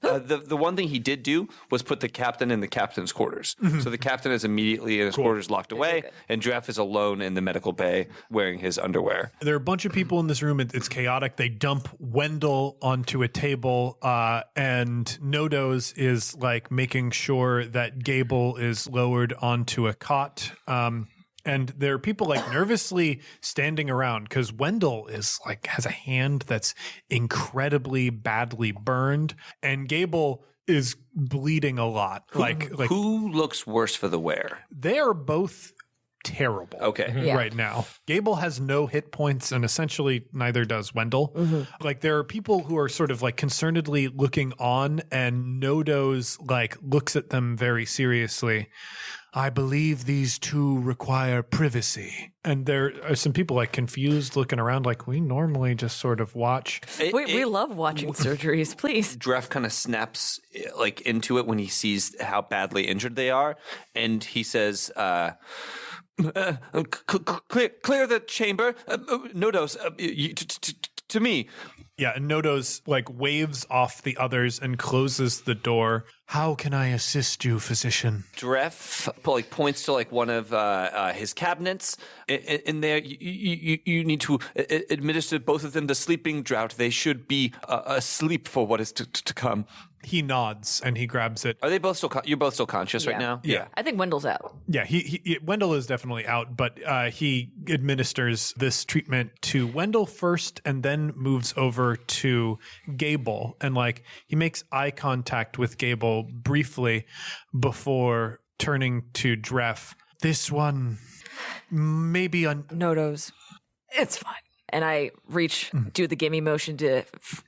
The one thing he did do was put the captain in the captain's quarters. So the captain is immediately in his quarters locked away, and Dref is alone in the medical bay wearing his underwear.
There are a bunch of people in this room. It's chaotic. They dump Wendell onto a table, and Nodoze is like making sure that Gable is lowered onto a cot. And there are people like nervously standing around because Wendell is like has a hand that's incredibly badly burned, and Gable is bleeding a lot. Like
Who looks worse for the wear?
they are both terrible.
Okay.
Yeah.
Right now, Gable has no hit points, and essentially neither does Wendell. Like there are people who are sort of like concernedly looking on, and Nodoze like looks at them very seriously. I believe these two require privacy. And there are some people like confused looking around like we normally just sort of watch.
We love watching surgeries, please.
Dref kind of snaps like into it when he sees how badly injured they are, and he says, clear the chamber. Nodoze, to me.
Yeah, and Nodoze like waves off the others and closes the door. How can I assist you, physician?
Dref like points to like one of his cabinets. In there, you need to administer both of them the sleeping draught. They should be asleep for what is to come.
He nods and he grabs it.
Are they both still? You're both still conscious right now?
Yeah.
I think Wendell's out.
Yeah, he Wendell is definitely out, but he administers this treatment to Wendell first and then moves over to Gable. And like he makes eye contact with Gable briefly before turning to Dref. This one may be
Nodoze. It's fine. And I do the gimme motion to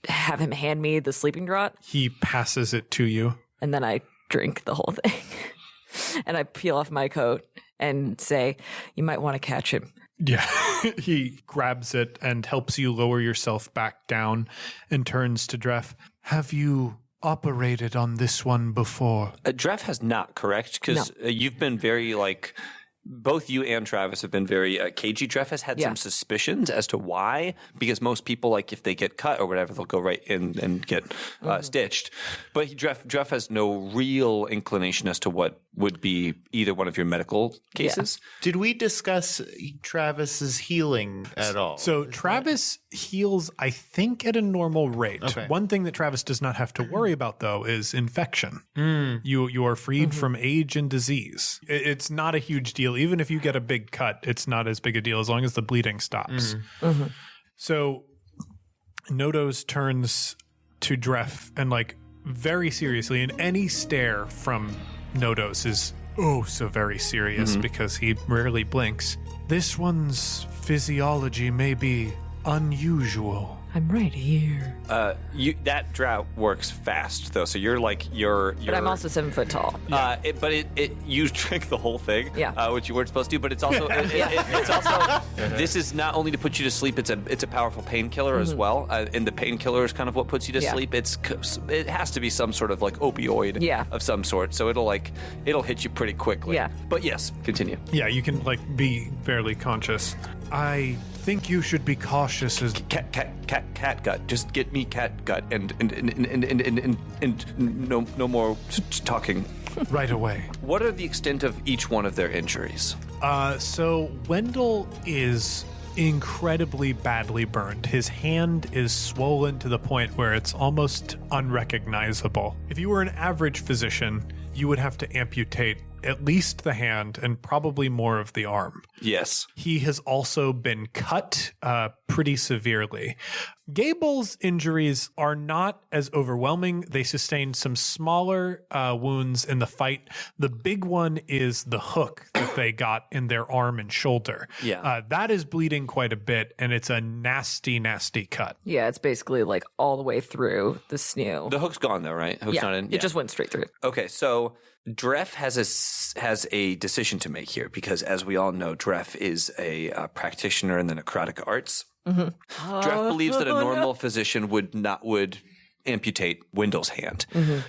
have him hand me the sleeping draught.
He passes it to you.
And then I drink the whole thing. And I peel off my coat and say, you might want to catch him.
Yeah. He grabs it and helps you lower yourself back down and turns to Dref. Have you operated on this one before?
Dref has not, correct? Because you've been very like. Both you and Travis have been very cagey. Dref has had some suspicions as to why, because most people, like if they get cut or whatever, they'll go right in and get stitched. But Dref has no real inclination as to what would be either one of your medical cases.
Did we discuss Travis's healing at all?
So Travis heals, I think, at a normal rate.
Okay.
One thing that Travis does not have to worry about, though, is infection. You are freed from age and disease. It's not a huge deal. Even if you get a big cut, it's not as big a deal as long as the bleeding stops. So Nodoze turns to Dref and like very seriously, and any stare from Nodoze is so very serious because he rarely blinks. This one's physiology may be unusual.
I'm right here.
That drought works fast though, so you're
But I'm also 7 foot tall.
You drink the whole thing,
Yeah.
which you weren't supposed to. But it's also it's also this is not only to put you to sleep. It's a powerful painkiller as well, and the painkiller is kind of what puts you to sleep. It has to be some sort of like opioid of some sort, so it'll hit you pretty quickly.
Yeah.
But yes, continue.
Yeah, you can be barely conscious. I think you should be cautious as
Cat gut. Just get me cat gut and no more talking.
right away.
What are the extent of each one of their injuries?
So Wendell is incredibly badly burned. His hand is swollen to the point where it's almost unrecognizable. If you were an average physician, you would have to amputate at least the hand and probably more of the arm.
Yes.
He has also been cut pretty severely. Gable's injuries are not as overwhelming. They sustained some smaller wounds in the fight. The big one is the hook that they got in their arm and shoulder.
Yeah.
That is bleeding quite a bit, and it's a nasty, nasty cut.
Yeah, it's basically like all the way through the snoo.
The hook's gone though, right? Hook's not in.
It just went straight through.
Okay, so Dref has a decision to make here because, as we all know, Dref is a practitioner in the necrotic arts. Dref believes that a normal physician would amputate Wendell's hand.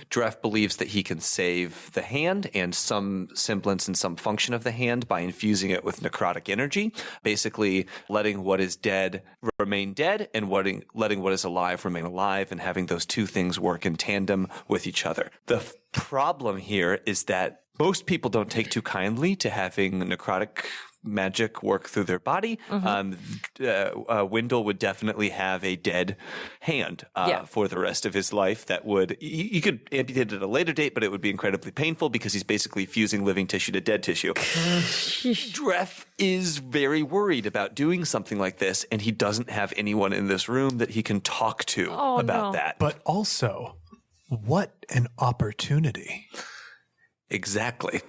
Dref believes that he can save the hand and some semblance and some function of the hand by infusing it with necrotic energy, basically letting what is dead remain dead and letting what is alive remain alive, and having those two things work in tandem with each other. The problem here is that most people don't take too kindly to having necrotic magic work through their body. Wendell would definitely have a dead hand for the rest of his life. That would, you could amputate it at a later date, but it would be incredibly painful because he's basically fusing living tissue to dead tissue. Dref is very worried about doing something like this, and he doesn't have anyone in this room that he can talk to about that.
But also, what an opportunity.
Exactly.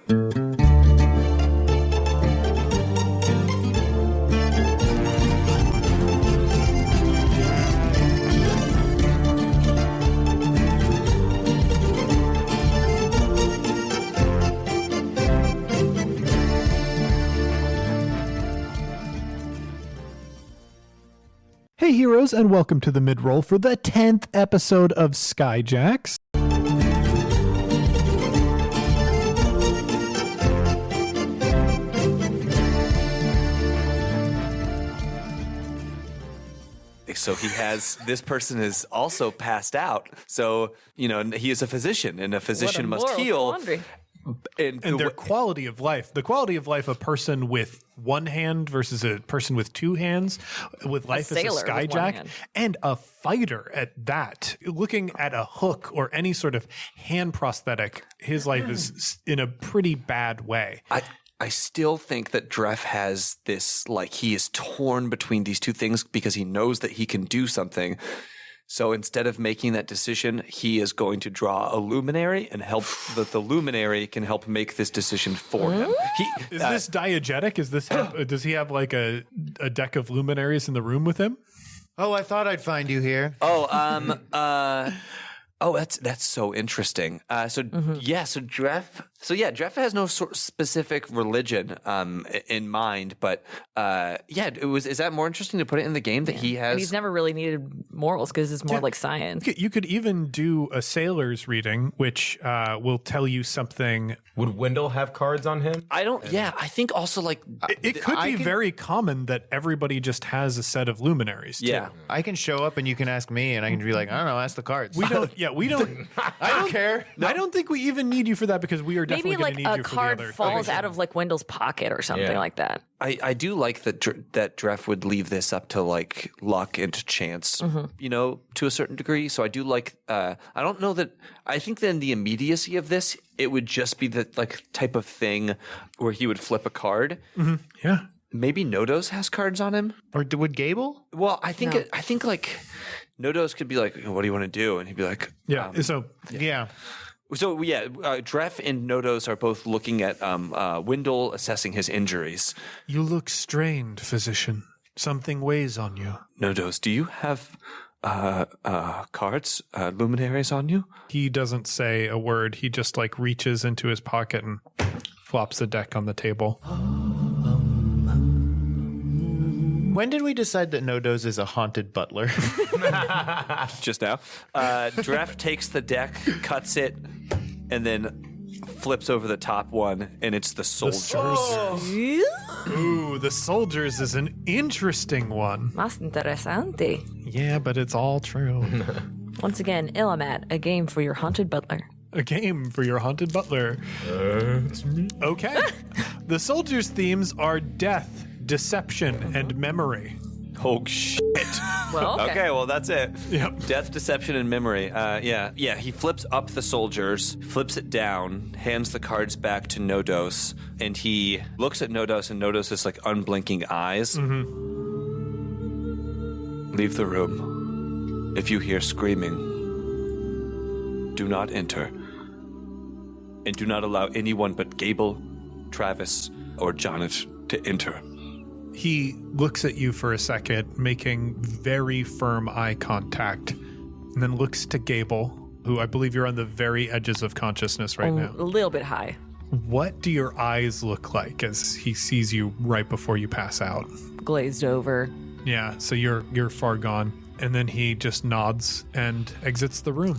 Hey heroes, and welcome to the mid-roll for the 10th episode of Skyjacks.
So this person is also passed out. So, he is a physician, and a physician must heal.
And their quality of life, the quality of life, a person with one hand versus a person with two hands, with life as a skyjack, and a fighter at that, looking at a hook or any sort of hand prosthetic, his life is in a pretty bad way.
I still think that Dref has this, he is torn between these two things because he knows that he can do something. So instead of making that decision, he is going to draw a luminary and help that the luminary can help make this decision for him.
Is this diegetic? Does he have a deck of luminaries in the room with him?
Oh, I thought I'd find you here.
Oh, that's so interesting. So Dref has no sort of specific religion in mind, but is that more interesting to put it in the game that he has?
And he's never really needed morals because it's more like science.
You could even do a sailor's reading, which will tell you something.
Would Wendell have cards on him?
I don't. Yeah, I think also
it could be very common that everybody just has a set of luminaries. Too.
Yeah,
I can show up and you can ask me, and I can be like, I don't know, ask the cards.
We don't. Yeah, we don't.
I don't care.
No. I don't think we even need you for that because we are definitely going to need you for the other.
Maybe a card falls out of Wendell's pocket or something like that.
I do like that Dref would leave this up to luck and chance, to a certain degree. So I do like. I don't know that. I think that in the immediacy of this, it would just be the type of thing where he would flip a card.
Mm-hmm. Yeah.
Maybe Nodoze has cards on him,
or would Gable?
Well, I think Nodoze could be like, "What do you want to do?" And he'd be like,
So
Dref and Nodoze are both looking at Wendell assessing his injuries.
You look strained, physician. Something weighs on you.
Nodoze, do you have cards, luminaries on you?
He doesn't say a word. He just like reaches into his pocket and flops the deck on the table.
When did we decide that Nodoze is a haunted butler?
Just now. Dreft takes the deck, cuts it, and then flips over the top one, and it's the soldiers.
Ooh, the soldiers is an interesting one.
Más interesante.
Yeah, but it's all true.
Once again, Ilamat, a game for your haunted butler.
A game for your haunted butler. Okay. The soldiers' themes are death, deception, and memory.
Oh, shit.
Well,
Okay, well, that's it.
Yep.
Death, deception, and memory. Yeah. He flips up the soldiers, flips it down, hands the cards back to Nodoze, and he looks at Nodoze, and Nodoze has like unblinking eyes. Mm-hmm. Leave the room. If you hear screaming, do not enter. And do not allow anyone but Gable, Travis, or Jonnet to enter.
He looks at you for a second, making very firm eye contact, and then looks to Gable, who I believe you're on the very edges of consciousness right now.
a little bit high.
What do your eyes look like as he sees you right before you pass out?
Glazed over.
Yeah, so you're far gone. And then he just nods and exits the room.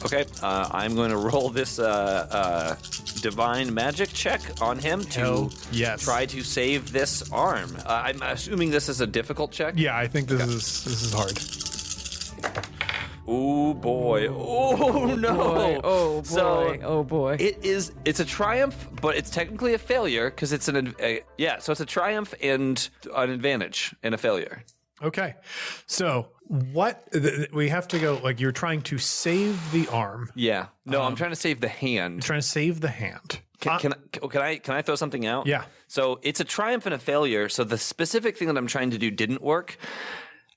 Okay, I'm going to roll this divine magic check on him to
Hell yes.
try to save this arm. I'm assuming this is a difficult check.
Yeah, I think this is hard.
Oh boy! Oh no!
Oh boy!
So
Oh boy!
it's a triumph, but it's technically a failure because it's so it's a triumph and an advantage and a failure.
Okay, so we have to go, like, you're trying to save the arm.
Yeah. No, I'm trying to save the hand.
Trying to save the hand.
Can I throw something out?
Yeah.
So it's a triumph and a failure. So the specific thing that I'm trying to do didn't work.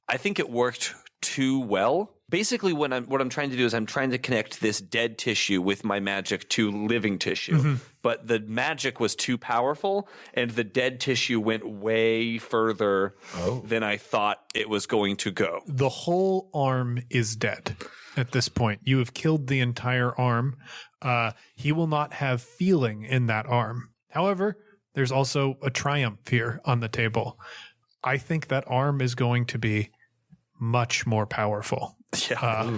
I think it worked too well. Basically, what I'm trying to do is I'm trying to connect this dead tissue with my magic to living tissue. Mm-hmm. But the magic was too powerful, and the dead tissue went way further than I thought it was going to go.
The whole arm is dead at this point. You have killed the entire arm. He will not have feeling in that arm. However, there's also a triumph here on the table. I think that arm is going to be much more powerful.
Yeah.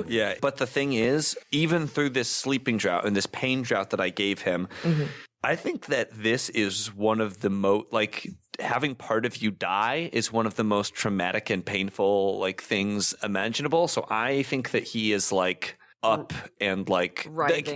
Yeah. But the thing is, even through this sleeping drought and this pain drought that I gave him, I think that this is one of the most, like, having part of you die is one of the most traumatic and painful, like, things imaginable. So I think that he is, like, up and, like,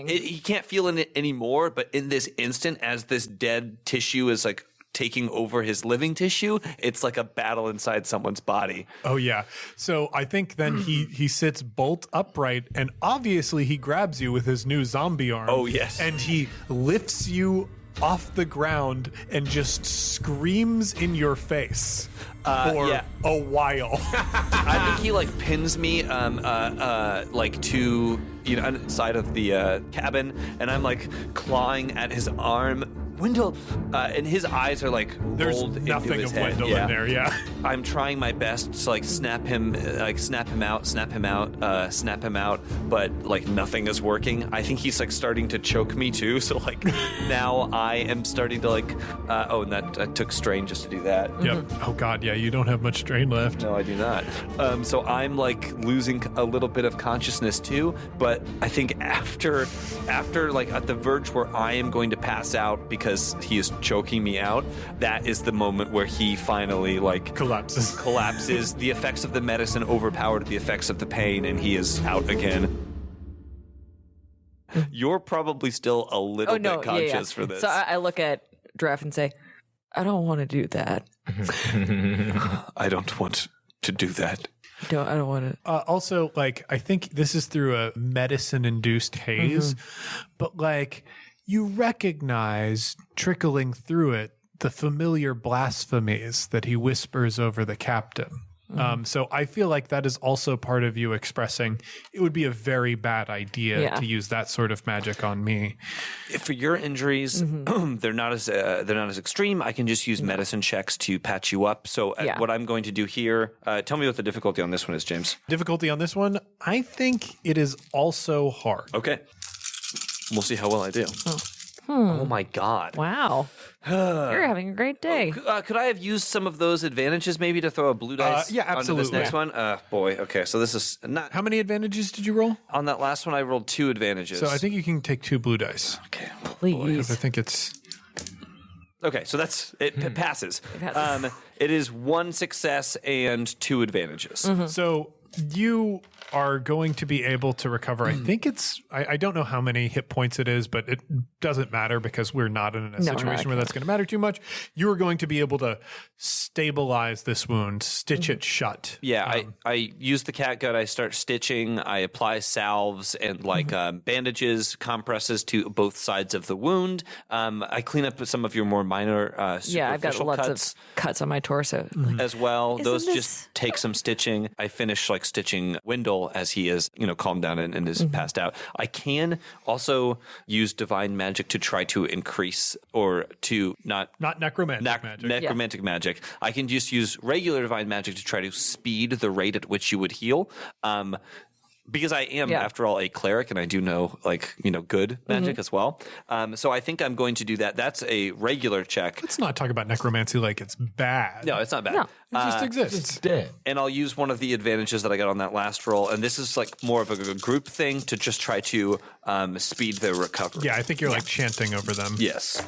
he can't feel it anymore. But in this instant, as this dead tissue is, like, taking over his living tissue, it's like a battle inside someone's body.
Oh yeah. So I think then he sits bolt upright, and obviously he grabs you with his new zombie arm.
Oh yes.
And he lifts you off the ground and just screams in your face for a while.
I think he like pins me like to inside of the cabin, and I'm like clawing at his arm. Wendell, and his eyes are like rolled into his head.
There's nothing of Wendell in there, yeah.
I'm trying my best to like snap him out, but like nothing is working. I think he's like starting to choke me too, so like now I am starting to like, and that took strain just to do that.
Yep. Oh god, yeah, you don't have much strain left.
No, I do not. So I'm like losing a little bit of consciousness too, but I think after like at the verge where I am going to pass out because he is choking me out, that is the moment where he finally like collapses. The effects of the medicine overpowered the effects of the pain, and he is out again. You're probably still a little bit conscious for this.
So I look at Draft and say, I don't want to do that.
I don't want to do that.
I don't want to.
Also, like, I think this is through a medicine-induced haze, but like, you recognize trickling through it the familiar blasphemies that he whispers over the captain. So I feel like that is also part of you expressing it would be a very bad idea to use that sort of magic on me.
For your injuries, they're not as extreme. I can just use medicine checks to patch you up. So what I'm going to do here, tell me what the difficulty on this one is, James.
Difficulty on this one, I think it is also hard.
Okay. We'll see how well I do. Oh my God.
Wow. You're having a great day.
Could I have used some of those advantages maybe to throw a blue dice
yeah,
onto this
absolutely.
next one? Boy. Okay. So this is not.
How many advantages did you roll?
On that last one, I rolled 2 advantages.
So I think you can take 2 blue dice.
Okay.
Please.
I think it's...
Okay. So that's it. Passes.
It passes.
It is 1 success and 2 advantages.
So you are going to be able to recover. I think it's, I don't know how many hit points it is, but it doesn't matter because we're not in a situation where that's going to matter too much. You are going to be able to stabilize this wound, stitch it shut.
Yeah, I use the catgut. I start stitching. I apply salves and bandages, compresses to both sides of the wound. I clean up some of your more minor superficial
I've got lots
cuts
of cuts on my torso.
as well. Those
this-
just take some stitching. I finish stitching Wendell as he is, calmed down and is passed out. I can also use divine magic to try to increase or to not
necromantic magic.
Necromantic magic. I can just use regular divine magic to try to speed the rate at which you would heal. Because I am, after all, a cleric and I do know, good magic as well. So I think I'm going to do that. That's a regular check.
Let's not talk about necromancy like it's bad.
No, it's not bad.
No.
It just exists.
It's dead.
And I'll use one of the advantages that I got on that last roll. And this is more of a group thing to just try to speed their recovery.
Yeah, I think you're chanting over them.
Yes.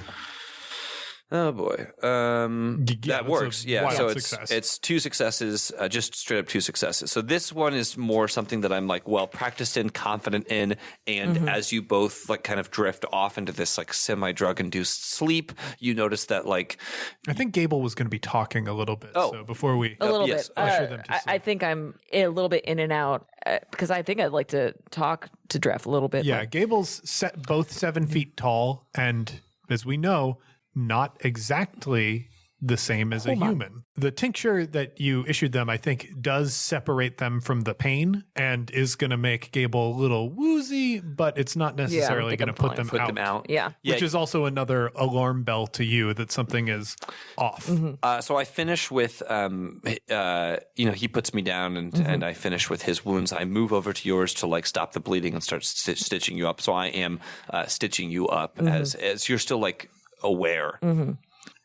Oh boy, that works. Yeah, so it's 2 successes, just straight up 2 successes. So this one is more something that I'm practiced in, confident in, and as you both kind of drift off into this semi-drug induced sleep, you notice that
I think Gable was going to be talking a little bit. So before we
A little
yes,
bit.
usher them to
I
sleep.
think I'm a little bit in and out because I think I'd like to talk to Dref a little bit.
Yeah, Gable's both 7 feet tall, and as we know, not exactly the same as a human. The tincture that you issued them, I think, does separate them from the pain and is going to make Gable a little woozy, but it's not necessarily going to put them out.
Yeah.
Which is also another alarm bell to you that something is off.
So I finish with, he puts me down and I finish with his wounds. I move over to yours to stop the bleeding and start stitching you up. So I am stitching you up as you're still aware.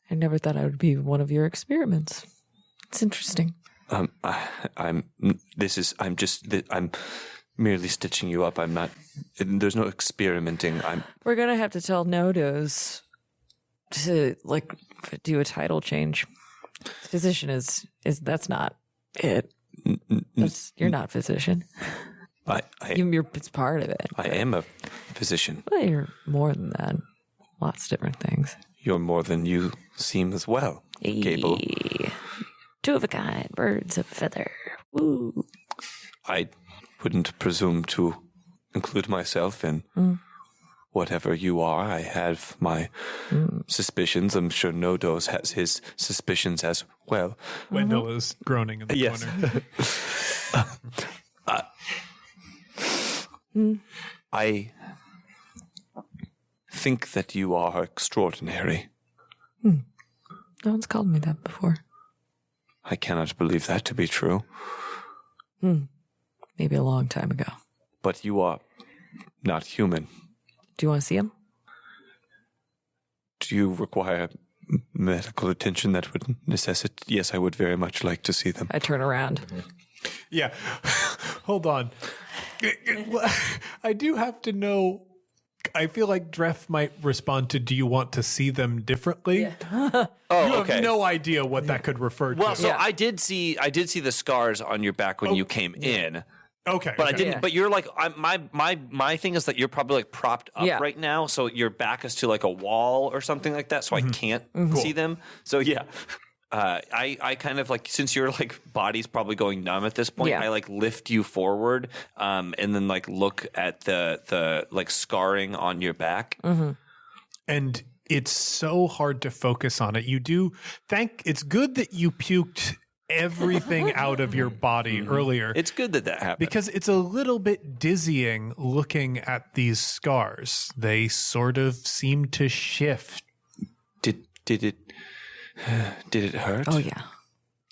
I never thought I would be one of your experiments. It's interesting.
I'm merely stitching you up. I'm not, there's no experimenting.
We're going to have to tell Nodoze to do a title change. Physician is that's not it. You're not physician. It's part of it.
I am a physician.
Well, you're more than that. Lots of different things.
You're more than you seem as well, Gable.
Two of a kind, birds of a feather. Woo.
I wouldn't presume to include myself in whatever you are. I have my suspicions. I'm sure Nodoze has his suspicions as well.
Wendell is groaning in the corner.
I think that you are extraordinary.
No one's called me that before.
I cannot believe that to be true.
Maybe a long time ago.
But you are not human.
Do you want to see him?
Do you require medical attention that would necessitate? Yes, I would very much like to see them.
I turn around.
Yeah. Hold on. I do have to know. I feel like Dref might respond to, do you want to see them differently?
Yeah.
You have no idea what that could refer to.
Well, so I did see the scars on your back when you came in.
Okay.
But I didn't. Yeah. But you're my thing is that you're probably propped up right now, so your back is to a wall or something like that, so I can't see them. So yeah. I kind of since your body's probably going numb at this point, I lift you forward, and then look at the scarring on your back.
And it's so hard to focus on it. You do it's good that you puked everything out of your body earlier.
It's good that happened.
Because it's a little bit dizzying looking at these scars. They sort of seem to shift.
Did it hurt?
Oh, yeah.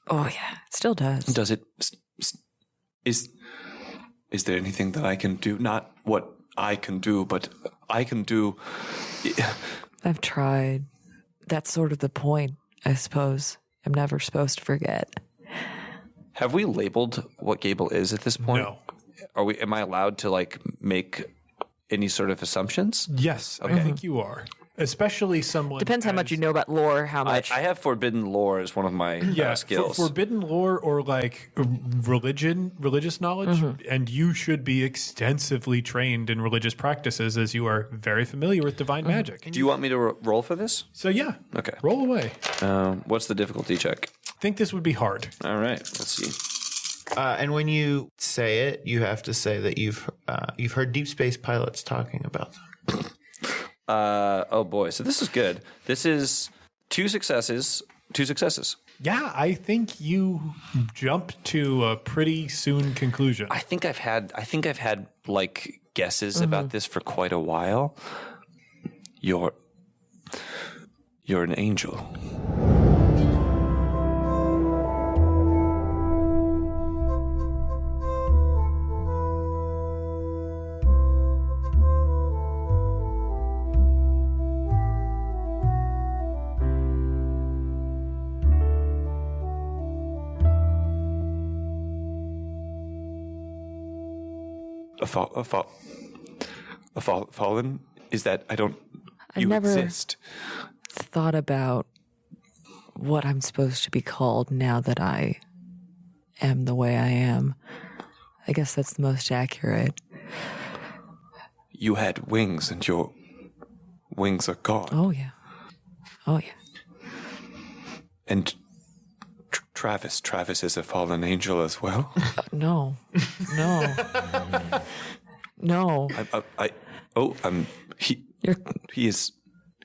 Oh, yeah. It still does.
Does it? Is there anything that I can do? Not what I can do, but I can do.
I've tried. That's sort of the point, I suppose. I'm never supposed to forget.
Have we labeled what Gable is at this point?
No.
Am I allowed to like make any sort of assumptions?
Yes, I think you are. Especially someone.
Depends how much you know about lore, how much.
I have forbidden lore as one of my skills.
Forbidden lore or like religious knowledge, and you should be extensively trained in religious practices as you are very familiar with divine magic.
Do you want me to roll for this?
So yeah,
Okay.
roll away.
What's the difficulty check?
I think this would be hard.
All right, let's see.
And when you say it, you have to say that you've heard deep space pilots talking about them.
Oh boy, so this is good. This is 2 successes.
Yeah, I think you jumped to a pretty soon conclusion.
I think I've had like guesses about this for quite a while. You're an angel. Fallen? Is that you
never
exist?
thought about what I'm supposed to be called now that I am the way I am. I guess that's the most accurate.
You had wings and your wings are gone.
Oh, yeah. Oh, yeah.
And Travis is a fallen angel as well?
No. No.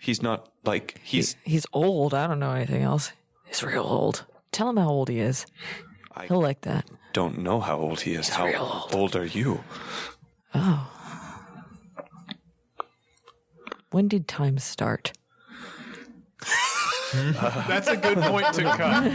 He's not like, he's
old. I don't know anything else. He's real old. Tell him how old he is. He'll like that.
don't know how old he is.
He's
how
real
old are you?
Oh. When did time start?
That's a good point to cut.